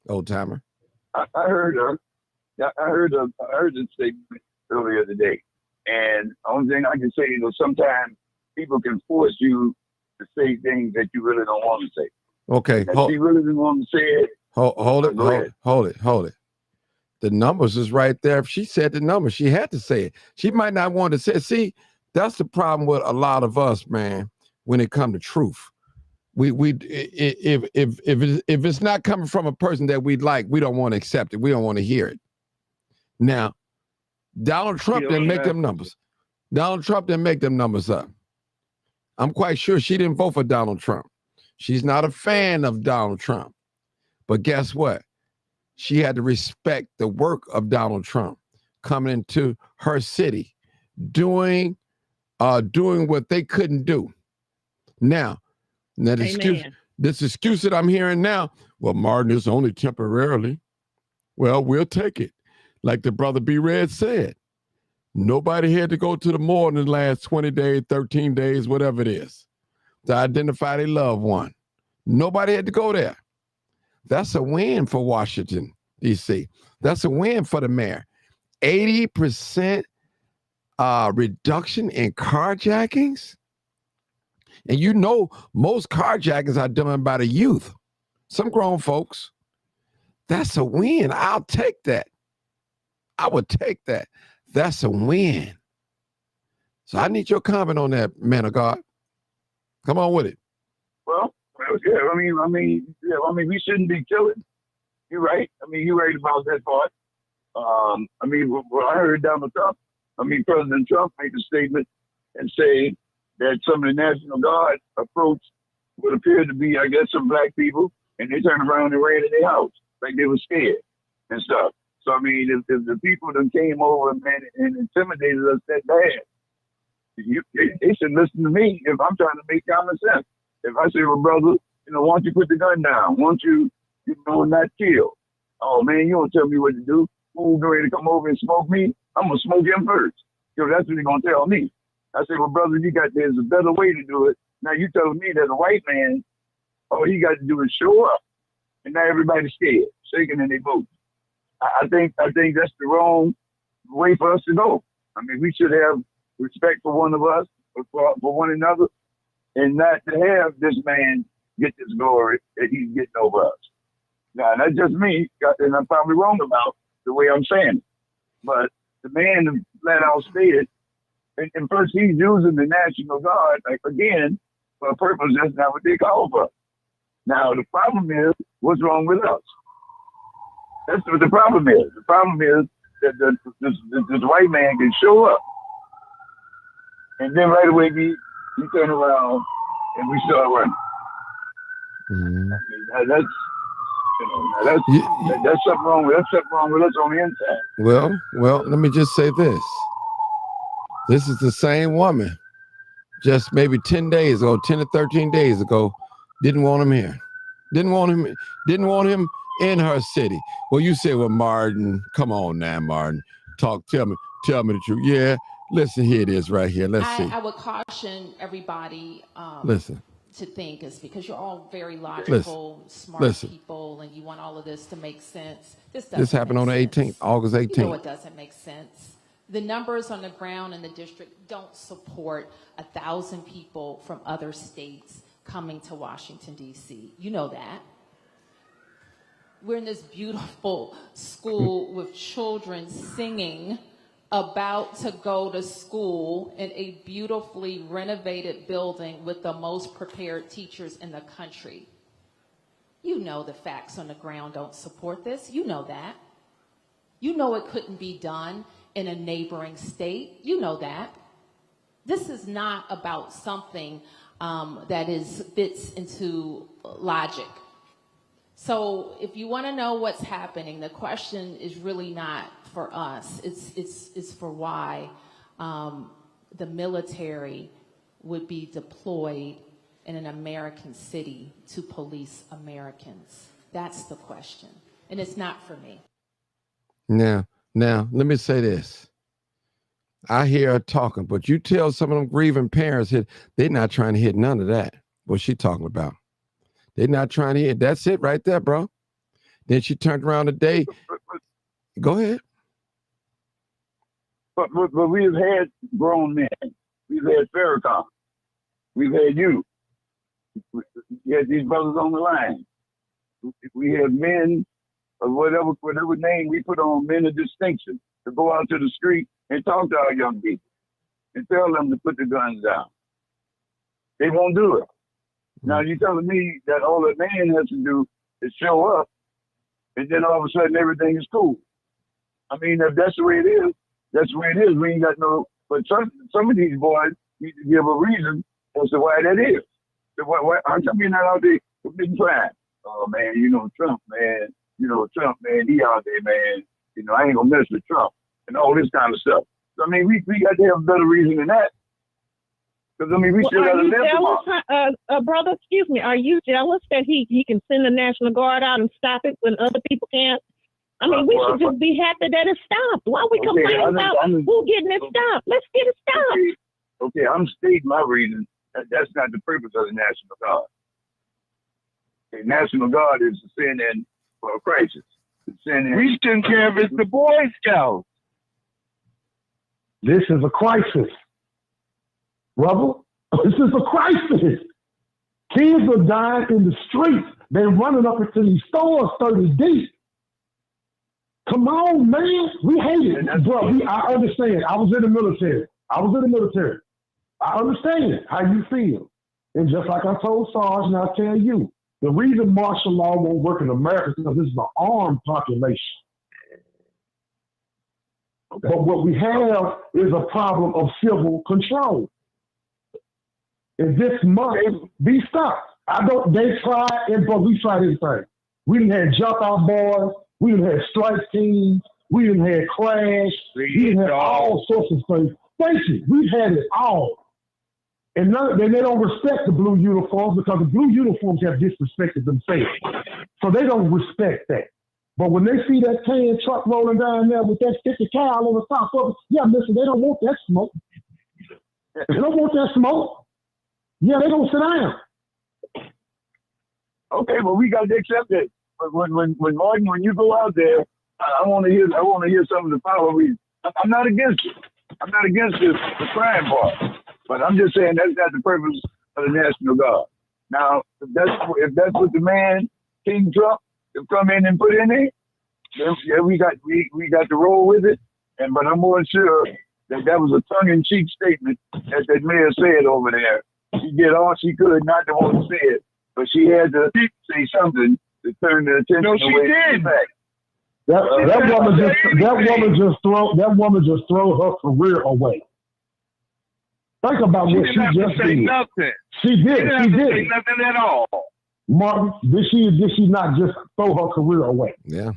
old timer? I heard her. Yeah, I heard the statement earlier today. And the only thing I can say, sometimes people can force you to say things that you really don't want to say. Okay. She really didn't want to say it. Hold it. The numbers is right there. If she said the numbers, she had to say it. She might not want to say it. See, that's the problem with a lot of us, man, when it comes to truth. If it's not coming from a person that we like, we don't want to accept it. We don't want to hear it. Now, Donald Trump didn't make them numbers. Donald Trump didn't make them numbers up. I'm quite sure she didn't vote for Donald Trump. She's not a fan of Donald Trump. But guess what? She had to respect the work of Donald Trump coming into her city, doing what they couldn't do. Now this excuse that I'm hearing now, well, Martin is only temporarily. Well, we'll take it. Like the brother B. Red said, nobody had to go to the morgue in the last 20 days, 13 days, whatever it is, to identify their loved one. Nobody had to go there. That's a win for Washington, D.C. That's a win for the mayor. 80% reduction in carjackings. And you know, most carjackings are done by the youth, some grown folks. That's a win. I'll take that. I would take that. That's a win. So I need your comment on that, man of God. Come on with it. Well, yeah, I mean, we shouldn't be killing. You're right. I mean, you're right about that part. I mean, what I heard Donald Trump, President Trump make a statement and say that some of the National Guard approached what appeared to be, I guess, some black people, and they turned around and ran in their house like they were scared and stuff. So, I mean, if the people that came over and intimidated us that bad, they should listen to me if I'm trying to make common sense. If I say, well, brother, why don't you put the gun down? Why don't you not kill? Oh, man, you don't tell me what to do. Who's ready to come over and smoke me? I'm going to smoke him first. That's what they're going to tell me. I say, well, brother, there's a better way to do it. Now you telling me that a white man, all he got to do is show up. And now everybody's scared, shaking in their boots. I think that's the wrong way for us to go. I mean, we should have respect for one of us, for one another, and not to have this man get this glory that he's getting over us. Now, that's just me, and I'm probably wrong about the way I'm saying it. But the man flat out stated, and first he's using the National Guard, again, for a purpose that's not what they call for. Now, the problem is, what's wrong with us? That's what the problem is. The problem is that this white man can show up, and then right away we turn around and we start running. Mm-hmm. I mean, that's something wrong with us on the inside. Well, let me just say this. This is the same woman just maybe 10 to 13 days ago, didn't want him here. Didn't want him in her city. Well, you say, well, Martin, come on now, Martin. Tell me the truth. Yeah, listen, here it is right here. Let's see. I would caution everybody to think is because you're all very logical, smart people, and you want all of this to make sense. This happened on the 18th, August 18th. You know it doesn't make sense. The numbers on the ground in the district don't support 1,000 people from other states coming to Washington, D.C. You know that. We're in this beautiful school with children singing about to go to school in a beautifully renovated building with the most prepared teachers in the country. You know the facts on the ground don't support this. You know that. You know it couldn't be done in a neighboring state. You know that. This is not about something that fits into logic. So if you want to know what's happening, the question is really not for us. It's for why the military would be deployed in an American city to police Americans. That's the question. And it's not for me. Now, let me say this. I hear her talking, but you tell some of them grieving parents, they're not trying to hit none of that. What she talking about? They're not trying to hit. That's it right there, bro. Then she turned around today. Go ahead. But we've had grown men. We've had Farrakhan. We've had you. We had these brothers on the line. We have men of whatever name we put on, men of distinction, to go out to the street and talk to our young people and tell them to put the guns down. They won't do it. Now you're telling me that all a man has to do is show up, and then all of a sudden everything is cool. I mean, if that's the way it is, that's the way it is. We ain't got no. But some of these boys need to give a reason as to why that is. So why how come you're not out there committing crime? Oh man, Trump, man. Trump, man, he out there, man. I ain't gonna mess with Trump and all this kind of stuff. So, I mean, we got to have a better reason than that. Because, I mean, we still got to live. Brother, excuse me, are you jealous that he can send the National Guard out and stop it when other people can't? I mean, we should just be happy that it stopped. Why are we complaining about who getting it stopped? Let's get it stopped. Okay, I'm stating my reason. That's not the purpose of the National Guard. The National Guard is to send in for a crisis. We shouldn't care if it's the Boy Scouts. This is a crisis. Brother, This is a crisis. Kids are dying in the streets. They're running up into these stores 30 deep. Come on, man. We hate it. Bro, I understand. I was in the military. I understand how you feel. And just like I told Sarge, and I'll tell you, the reason martial law won't work in America is because this is an armed population. Okay. But what we have is a problem of civil control. And this must be stopped. They tried, but we tried everything. We didn't have jump out boys. We didn't have strike teams. We didn't have crash. We didn't have all sorts of things. Thank you. We've had it all. And they don't respect the blue uniforms because the blue uniforms have disrespected themselves. So they don't respect that. But when they see that tan truck rolling down there with that 50 cal on the top of it, yeah, listen, they don't want that smoke. They don't want that smoke. Yeah, they don't sit down. Okay, well, we got to accept it. But when Martin, when you go out there, I want to hear some of the power reasons. I'm not against it. I'm not against the crime part. But I'm just saying that's not the purpose of the National Guard. Now, if that's what the man, King Trump, have come in and put in there, then yeah, we got to roll with it. But I'm more sure that was a tongue-in-cheek statement that mayor said over there. She did all she could not to want to say it, but she had to say something to turn the attention away from the fact. That woman just threw her career away. Think about what she just did. Nothing. She did. She didn't say nothing at all. Martin, did she not just throw her career away? Yeah.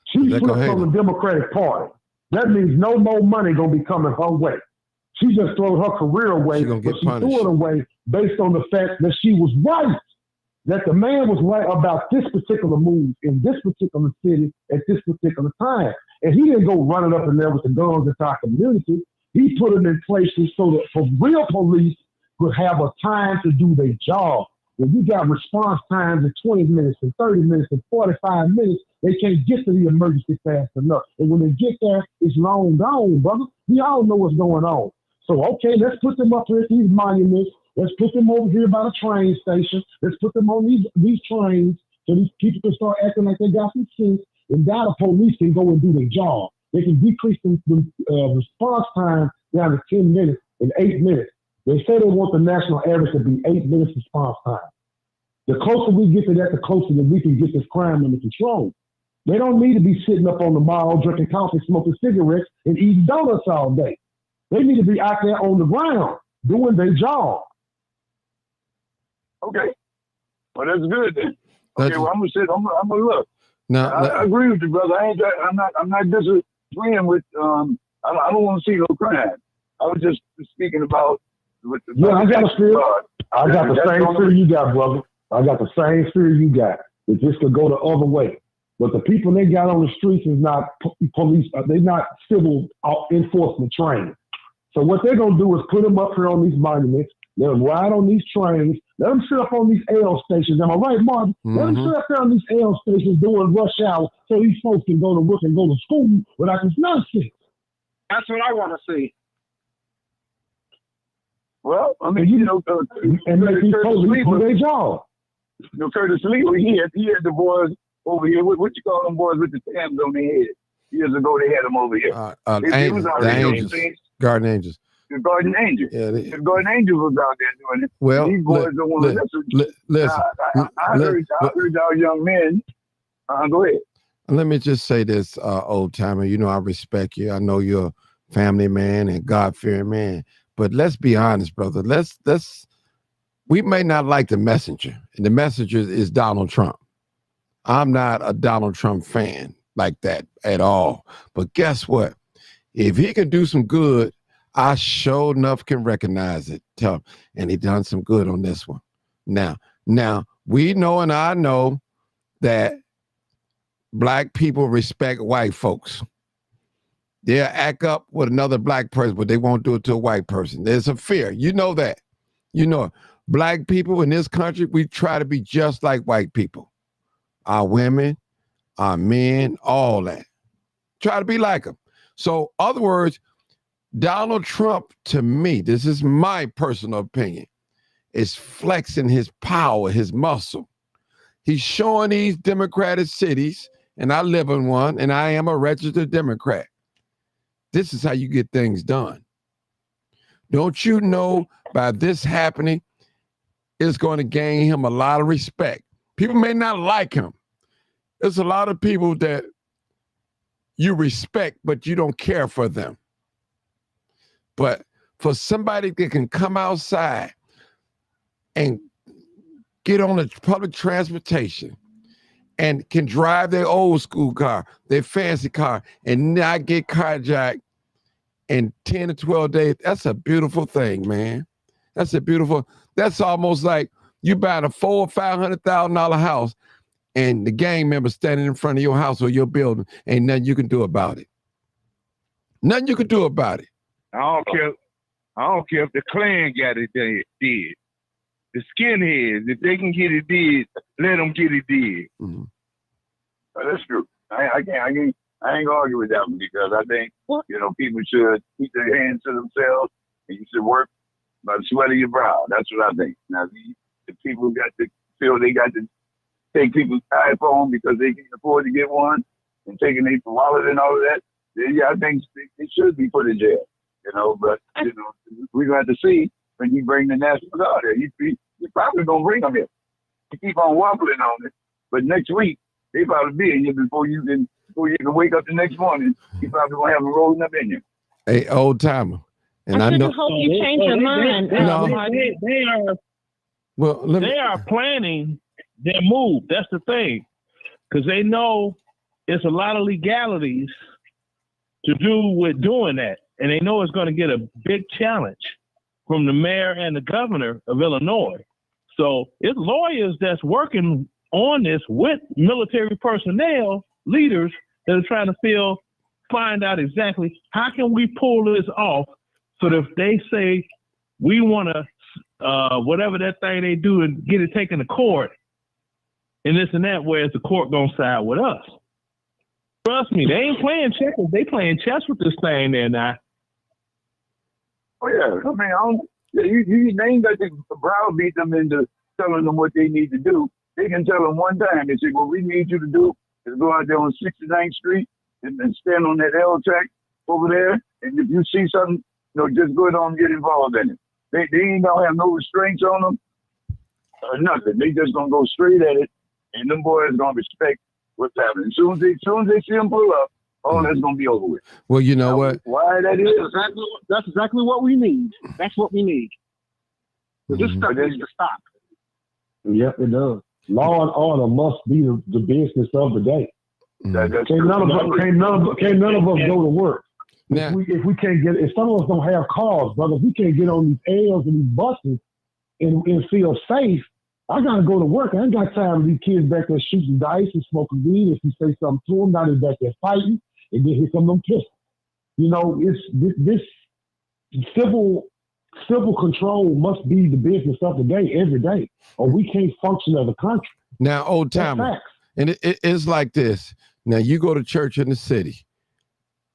She flipped on the Democratic Party. That means no more money gonna be coming her way. She just threw her career away, but she threw it away based on the fact that she was right. That the man was right about this particular move in this particular city at this particular time. And he didn't go running up in there with the guns into our community. He put them in places so that for real police could have a time to do their job. When you got response times of 20 minutes and 30 minutes and 45 minutes, they can't get to the emergency fast enough. And when they get there, it's long gone, brother. We all know what's going on. So, okay, let's put them up here at these monuments. Let's put them over here by the train station. Let's put them on these trains so these people can start acting like they got some sense. And now the police can go and do their job. They can decrease the response time down to 10 minutes and 8 minutes. They say they want the national average to be 8 minutes response time. The closer we get to that, the closer that we can get this crime under control. They don't need to be sitting up on the mall, drinking coffee, smoking cigarettes, and eating donuts all day. They need to be out there on the ground doing their job. Okay. Well, that's good then. Okay, well, I'm gonna sit. I'm gonna look. Now, I agree with you, brother. I'm not disagreeing with. I don't want to see no crime. I was just speaking about. I got the same fear you got, brother. I got the same fear you got. It just could go the other way. But the people they got on the streets is not police. They're not civil enforcement trained. So what they're gonna do is put them up here on these monuments. Let them ride on these trains. Let them sit up on these L stations. Am I right, Martin? Let them sit up there on these L stations during rush hour so these folks can go to work and go to school without this nonsense. That's what I want to see. Well, I mean, and make these police do their job. Curtis Lee, he had the boys over here. What you call them boys with the tabs on their head? Years ago, they had them over here. The Angels. Garden Angels. The Garden Angels. Yeah, the Garden Angels was out there doing it. Well, these boys don't want to listen. I heard our young men. Go ahead. Let me just say this, old timer. You know I respect you. I know you're a family man and God-fearing man. But let's be honest, brother. We may not like the messenger, and the messenger is Donald Trump. I'm not a Donald Trump fan like that at all. But guess what? If he can do some good, I sure enough can recognize it. Tell him, and he done some good on this one. Now, we know and I know that black people respect white folks. They'll act up with another black person, but they won't do it to a white person. There's a fear. You know that. You know, black people in this country, we try to be just like white people. Our women, our men, all that. Try to be like them. So, other words, Donald Trump, to me, this is my personal opinion, is flexing his power, his muscle. He's showing these Democratic cities, and I live in one, and I am a registered Democrat. This is how you get things done. Don't you know by this happening, it's going to gain him a lot of respect. People may not like him. There's a lot of people that you respect, but you don't care for them. But for somebody that can come outside and get on the public transportation and can drive their old school car, their fancy car, and not get carjacked in 10 to 12 days, that's a beautiful thing, man. That's almost like you buying a $400,000 or $500,000 house and the gang member standing in front of your house or your building. Ain't nothing you can do about it. Nothing you can do about it. I don't care if the Klan got it did. The skinheads, if they can get it did, let them get it did. Mm-hmm. That's true. I ain't gonna argue with that one because I think people should keep their hands to themselves and you should work by the sweat of your brow. That's what I think. Now, if people got to feel they got to take people's iPhone because they can afford to get one and taking their wallet and all of that, then yeah, I think they should be put in jail. But we're gonna have to see when you bring the National Guard there. You're probably gonna bring them here. You keep on waffling on it, but next week they probably be in here before you can wake up the next morning. You probably gonna have them rolling up in you. Hey, old timer, and I know. Hope you change your mind. They are planning their move. That's the thing, because they know it's a lot of legalities to do with doing that. And they know it's going to get a big challenge from the mayor and the governor of Illinois. So it's lawyers that's working on this with military personnel, leaders that are trying to find out exactly how can we pull this off so that if they say we want to, whatever that thing they do and get it taken to court and this and that, whereas the court going to side with us. Trust me, they ain't playing checkers. They playing chess with this thing there now. Oh yeah, I mean, they ain't got to browbeat them into telling them what they need to do. They can tell them one time. They say, "What we need you to do is go out there on 69th Street and stand on that L track over there. And if you see something, just go on and get involved in it. They ain't gonna have no restraints on them or nothing. They just gonna go straight at it, and them boys gonna respect what's happening. As soon as they see them pull up, all that's gonna be over with. Well, you know what? Why that is? That's exactly what we need. That's what we need. This stuff needs to stop. Yep, it does. Law and order must be the business of the day. Can't none of us go to work. Yeah. If we can't get, if some of us don't have cars, brother, if we can't get on these L's and these buses and feel safe, I gotta go to work. I ain't got time for these kids back there shooting dice and smoking weed. If you say something to them, now they're back there fighting, and then here come them pistols. It's this civil control must be the business of the day every day, or we can't function as a country. Now, old timer, and it's like this. Now, you go to church in the city.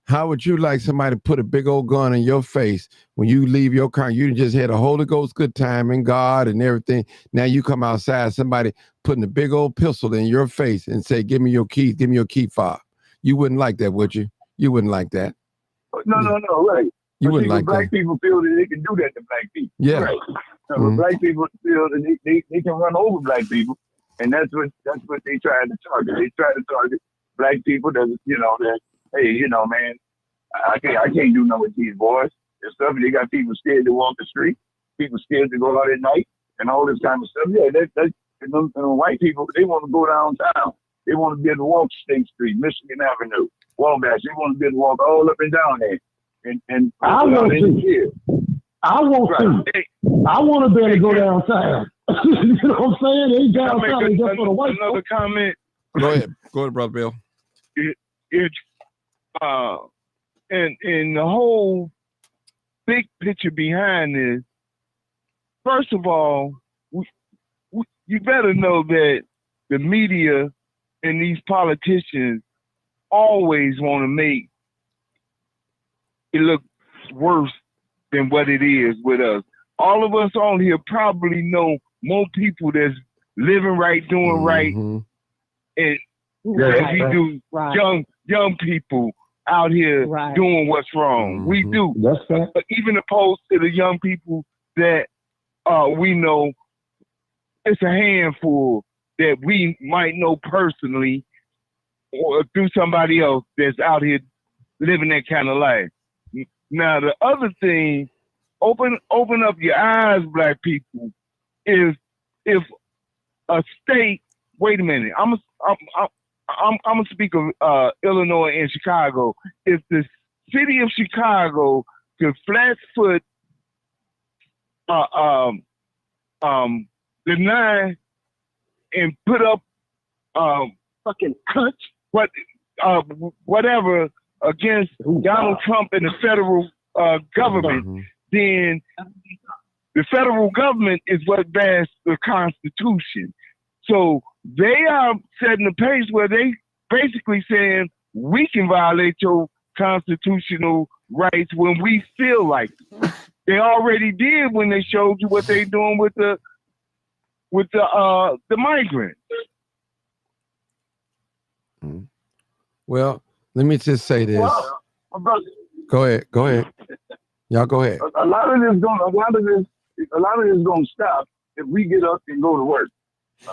How would you like somebody to put a big old gun in your face when you leave your car? You just had a Holy Ghost good time in God and everything. Now you come outside, somebody putting a big old pistol in your face and say, "Give me your keys, give me your key fob." You wouldn't like that, would you? You wouldn't like that. No, right. You wouldn't like black that. people feel that they can do that to black people. Yeah. Right. Black people feel that they can run over black people, and that's what they try to target. They try to target black people that hey, man, I can't do nothing with these boys and stuff. They got people scared to walk the street, people scared to go out at night, and all this kind of stuff. Yeah, white people, they want to go downtown. They want to be able to walk State Street, Michigan Avenue, Wabash. They want to be able to walk all up and down there. And I want to. I want to be able to go downtown. You know what I'm saying? They downtown just for the white another folks. comment. Go ahead, Brother Bill. And the whole big picture behind this, first of all, you better know that the media and these politicians always want to make it look worse than what it is with us. All of us on here probably know more people that's living right, doing right, and as we do young people out here doing what's wrong. We do. That's fact. But even opposed to the young people that we know, it's a handful that we might know personally or through somebody else that's out here living that kind of life. Now, the other thing, open up your eyes, Black people, is if a state, wait a minute, I'm gonna speak of Illinois and Chicago. If the city of Chicago could flat foot deny and put up fucking cunt, whatever against Donald Trump and the federal government, then the federal government is what bans the Constitution. So they are setting the pace where they basically saying we can violate your constitutional rights when we feel like it. They already did when they showed you what they're doing with the migrants. Well, let me just say this. Well, brother, Go ahead. Y'all go ahead. a lot of this is gonna stop if we get up and go to work.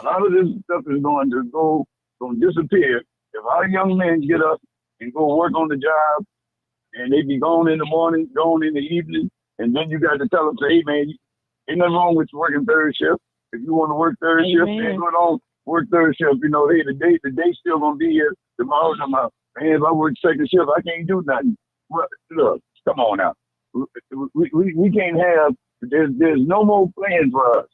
A lot of this stuff is going to disappear if our young men get up and go work on the job, and they be gone in the morning, gone in the evening, and then you got to tell them, say, hey man, ain't nothing wrong with working third shift. If you want to work third shift, ain't nothing wrong work third shift. You know, hey, the day still gonna be here tomorrow. Man, if I work second shift, I can't do nothing. Well, look, come on now. We can't have. There's no more plans for us.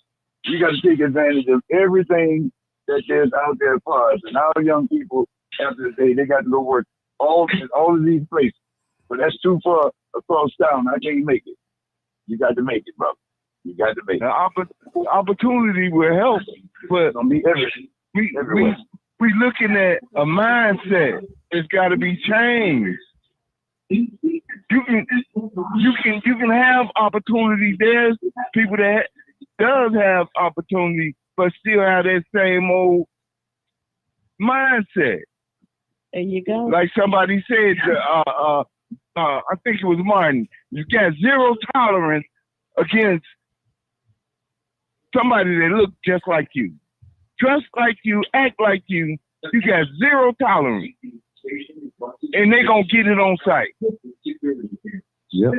We got to take advantage of everything that there's out there for us. And our young people, after the day, they got to go work all of these places. But that's too far across town. I can't make it. You got to make it, brother. You got to make it. Opportunity will help, but we looking at a mindset. It's got to be changed. You can have opportunity. There's people that does have opportunity, but still have that same old mindset. There you go. Like somebody said, I think it was Martin. You got zero tolerance against somebody that look just like you, dress like you, act like you. You got zero tolerance, and they gonna get it on sight. Yep.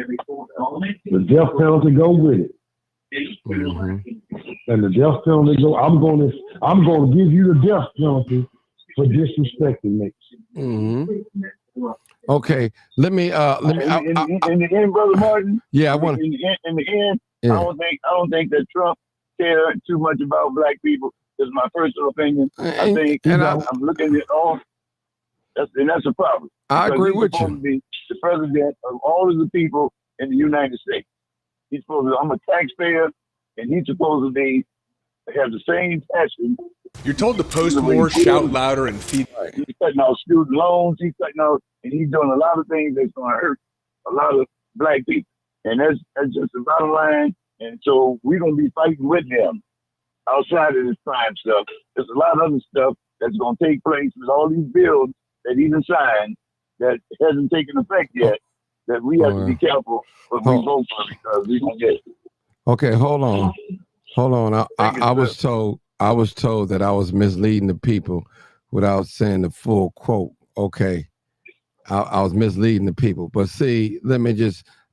The death penalty go with it. And the death penalty go. I'm going to give you the death penalty for disrespecting me. Okay, let me. In the end, brother Martin. Yeah, I want. In the end, I don't think that Trump cared too much about Black people. This is my personal opinion. I think I'm looking at all. That's a problem. I agree with you. To be the president of all of the people in the United States. He's supposed to. I'm a taxpayer, and he's supposed to have the same passion. You're told to post more, shout louder, and feed. He's cutting out student loans. He's cutting out, and he's doing a lot of things that's going to hurt a lot of Black people. And that's just the bottom line. And so we're going to be fighting with him outside of this crime stuff. There's a lot of other stuff that's going to take place with all these bills that he done signed that hasn't taken effect yet, that we have to be careful what we vote for because we're going to get it. Okay, hold on. I was told that I was misleading the people without saying the full quote. Okay, I was misleading the people. But see,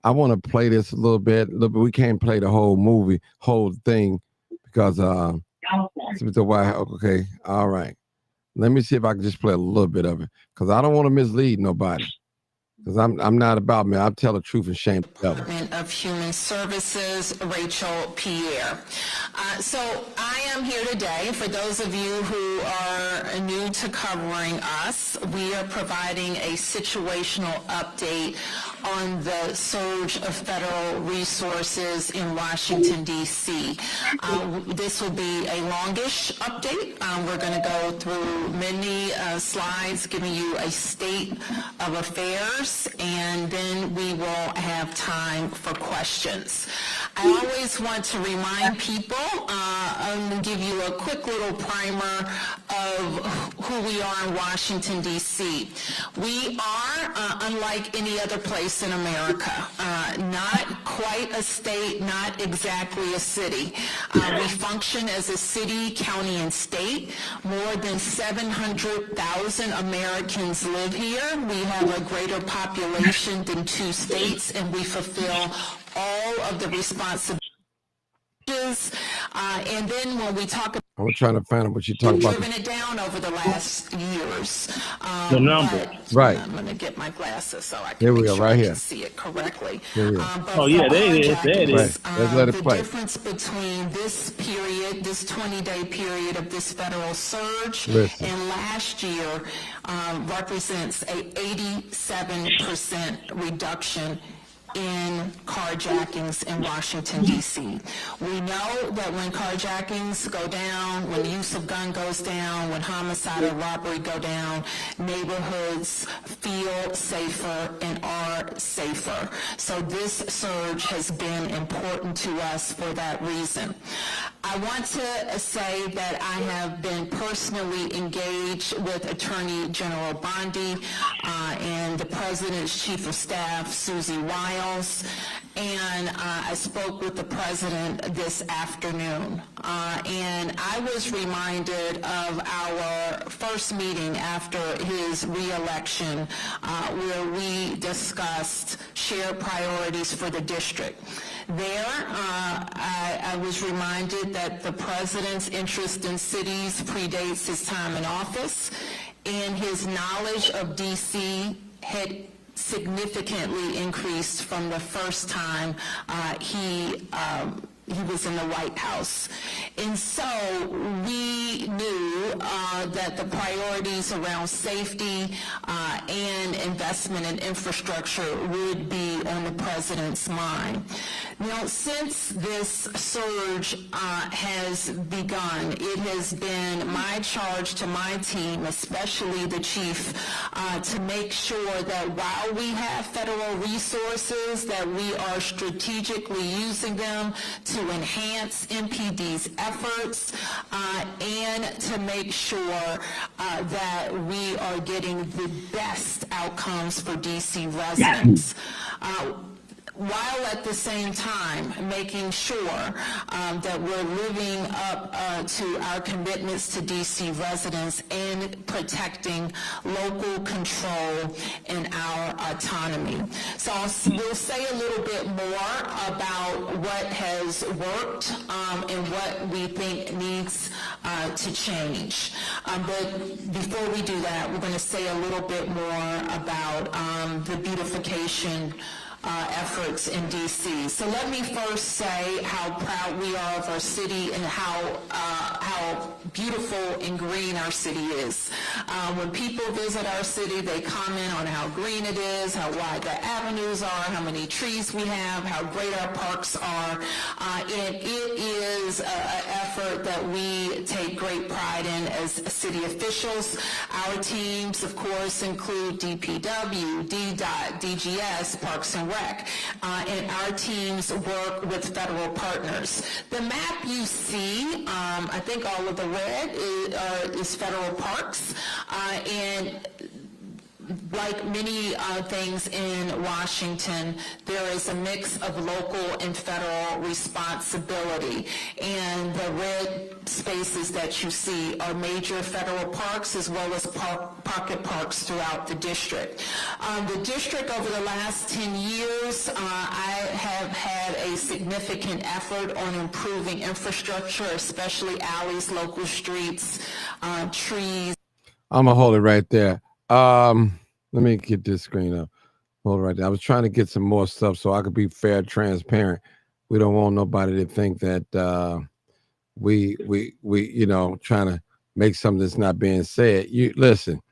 I want to play this a little bit. We can't play the whole thing because okay, all right. Let me see if I can just play a little bit of it because I don't want to mislead nobody. Because I'm not about me. I tell the truth and shame the devil. Department of Human Services, Rachel Pierre. So I am here today. For those of you who are new to covering us, we are providing a situational update on the surge of federal resources in Washington, D.C. This will be a longish update. We're going to go through many slides giving you a state of affairs, and then we will have time for questions. I always want to remind people, I'm going to give you a quick little primer of who we are in Washington, D.C. We are, unlike any other place in America, not quite a state, not exactly a city. We function as a city, county, and state. More than 700,000 Americans live here. We have a greater population than 2 states, and we fulfill all of the responsibilities. And then when we talk about I'm trying to find out what you talk about. driven it down over the last years. The number. But Right. I'm going to get my glasses so I can Here we make go, sure right I here. can see it correctly. Here we go. But Oh, yeah, for there it is. There it is. carjackings, Let's let it the play. difference between this period, this 20-day period of this federal surge Listen. and last year represents a 87% reduction in carjackings in Washington, D.C. We know that when carjackings go down, when the use of gun goes down, when homicide or robbery go down, neighborhoods feel safer and are safer. So this surge has been important to us for that reason. I want to say that I have been personally engaged with Attorney General Bondi and the President's Chief of Staff, Susie Wiles, and I spoke with the President this afternoon. And I was reminded of our first meeting after his re-election where we discussed shared priorities for the district. There, I was reminded that the President's interest in cities predates his time in office, and his knowledge of D.C. had significantly increased from the first time he was in the White House. And so we knew that the priorities around safety and investment in infrastructure would be on the President's mind. Now, since this surge has begun, it has been my charge to my team, especially the chief, to make sure that while we have federal resources, that we are strategically using them to enhance MPD's efforts and to make sure that we are getting the best outcomes for DC residents. While at the same time making sure that we're living up to our commitments to DC residents and protecting local control and our autonomy. So we'll say a little bit more about what has worked and what we think needs to change. But before we do that, we're going to say a little bit more about the beautification efforts in D.C. So let me first say how proud we are of our city and how beautiful and green our city is. When people visit our city, they comment on how green it is, how wide the avenues are, how many trees we have, how great our parks are. And it is an effort that we take great pride in as city officials. Our teams, of course, include DPW, DDOT, DGS, Parks and Rec, and our teams work with federal partners. The map you see, I think all of the red is federal parks, and like many things in Washington, there is a mix of local and federal responsibility. And the red spaces that you see are major federal parks as well as pocket parks throughout the district. The district over the last 10 years, I have had a significant effort on improving infrastructure, especially alleys, local streets, trees. I'm gonna hold it right there. Let me get this screen up. Hold it right there. I was trying to get some more stuff so I could be fair, transparent. We don't want nobody to think that we trying to make something that's not being said. You listen.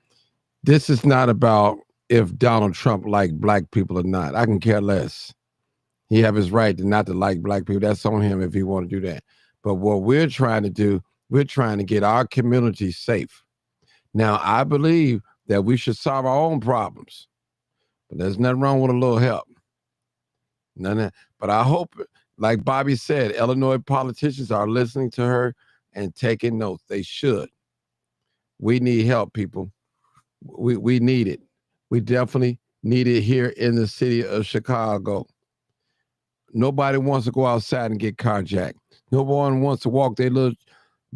This is not about if Donald Trump liked black people or not. I can care less. He have his right to not to like black people. That's on him if he want to do that. But what we're trying to do, we're trying to get our community safe. Now, I believe that we should solve our own problems, but there's nothing wrong with a little help. None. But I hope, like Bobby said, Illinois politicians are listening to her and taking notes. They should. We need help, people. We need it. We definitely need it here in the city of Chicago. Nobody wants to go outside and get carjacked. No one wants to walk their little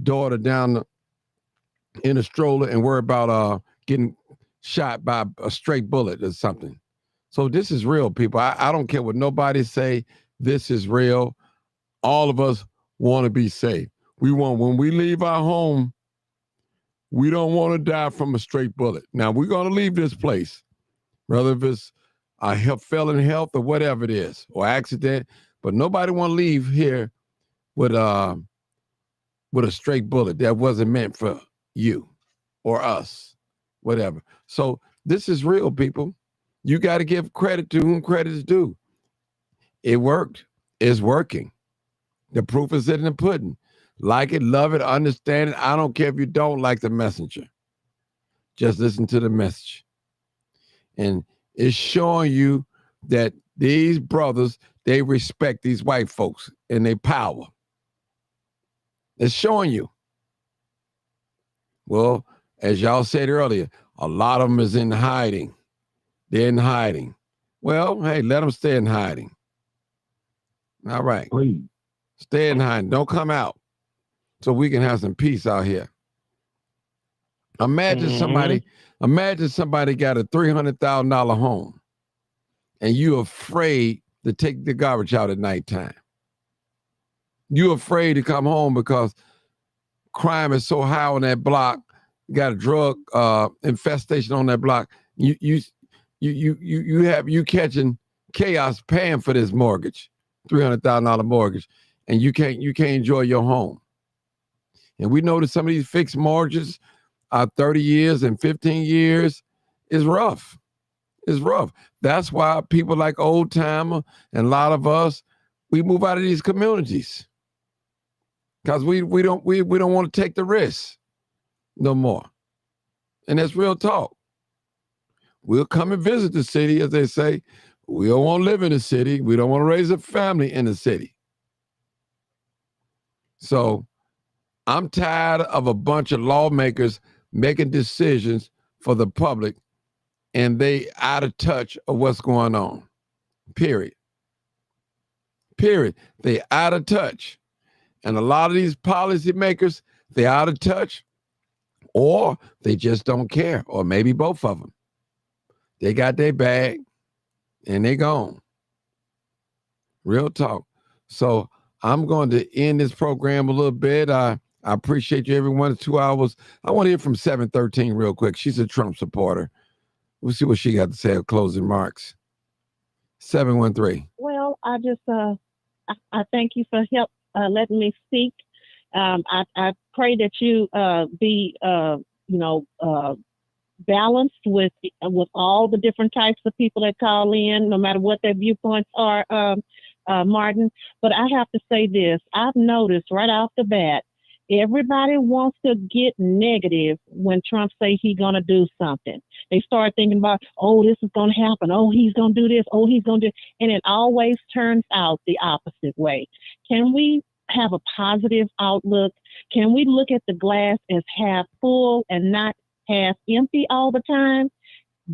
daughter down in a stroller and worry about getting shot by a stray bullet or something. So this is real, people. I don't care what nobody say. This is real. All of us want to be safe. When we leave our home, we don't want to die from a straight bullet. Now, we're going to leave this place, whether if it's a failing health or whatever it is, or accident, but nobody want to leave here with a straight bullet that wasn't meant for you or us, whatever. So this is real, people. You got to give credit to whom credit is due. It worked. It's working. The proof is in the pudding. Like it, love it, understand it. I don't care if you don't like the messenger. Just listen to the message. And it's showing you that these brothers, they respect these white folks and their power. It's showing you. Well, as y'all said earlier, a lot of them is in hiding. They're in hiding. Well, hey, let them stay in hiding. All right. Please. Stay in hiding. Don't come out so we can have some peace out here. Imagine somebody got a $300,000 home and you're afraid to take the garbage out at nighttime. You're afraid to come home because crime is so high on that block. You got a drug infestation on that block. You catching chaos paying for this mortgage, $300,000 mortgage, and you can't enjoy your home. And we know that some of these fixed mortgages are 30 years and 15 years is rough. It's rough. That's why people like Old Timer and a lot of us, we move out of these communities because we don't want to take the risk no more. And that's real talk. We'll come and visit the city, as they say. We don't want to live in the city. We don't want to raise a family in the city. So I'm tired of a bunch of lawmakers making decisions for the public and they out of touch of what's going on. Period. They out of touch. And a lot of these policymakers, they out of touch or they just don't care, or maybe both of them. They got their bag and they gone. Real talk. So I'm going to end this program a little bit. I appreciate you, everyone. 2 hours. I want to hear from 713 real quick. She's a Trump supporter. We'll see what she got to say at closing remarks. 713. Well, I just I thank you for letting me speak. I pray that you be balanced with all the different types of people that call in, no matter what their viewpoints are, Martin. But I have to say this: I've noticed right off the bat, everybody wants to get negative when Trump say he's going to do something. They start thinking about, oh, this is going to happen. Oh, he's going to do this. Oh, he's going to do, and it always turns out the opposite way. Can we have a positive outlook? Can we look at the glass as half full and not half empty all the time?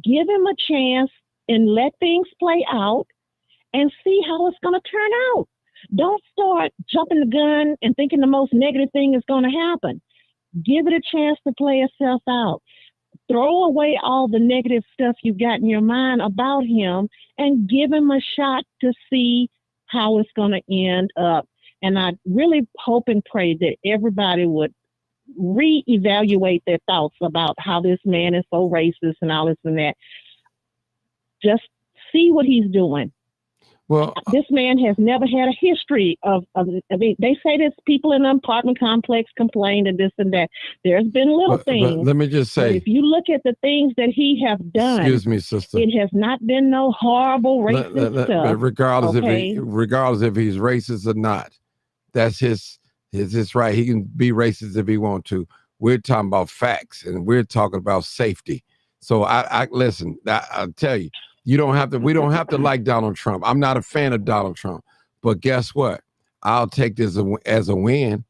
Give him a chance and let things play out and see how it's going to turn out. Don't start jumping the gun and thinking the most negative thing is going to happen. Give it a chance to play itself out. Throw away all the negative stuff you've got in your mind about him and give him a shot to see how it's going to end up. And I really hope and pray that everybody would reevaluate their thoughts about how this man is so racist and all this and that. Just see what he's doing. Well, This man has never had a history of I mean, they say this people in the apartment complex complained and this and that. There's been little but things. let me just But say, if you look at the things that he have done, excuse me, sister. it has not been no horrible racist stuff. But regardless okay? regardless if he's racist or not, that's his right. He can be racist if he want to. We're talking about facts and we're talking about safety. So I listen. I'll tell you, we don't have to like Donald Trump. I'm not a fan of Donald Trump, but guess what? I'll take this as a win.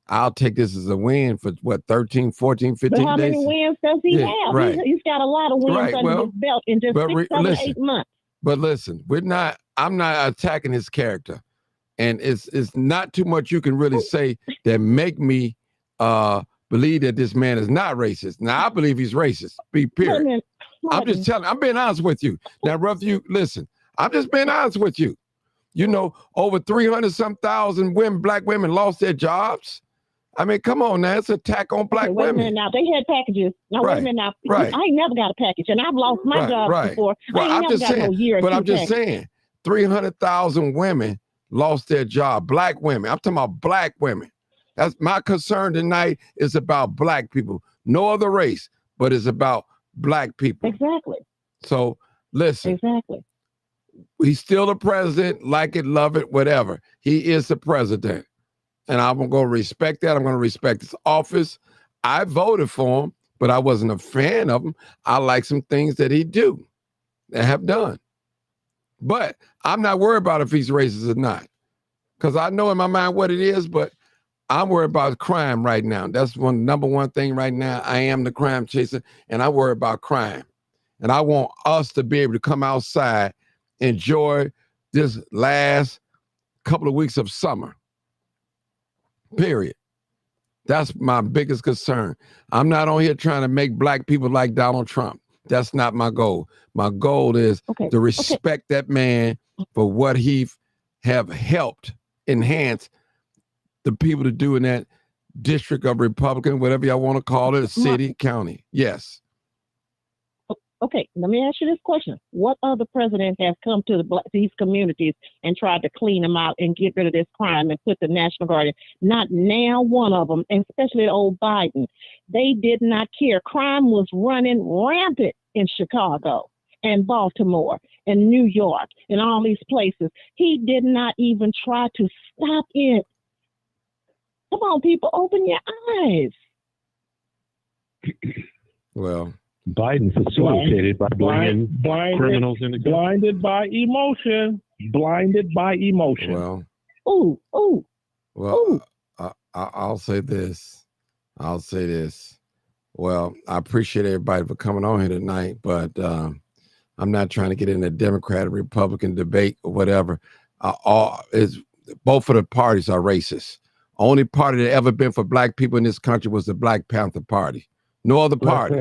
I'll take this as a win for what, 13, 14, 15 But how days? many wins does he have? Right. He's got a lot of wins under his belt in just 6, 7, 8 months. But listen, I'm not attacking his character. And it's not too much you can really say that make me believe that this man is not racist. Now I believe he's racist. Period. I'm just telling. I'm being honest with you. Now, Ruff, you listen. I'm just being honest with you. You know, over 300,000 women, black women, lost their jobs. I mean, come on now, it's an attack on black Wait a women. minute now. They had packages. Now wait a minute now. Right. I ain't never got a package, and I've lost my job before. Well, I I'm ain't never just got no saying. year. But I'm just package. saying, 300,000 women lost their job. Black women. I'm talking about black women. That's my concern tonight. Is about black people. No other race, but it's about black people. Exactly. So listen. Exactly. He's still the president. Like it, love it, whatever. He is the president. And I'm going to respect that. I'm going to respect his office. I voted for him, but I wasn't a fan of him. I like some things that he do and have done. But I'm not worried about if he's racist or not, because I know in my mind what it is, but I'm worried about crime right now. That's number one thing right now. I am the crime chaser, and I worry about crime. And I want us to be able to come outside, enjoy this last couple of weeks of summer. Period. That's my biggest concern. I'm not on here trying to make black people like Donald Trump. That's not my goal. My goal is to respect that man for what he have helped enhance the people to do in that district of Republican, whatever y'all want to call it, city, county. Yes. Okay, let me ask you this question. What other president has come to these communities and tried to clean them out and get rid of this crime and put the National Guard in? Not now one of them, and especially old Biden. They did not care. Crime was running rampant in Chicago and Baltimore and New York and all these places. He did not even try to stop it. Come on, people, open your eyes. Well, Biden facilitated by bringing criminals into blinded by emotion. Blinded by emotion. Well, I'll say this. Well, I appreciate everybody for coming on here tonight, but I'm not trying to get in a Democrat or Republican debate or whatever. Both of the parties are racist. Only party that ever been for black people in this country was the Black Panther Party. No other party.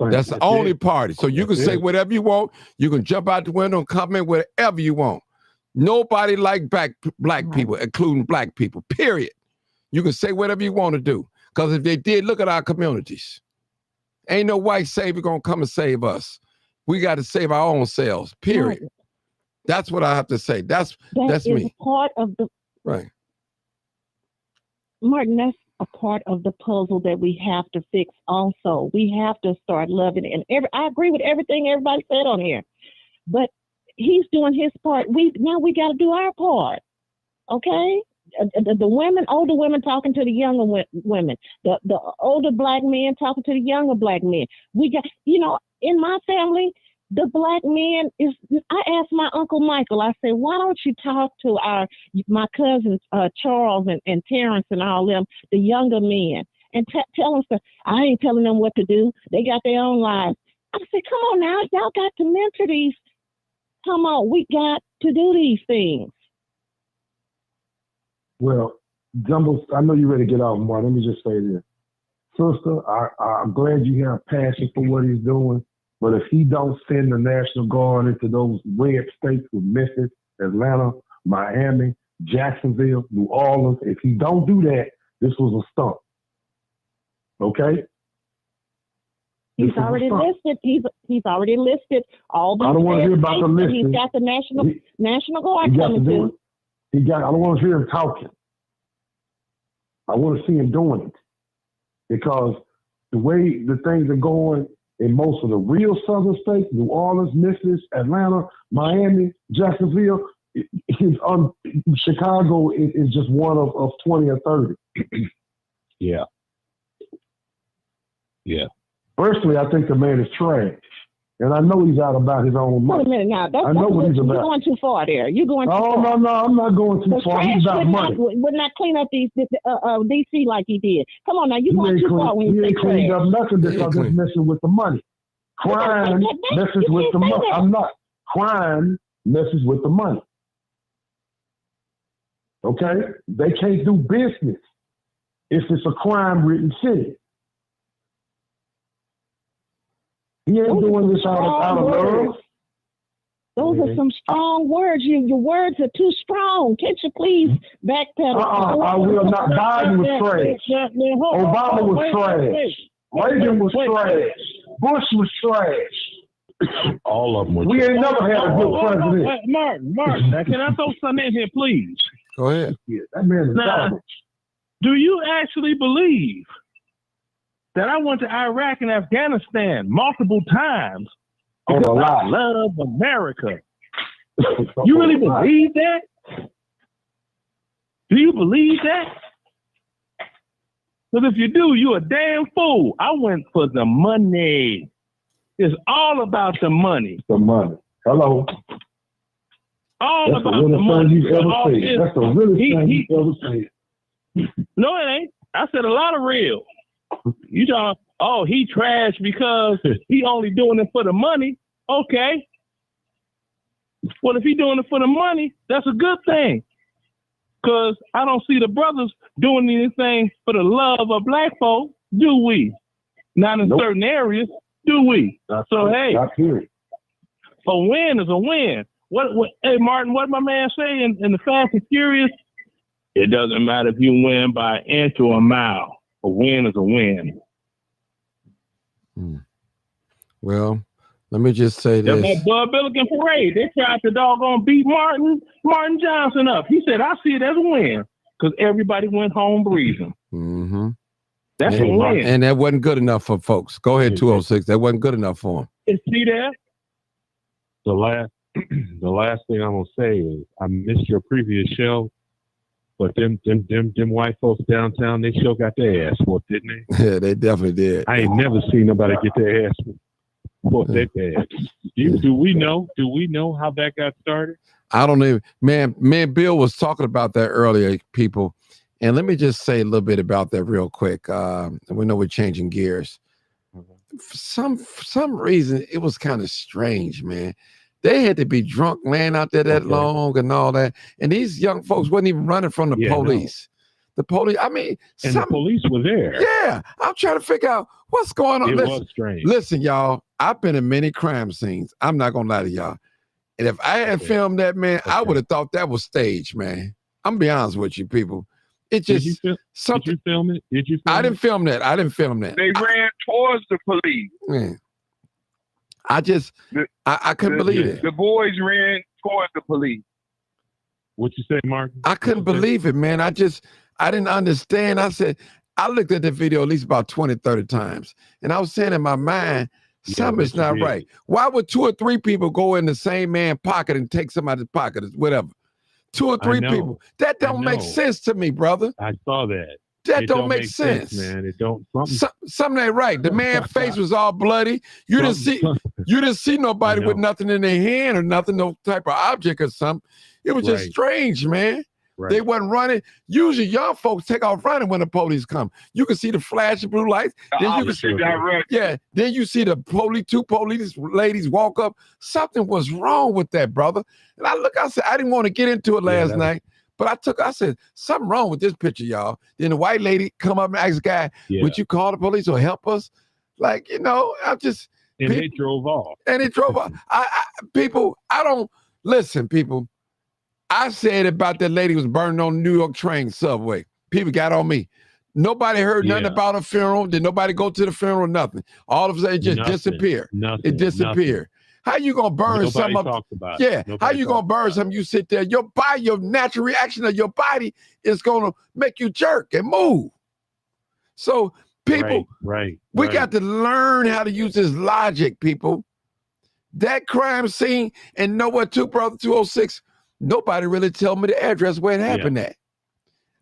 That's the only party. So you can say whatever you want. You can jump out the window and comment whatever you want. Nobody like black people, including black people, period. You can say whatever you want to do. Because if they did, look at our communities. Ain't no white savior going to come and save us. We got to save our own selves, period. Right. That's what I have to say. That's me. Part of the right. Martin, that's a part of the puzzle that we have to fix also. We have to start loving it. And I agree with everything everybody said on here. But he's doing his part. Now we got to do our part. Okay? The women, older women talking to the younger women. The older black men talking to the younger black men. We got, in my family, the black man I asked my Uncle Michael, I said, why don't you talk to my cousins, Charles and Terrence and all them, the younger men, and tell them stuff. I ain't telling them what to do. They got their own lives. I said, come on now, y'all got to mentor these. Come on, we got to do these things. Well, Jumbo, I know you're ready to get out, Mark. Let me just say this. Sister, I'm glad you have passion for what he's doing. But if he don't send the National Guard into those red states with Memphis, Atlanta, Miami, Jacksonville, New Orleans, if he don't do that, this was a stunt. Okay? He's This is already the stuff. listed. He's already listed all the. I don't want to hear about the He's listing. got the National Guard He got to coming do too. it. I don't want to hear him talking. I want to see him doing it. Because the way the things are going in most of the real southern states, New Orleans, Memphis, Atlanta, Miami, Jacksonville, Chicago is just one of 20 or 30. Yeah. Yeah. Personally, I think the man is trash. And I know he's out about his own Wait money. a minute now. I know what he's You're about. going too far there. You're going too far. No, I'm not going too far. He's about money. Would not clean up DC like he did. Come on now, you're He going ain't too far when clean, you he say ain't cleaned trash. up nothing because it's messing with the money. Crime messes with the money. I'm not. Crime messes with the money. Okay? They can't do business if it's a crime-ridden city. He ain't doing this out of love. Those are some strong words. Your words are too strong. Can't you please backpedal? I will not. Biden was trash. Obama was trash. Reagan was trash. Bush was trash. All of them were We ain't never had a good president. Martin, can I throw something in here, please? Go ahead. Yeah, that man is Now, garbage. do you actually believe that I went to Iraq and Afghanistan multiple times On because a I lie. love America? You really believe that? Do you believe that? Because if you do, you're a damn fool. I went for the money. It's all about the money. The money. Hello. All That's the about the realest money. thing you've ever All said. this- That's the realest he- thing he- you've ever said. No, it ain't. I said a lot of real. You talking, oh, he trash because he only doing it for the money. Okay. Well, if he doing it for the money, that's a good thing. Because I don't see the brothers doing anything for the love of black folk, do we? Not in certain areas, do we? So, hey, Not period. a win is a win. What hey, Martin, what my man say in the Fast and Furious? It doesn't matter if you win by an inch or a mile. A win is a win. Well, let me just say That's this. like Bud Billiken Parade. They tried to doggone beat Martin Johnson up. He said, I see it as a win because everybody went home breathing. Mm-hmm. That's a win. And that wasn't good enough for folks. Go ahead, 206. That wasn't good enough for them. And see that? The last thing I'm gonna say is I missed your previous show, but them white folks downtown, they sure got their ass whooped, didn't they? Yeah, they definitely did. I ain't never seen nobody get their ass whooped that bad. Do we know how that got started? I don't even, man, Bill was talking about that earlier, people. And let me just say a little bit about that real quick. We know we're changing gears. For some reason, it was kind of strange, man. They had to be drunk, laying out there that long and all that. And these young folks wasn't even running from the police. The police, I mean, And the police were there. Yeah, I'm trying to figure out what's going on. It Listen, was strange. Listen, y'all, I've been in many crime scenes. I'm not gonna lie to y'all. And if I had filmed that, man, I would have thought that was staged, man. I'm gonna be honest with you, people. It just Did you film it? Did you? I didn't film that. I didn't film that. They ran towards the police. Man. I just I couldn't believe it. The boys ran towards the police. What you say, Martin? I couldn't believe it, man. I didn't understand. I looked at the video at least about 20, 30 times. And I was saying in my mind, something's not right. Why would 2 or 3 people go in the same man's pocket and take somebody's pocket, whatever? 2 or 3 know. people. That don't make know. sense to me, brother. I saw that. That It don't make sense, man. It don't. Something ain't right. The man's face was all bloody. You didn't see nobody with nothing in their hand or nothing, no type of object or something. It was just Right. strange, man. Right. They wasn't running. Usually, young folks take off running when the police come. You can see the flash of blue lights. Then you can see, then you see the two police ladies walk up. Something was wrong with that, brother. And I said, I didn't want to get into it last night, but I said, something wrong with this picture, y'all. Then the white lady come up and ask the guy, would you call the police or help us? Like, I'm just. And they drove off. And they drove off. Listen, people. I said about that lady was burning on the New York train subway. People got on me. Nobody heard nothing Yeah. about a funeral. Did nobody go to the funeral? Nothing. All of a sudden, it just Nothing. disappeared. Nothing. It disappeared. How you gonna burn Nobody something up? talked about it. Yeah. How Nobody you gonna talked burn something? You sit there. Your body, your natural reaction of your body is gonna make you jerk and move. So people, Right. we got to learn how to use this logic, people. That crime scene, and know what, too, brother, 206, nobody really tell me the address where it happened at.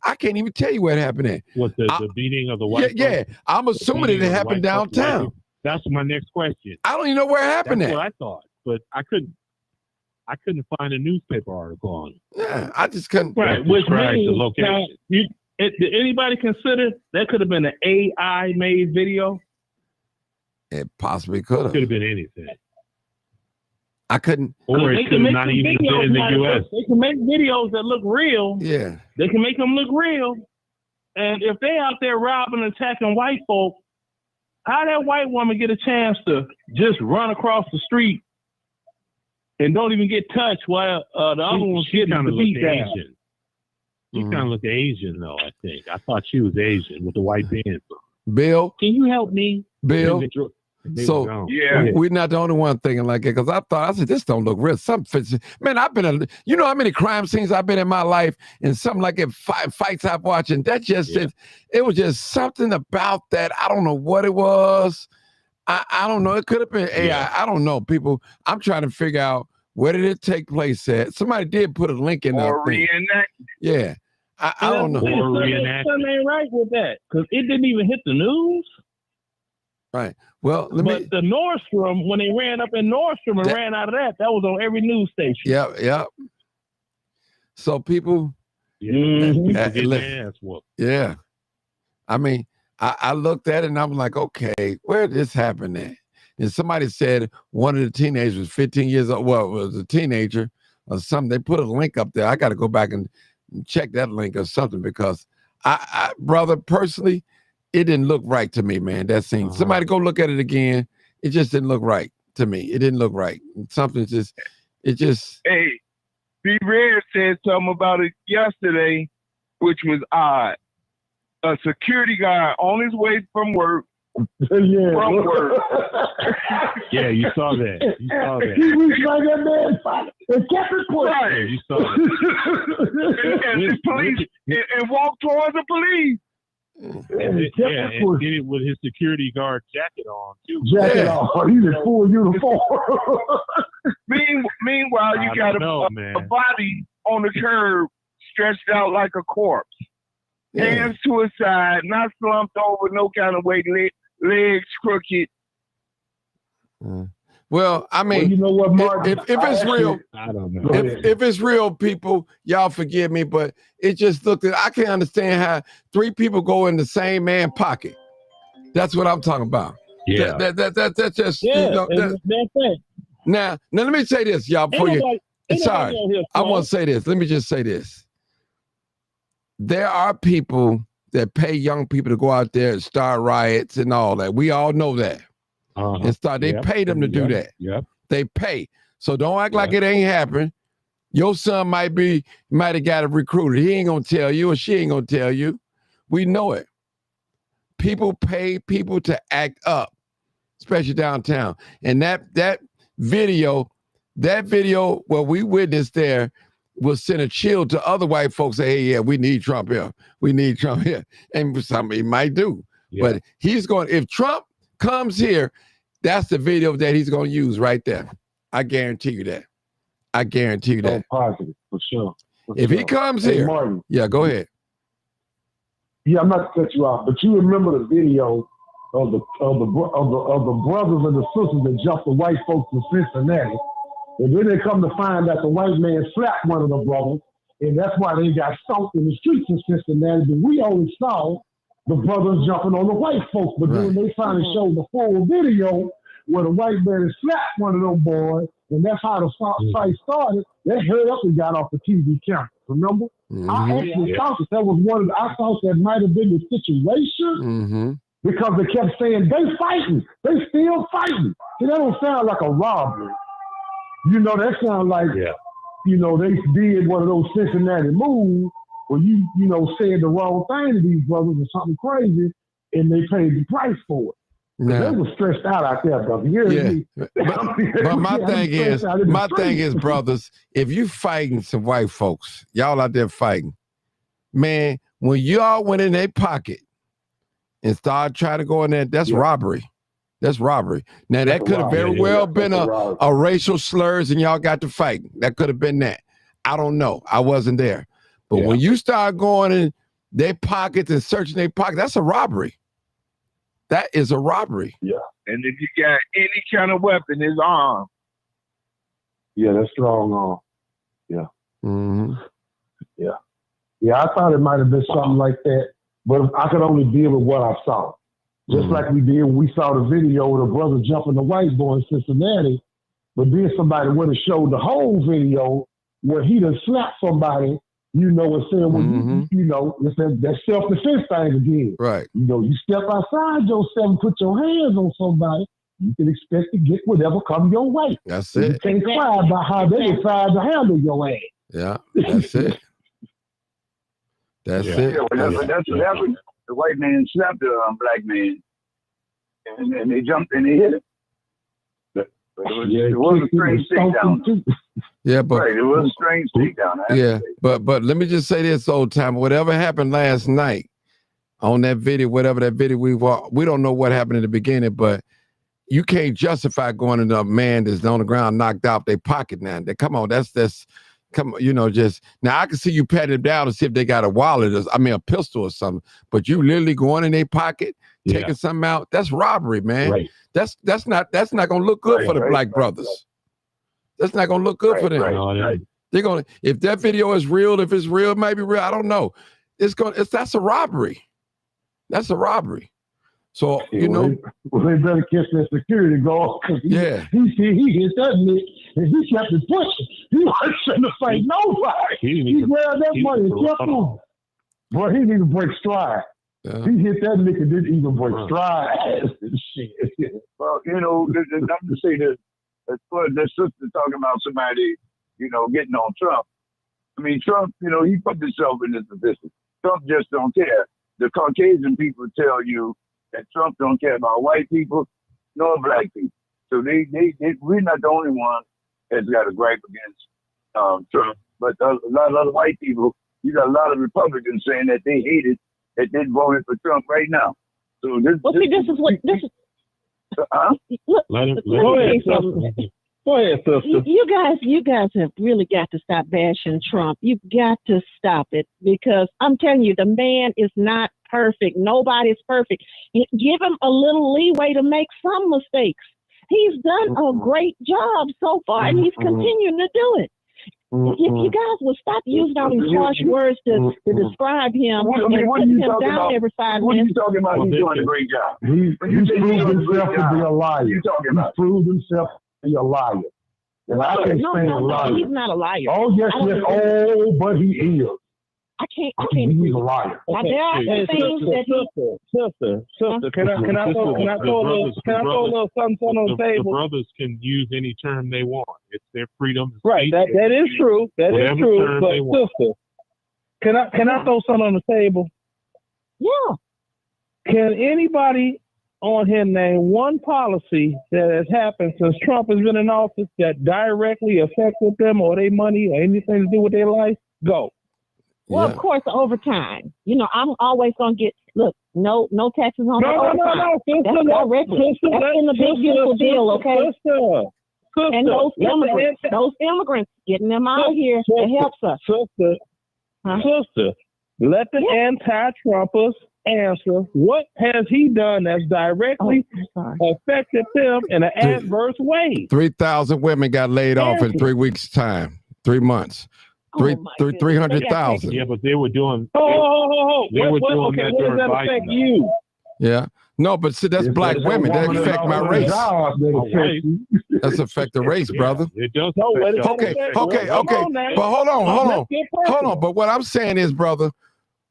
I can't even tell you where it happened at. What the beating of the white? Yeah, folks? I'm assuming Beating it of the happened white folks, downtown. white- That's my next question. I don't even know where it happened That's at. what I thought, but I couldn't find a newspaper article on it. Yeah, I just couldn't. Right, That which describes the means location. did anybody consider that could have been an AI made video? It possibly could have. Could have been anything. I couldn't. Or They it can could have make not some even been videos in the out of U.S. it. They can make videos that look real. Yeah. They can make them look real. And if they out there robbing and attacking white folk, how that white woman get a chance to just run across the street and don't even get touched while the other one's She getting kind the of beat looked down? Asian. She kind of looked Asian, though, I think. I thought she was Asian with the white pants on. Bill, Can you help me? Bill. They So were gone. we're not the only one thinking like it, because I said, this don't look real. Something fits. Man, I've been, you know how many crime scenes I've been in my life, and something like it, fights I've watched, and that just, it was just something about that. I don't know what it was. I don't know. It could have been AI. I don't know, people. I'm trying to figure out, where did it take place at? Somebody did put a link in there. Or reenact. Yeah. I don't know. Something ain't right with that because it didn't even hit the news. Right. Well, but the Nordstrom, when they ran up in Nordstrom and ran out of that was on every news station. Yep. So people, People that- getting look- their ass whooped. yeah. I mean, I looked at it and I'm like, okay, where did this happen at? And somebody said one of the teenagers was 15 years old. Well, it was a teenager or something. They put a link up there. I got to go back and check that link or something, because I brother, personally, it didn't look right to me, man. That scene. Somebody go look at it again. It just didn't look right to me. It didn't look right. Something just, Hey, B-Red said something about it yesterday, which was odd. A security guard on his way from work. From work. Yeah, you saw that. You saw that. He reached like that man's pocket and kept it pushed. Yeah, you saw that. and the police and walked towards the police. And did it with his security guard jacket on too. Jacket on. He's in full uniform. Meanwhile, I you got don't know, a man. body on the curb, stretched out like a corpse, hands to his side, not slumped over, no kind of weight, legs crooked. well, I mean, you know what, Martin? if it's real, I don't know. if it's real, people, y'all forgive me, but it just looked at, I can't understand how 3 people go in the same man pocket. That's what I'm talking about. Yeah. That's just, Yeah, you know, that's it. now let me say this, y'all, before Ain't you, nobody- ain't sorry, nobody on here, I Paul. want to say this. Let me just say this. There are people that pay young people to go out there and start riots and all that. We all know that. And start, they Yep. pay them to do Yep. that. Yep. They pay. So don't act like it ain't happened. Your son might have got recruited. He ain't gonna tell you, or she ain't gonna tell you. We know it. People pay people to act up, especially downtown. And that video where we witnessed there will send a chill to other white folks. Say, hey, yeah, we need Trump here. We need Trump here. And somebody might do. Yeah. But he's going, if Trump comes here, that's the video that he's going to use right there. I guarantee you that. I guarantee you that. Positive, for sure. If he comes Hey, here, Martin. yeah, go ahead. Yeah, I'm not to cut you off, but you remember the video of the brothers and the sisters that jumped the white folks in Cincinnati, and then they come to find that the white man slapped one of the brothers, and that's why they got stomped in the streets in Cincinnati. But we only saw the brothers jumping on the white folks, but then they finally showed the full video where the white man slapped one of them boys, and that's how the fight started. They hurried up and got off the TV camera. Remember? I actually thought that was one of the, I thought that might have been the situation because they kept saying they fighting, they still fighting. See, that don't sound like a robbery. You know, that sounds like, you know, they did one of those Cincinnati moves or you said the wrong thing to these brothers or something crazy, and they paid the price for it. Now, They were stressed out there, brother. You hear me? but my thing is, brothers, if you fighting some white folks, y'all out there fighting, man, when y'all went in their pocket and started trying to go in there, that's robbery. That's robbery. Now, that could have very well been a racial slurs and y'all got to fight. That could have been that. I don't know. I wasn't there. But when you start going in their pockets and searching their pockets, that's a robbery. That is a robbery. Yeah. And if you got any kind of weapon, it's armed. Yeah, that's strong arm. Yeah. Mm-hmm. Yeah. Yeah, I thought it might have been something like that, but I could only deal with what I saw. Just like we did when we saw the video of the brother jumping the white boy in Cincinnati, but then somebody would have showed the whole video where he done slapped somebody, and saying, well, it's that self-defense thing again. Right. You step outside yourself and put your hands on somebody, you can expect to get whatever come your way. That's You it. can't cry about how they decide to handle your ass. Yeah, that's it. That's it. Yeah, well, that's what happened. The white man slapped the black man, and they jumped and they hit him. But it was a strange takedown. Yeah, but Right, it was a strange takedown. I have to yeah, say. but let me just say this, old time. Whatever happened last night on that video, whatever that video we don't know what happened in the beginning, but you can't justify going into a man that's on the ground knocked out their pocket now. Come on, that's come on, just now I can see you pat them down to see if they got a wallet or a pistol or something, but you literally going in their pocket, taking something out, that's robbery, man. Right. That's not gonna look good for the black brothers. That's not gonna look good for them. They're gonna, if that video is real, if it's real, maybe real, I don't know. That's a robbery. That's a robbery. So they better catch that security guard. He hit that nick and he kept it pushing. He wasn't trying to fight nobody. He grabbed that money and kept moving. Boy, he didn't even break stride. Yeah. He hit that nick and didn't even break stride. Shit. Well, I'm to say this. As far as that sister talking about somebody, getting on Trump. I mean, Trump, he put himself in this position. Trump just don't care. The Caucasian people tell you that Trump don't care about white people nor black people. So we're not the only one that's got a gripe against Trump. But a lot of other white people, you got a lot of Republicans saying that they hated that they voted for Trump right now. So this is what this is. Go ahead, sister. You guys have really got to stop bashing Trump. You've got to stop it, because I'm telling you, the man is not perfect. Nobody's perfect. Give him a little leeway to make some mistakes. He's done a great job so far, and he's continuing to do it. If you guys would stop using all these harsh words to describe him and put him down every 5 minutes. What are you talking about? He's doing a great job. He's proved himself to be a liar. He's proved himself to be a liar. And I can't stand a liar. He's not a liar. Oh, yes. Oh, but he is. I can't. He's a liar. Now, there are some things that Sister, can I throw a little something on the table? The brothers can use any term they want. It's their freedom to right. speak. That is true. That is true. But sister, can I throw something on the table? Yeah. Can anybody on here name one policy that has happened since Trump has been in office that directly affected them or their money or anything to do with their life? Go. Well, of course, overtime. I'm always gonna get no taxes on overtime. No. That's directly. That's in the big beautiful deal, okay? Sister, and those immigrants, getting them out of here, it helps us. Sister, let the anti-Trumpers answer. What has he done that's directly affected them in an adverse way? 3,000 women got laid off in 3 weeks' time. 3 months. 300,000. Yeah, but they were doing. They were doing that during Biden. You? Yeah. No, but see, that's black women. That affect my race. That's affect the race, brother. It does. Okay. But hold on. But what I'm saying is, brother,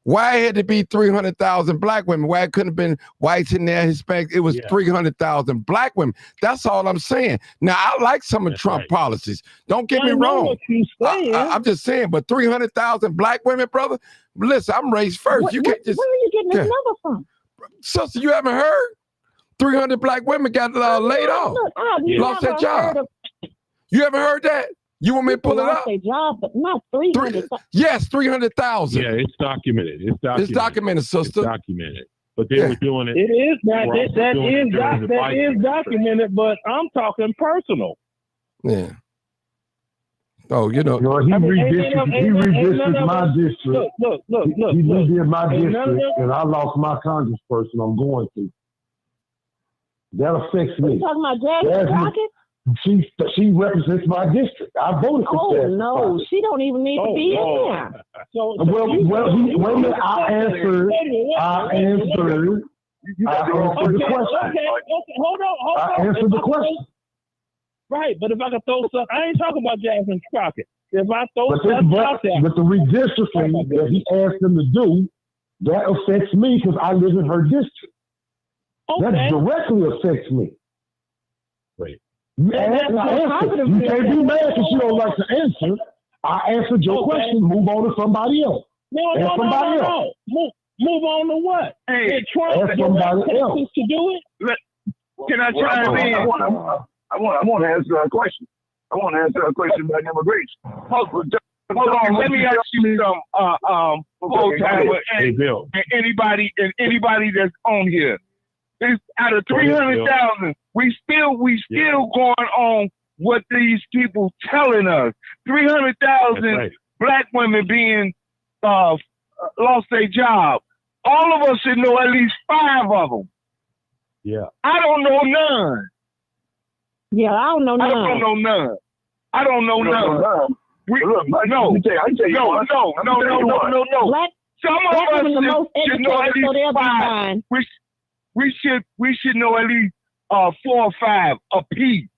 Why it had to be 300,000 black women? Why it couldn't have been whites in there, Hispanics? It was 300,000 black women. That's all I'm saying. Now, I like some of Trump policies. Don't get me I know wrong. what you're saying. I'm just saying, but 300,000 black women, brother, listen, I'm raised first. You can't just. Where are you getting this number from? Sister, you haven't heard? 300 black women got laid off. Look, I've Lost never their job. heard of You haven't heard that? You want me to pull it lost up? their job, but not 300. Yes, 300,000. Yeah, it's documented. It's documented. It's documented, sister. It's documented. But they were doing it. It is that We're also that doing it is during the that Biden is documented, but I'm talking personal. Yeah. Oh, you know. No, he redistricted my district. Look. He redid my And none of district, them- and I lost my congressperson. I'm going to. That affects You me. talking about Jasmine Jasmine- Crockett? She represents my district. I voted for Oh Jasmine no, Crockett. she don't even need to be in there. So Well, wait a minute. I answered the question. Okay, hold on. I answered the question. Right, but if I could throw something, I ain't talking about Jasmine Crockett. If I throw But something out there, the redistricting that he asked them to do, that affects me because I live in her district. That directly affects me. Right. You can't be mad because you don't like to answer. I answered your question. Move on to somebody else. No. Move on to what? Hey, Did Trump ask somebody else to do it? Can I chime in? I want to answer a question. I want to answer a question about immigration. Hold on, let me ask you some full time Hey, Bill. and anybody that's on here. It's out of 300,000, we still going on what these people telling us. 300,000 right. black women being lost their job. All of us should know at least 5 of them. Yeah. I don't know none. Yeah, I don't know none. I don't know none. I don't know none. Look, Mike, No. I can tell you No. one. Black Some of black us women the most should know at educated, so they'll least be 5. fine. We should know at least 4 or 5 apiece.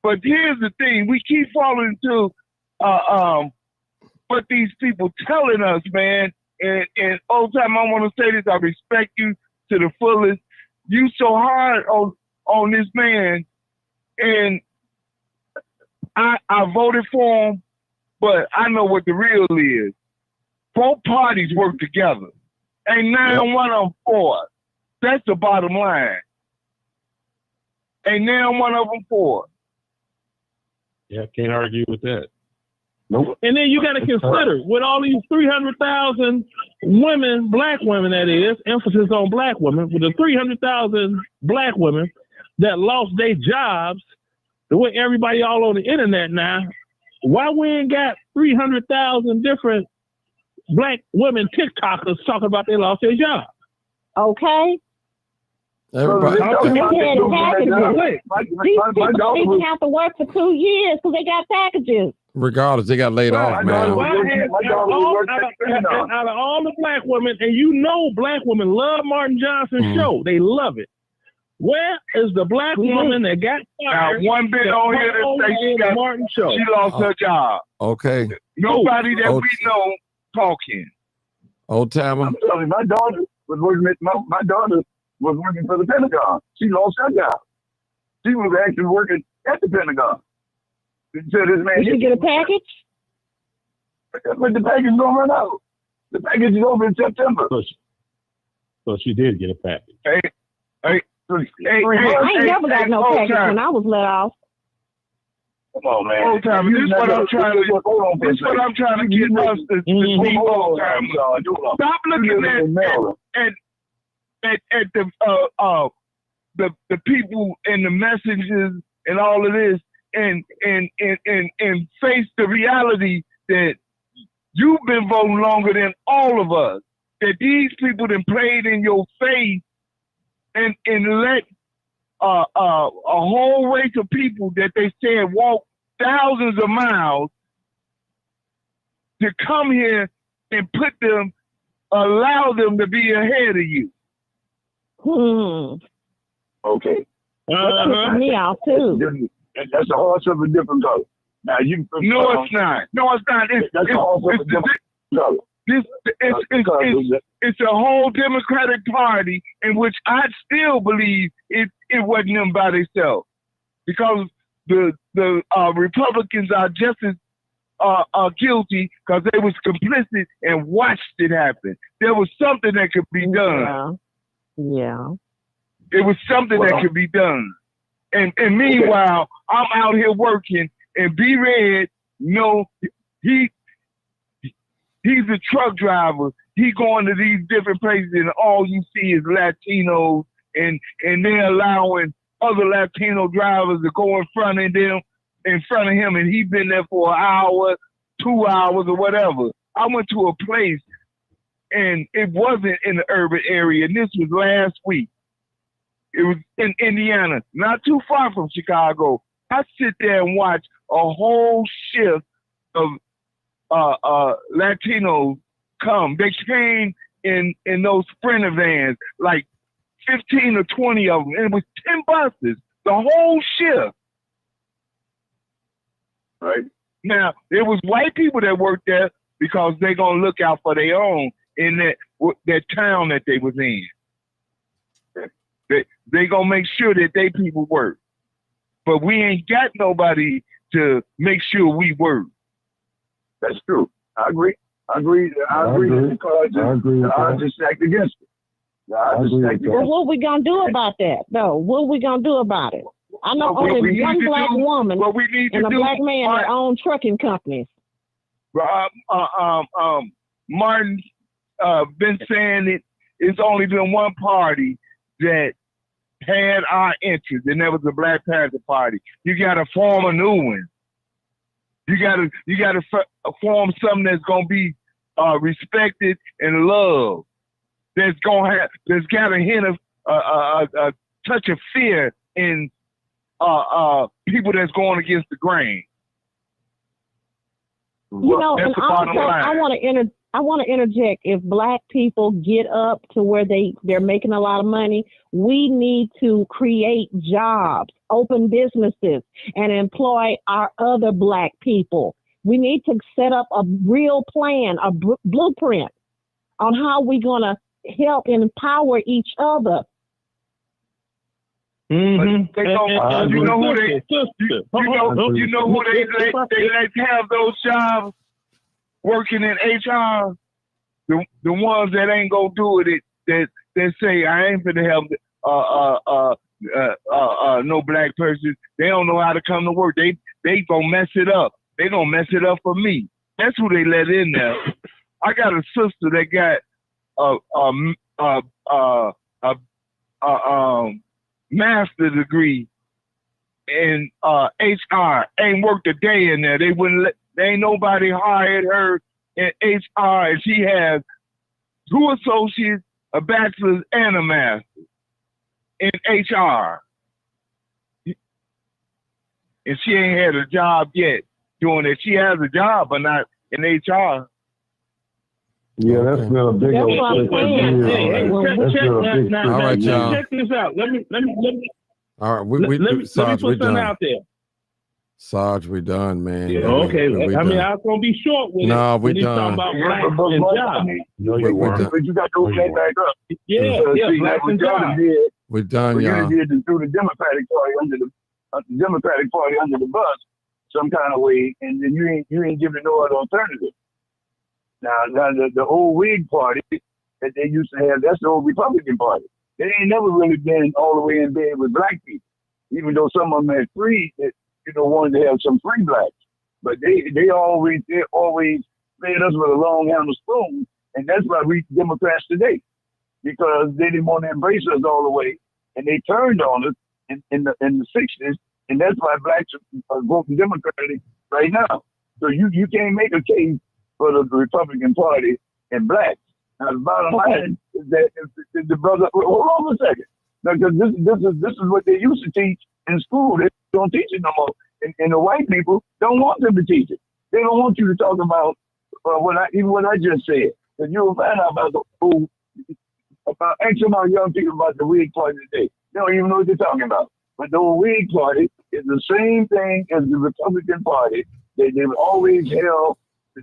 But here's the thing: we keep falling into what these people telling us, man. And all the time, I want to say this: I respect you to the fullest. You so hard on this man, and I voted for him, but I know what the real is. Both parties work together. Ain't none one of them for it. That's the bottom line. Ain't none one of them for it. Yeah, can't argue with that. Nope. And then you got to consider with all these 300,000 women, black women, that is, emphasis on black women, with the 300,000 black women that lost their jobs, the way everybody all on the internet now, why we ain't got 300,000 different black women TikTokers talking about they lost their job? Okay. Everybody. They had packages. These My people dog didn't was- have to work for 2 years because they got packages. Regardless, they got laid off, man. Out of all the black women, and you know black women love Martin Johnson's show. They love it. Where is the black woman that got fired? Now, one bit on here that say she got Martin show. she lost her job. Okay. Nobody that we know talking. Old timer. I'm telling you, my daughter was working for the Pentagon. She lost her job. She was actually working at the Pentagon. So this man, Did you get a package? but the package is gonna run out. The package is over in September. So she did get a package. Hey, I ain't never got no package when I was let off. Come on, man. Old time. This is what I'm trying to. This is what I'm trying to get us to see. Old time. Stop looking at the people and the messages and all of this, and face the reality that you've been voting longer than all of us. That these people done played in your face and let a whole race of people that they said walk thousands of miles to come here and allow them to be ahead of you. Okay. Me out too. That's a horse of a different color. Now you. No, it's not. No, it's not. That's a horse of a different color. It's a whole Democratic Party in which I still believe it wasn't them by themselves, because the Republicans are just as guilty because they was complicit and watched it happen. There was something that could be done. Yeah. It was something that could be done. And meanwhile, I'm out here working, and B-Red, he's a truck driver. He going to these different places, and all you see is Latinos, and they're allowing other Latino drivers to go in front of him, and he's been there for an hour, 2 hours, or whatever. I went to a place, and it wasn't in the urban area, and this was last week. It was in Indiana, not too far from Chicago. I sit there and watch a whole shift of Latinos come. They came in those Sprinter vans, like 15 or 20 of them, and it was 10 buses, the whole shift. Right now, there was white people that worked there because they're gonna look out for their own in that town that they was in. They gonna make sure that they people work, but we ain't got nobody to make sure we work. That's true. I agree. Because I just act against it. Well, what we gonna do about that, though? What we gonna do about it? I know only one black woman and a black man that own trucking companies. Martin been saying it's only been one party that had our interest, and that was the Black Panther Party. You got to form a new one. You got to form something that's gonna be respected and loved. That's got a hint of a touch of fear in people that's going against the grain. You know, that's and the bottom line. I want to interject. If black people get up to where they're making a lot of money, we need to create jobs, open businesses, and employ our other black people. We need to set up a real plan, a blueprint on how we're going to help empower each other. Mm-hmm. You know who they let have those jobs working in HR? The ones that ain't gonna do it, that say I ain't gonna help no black person. They don't know how to come to work. They gonna mess it up. They gonna mess it up for me. That's who they let in there. I got a sister that got master degree in HR. Ain't worked a day in there. They ain't nobody hired her in HR, and she has 2 associates, a bachelor's, and a master's in HR. And she ain't had a job yet doing it. She has a job, but not in HR. Yeah, that's been a big old All right, y'all. Check this out. Let me All right, we Sarge, put we something done. out there. Sarge, we done, man. Yeah, okay. We I mean, done. I was gonna be short with No, it. we when he's done. talking about blacks and jobs. No, We done. But you got to open that back up. Yeah, See, blacks what and y'all jobs. did, We done, what y'all. you did threw the Democratic Party under the bus some kind of way, and then you ain't giving no other alternative. Now the old Whig Party that they used to have, that's the old Republican Party. They ain't never really been all the way in bed with black people, even though some of them had wanted to have some free blacks. But they always fed us with a long handled spoon, and that's why we Democrats today, because they didn't want to embrace us all the way, and they turned on us in the 60s, and that's why blacks are voting Democratic right now. So you can't make a case for the Republican Party and blacks. Now the bottom line is that if the brother, hold on a second, because this is what they used to teach in school. They don't teach it no more, and the white people don't want them to teach it. They don't want you to talk about what I just said. Because you'll find out ask some of our young people about the Whig Party today. They don't even know what they're talking about. But the Whig Party is the same thing as the Republican Party. They've always held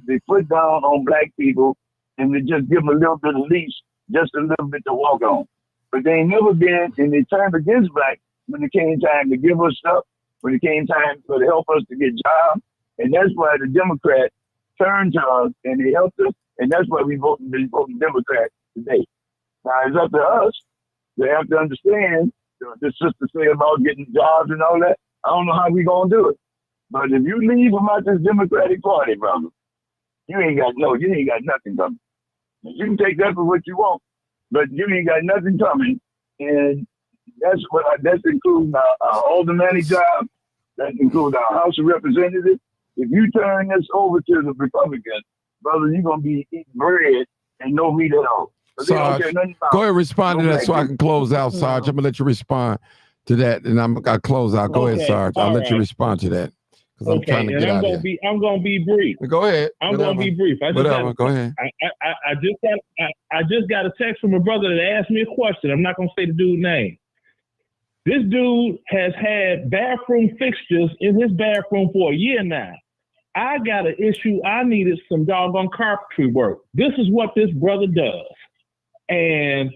their foot down on black people and to just give them a little bit of leash, just a little bit to walk on. But they ain't never been, and they turned against black when it came time to give us stuff, when it came time to help us to get jobs. And that's why the Democrats turned to us and they helped us. And that's why we voting Democrat today. Now it's up to us. They have to understand the sister say about getting jobs and all that. I don't know how we gonna do it. But if you leave them out this Democratic Party, brother, you ain't got nothing coming. You can take that for what you want, but you ain't got nothing coming. And that includes our alderman job, that includes our House of Representatives. If you turn this over to the Republicans, brother, you're gonna be eating bread and no meat at all. Sarge, go ahead and respond to that so I can close out, Sarge. I'm gonna let you respond to that, and I'll close out. Go ahead, Sarge. I'll let you respond to that because I'm trying to get out of here. I'm gonna be brief. Go ahead. I'm gonna be brief. Go ahead. I just got a text from a brother that asked me a question. I'm not gonna say the dude's name. This dude has had bathroom fixtures in his bathroom for a year now. I got an issue. I needed some doggone carpentry work. This is what this brother does. And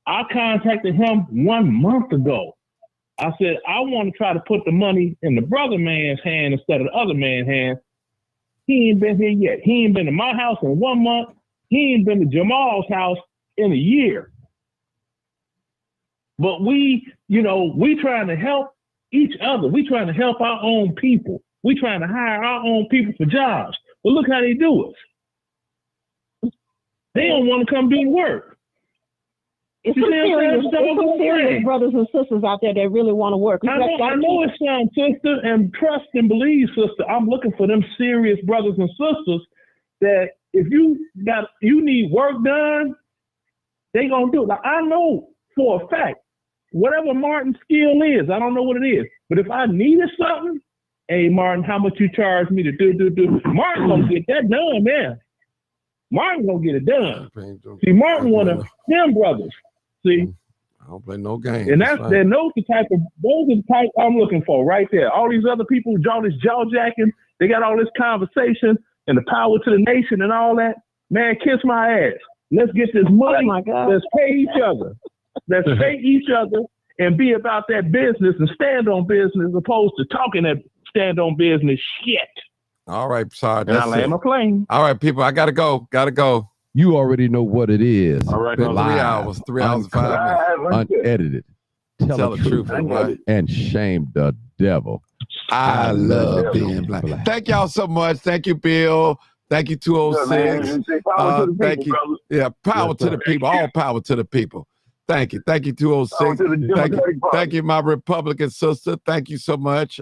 I contacted him 1 month ago. I said, I want to try to put the money in the brother man's hand instead of the other man's hand. He ain't been here yet. He ain't been to my house in 1 month. He ain't been to Jamal's house in a year. But we trying to help each other. We trying to help our own people. We trying to hire our own people for jobs. But look how they do it. They don't want to come do the work. It's some serious brothers and sisters out there that really want to work. I know it's some sister, and trust and believe, sister. I'm looking for them serious brothers and sisters that if you need work done, they gonna do it. Like, I know for a fact, whatever Martin's skill is, I don't know what it is, but if I needed something, hey Martin, how much you charge me to do? Martin gonna get that done, man. Martin gonna get it done. See, Martin one of them brothers. See, I don't play no games. and those are the type I'm looking for right there. All these other people who draw this jaw jacking, they got all this conversation and the power to the nation and all that. Man, kiss my ass. Let's get this money. Oh my God. Let's pay each other. Let's pay each other and be about that business and stand on business as opposed to talking that stand on business shit. All right, Sarge. And I land my plane. All right, people. I gotta go. You already know what it is. All right, 3 hours, 3 hours and 5 minutes. Unedited. Tell the truth. And shame the devil. I love being black. Thank y'all so much. Thank you, Bill. Thank you, 206. Thank you. Yeah, power to the people. All power to the people. Thank you. Thank you, 206. Thank you, my Republican sister. Thank you so much.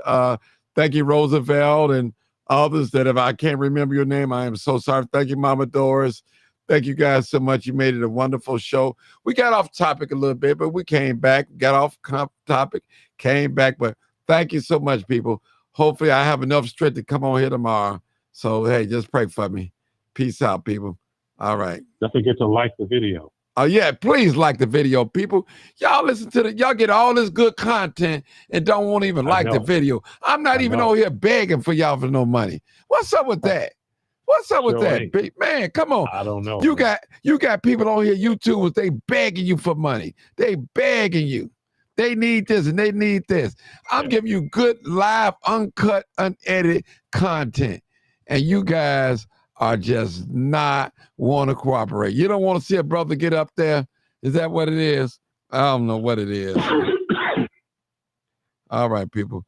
Thank you, Roosevelt, and others that if I can't remember your name, I am so sorry. Thank you, Mama Doris. Thank you guys so much. You made it a wonderful show. We got off topic a little bit, but we came back, got off topic, came back. But thank you so much, people. Hopefully I have enough strength to come on here tomorrow. So, hey, just pray for me. Peace out, people. All right. Don't forget to like the video. Oh, yeah, please like the video, people. Y'all listen to y'all get all this good content and don't want to even like the video. I'm not even over here begging for y'all for no money. What's up with that? What's up with that? Man, come on. I don't know. You got people on here, YouTubers, they begging you for money. They begging you. They need this and they need this. I'm giving you good, live, uncut, unedited content. And you guys are just not want to cooperate. You don't want to see a brother get up there. Is that what it is? I don't know what it is. All right, people.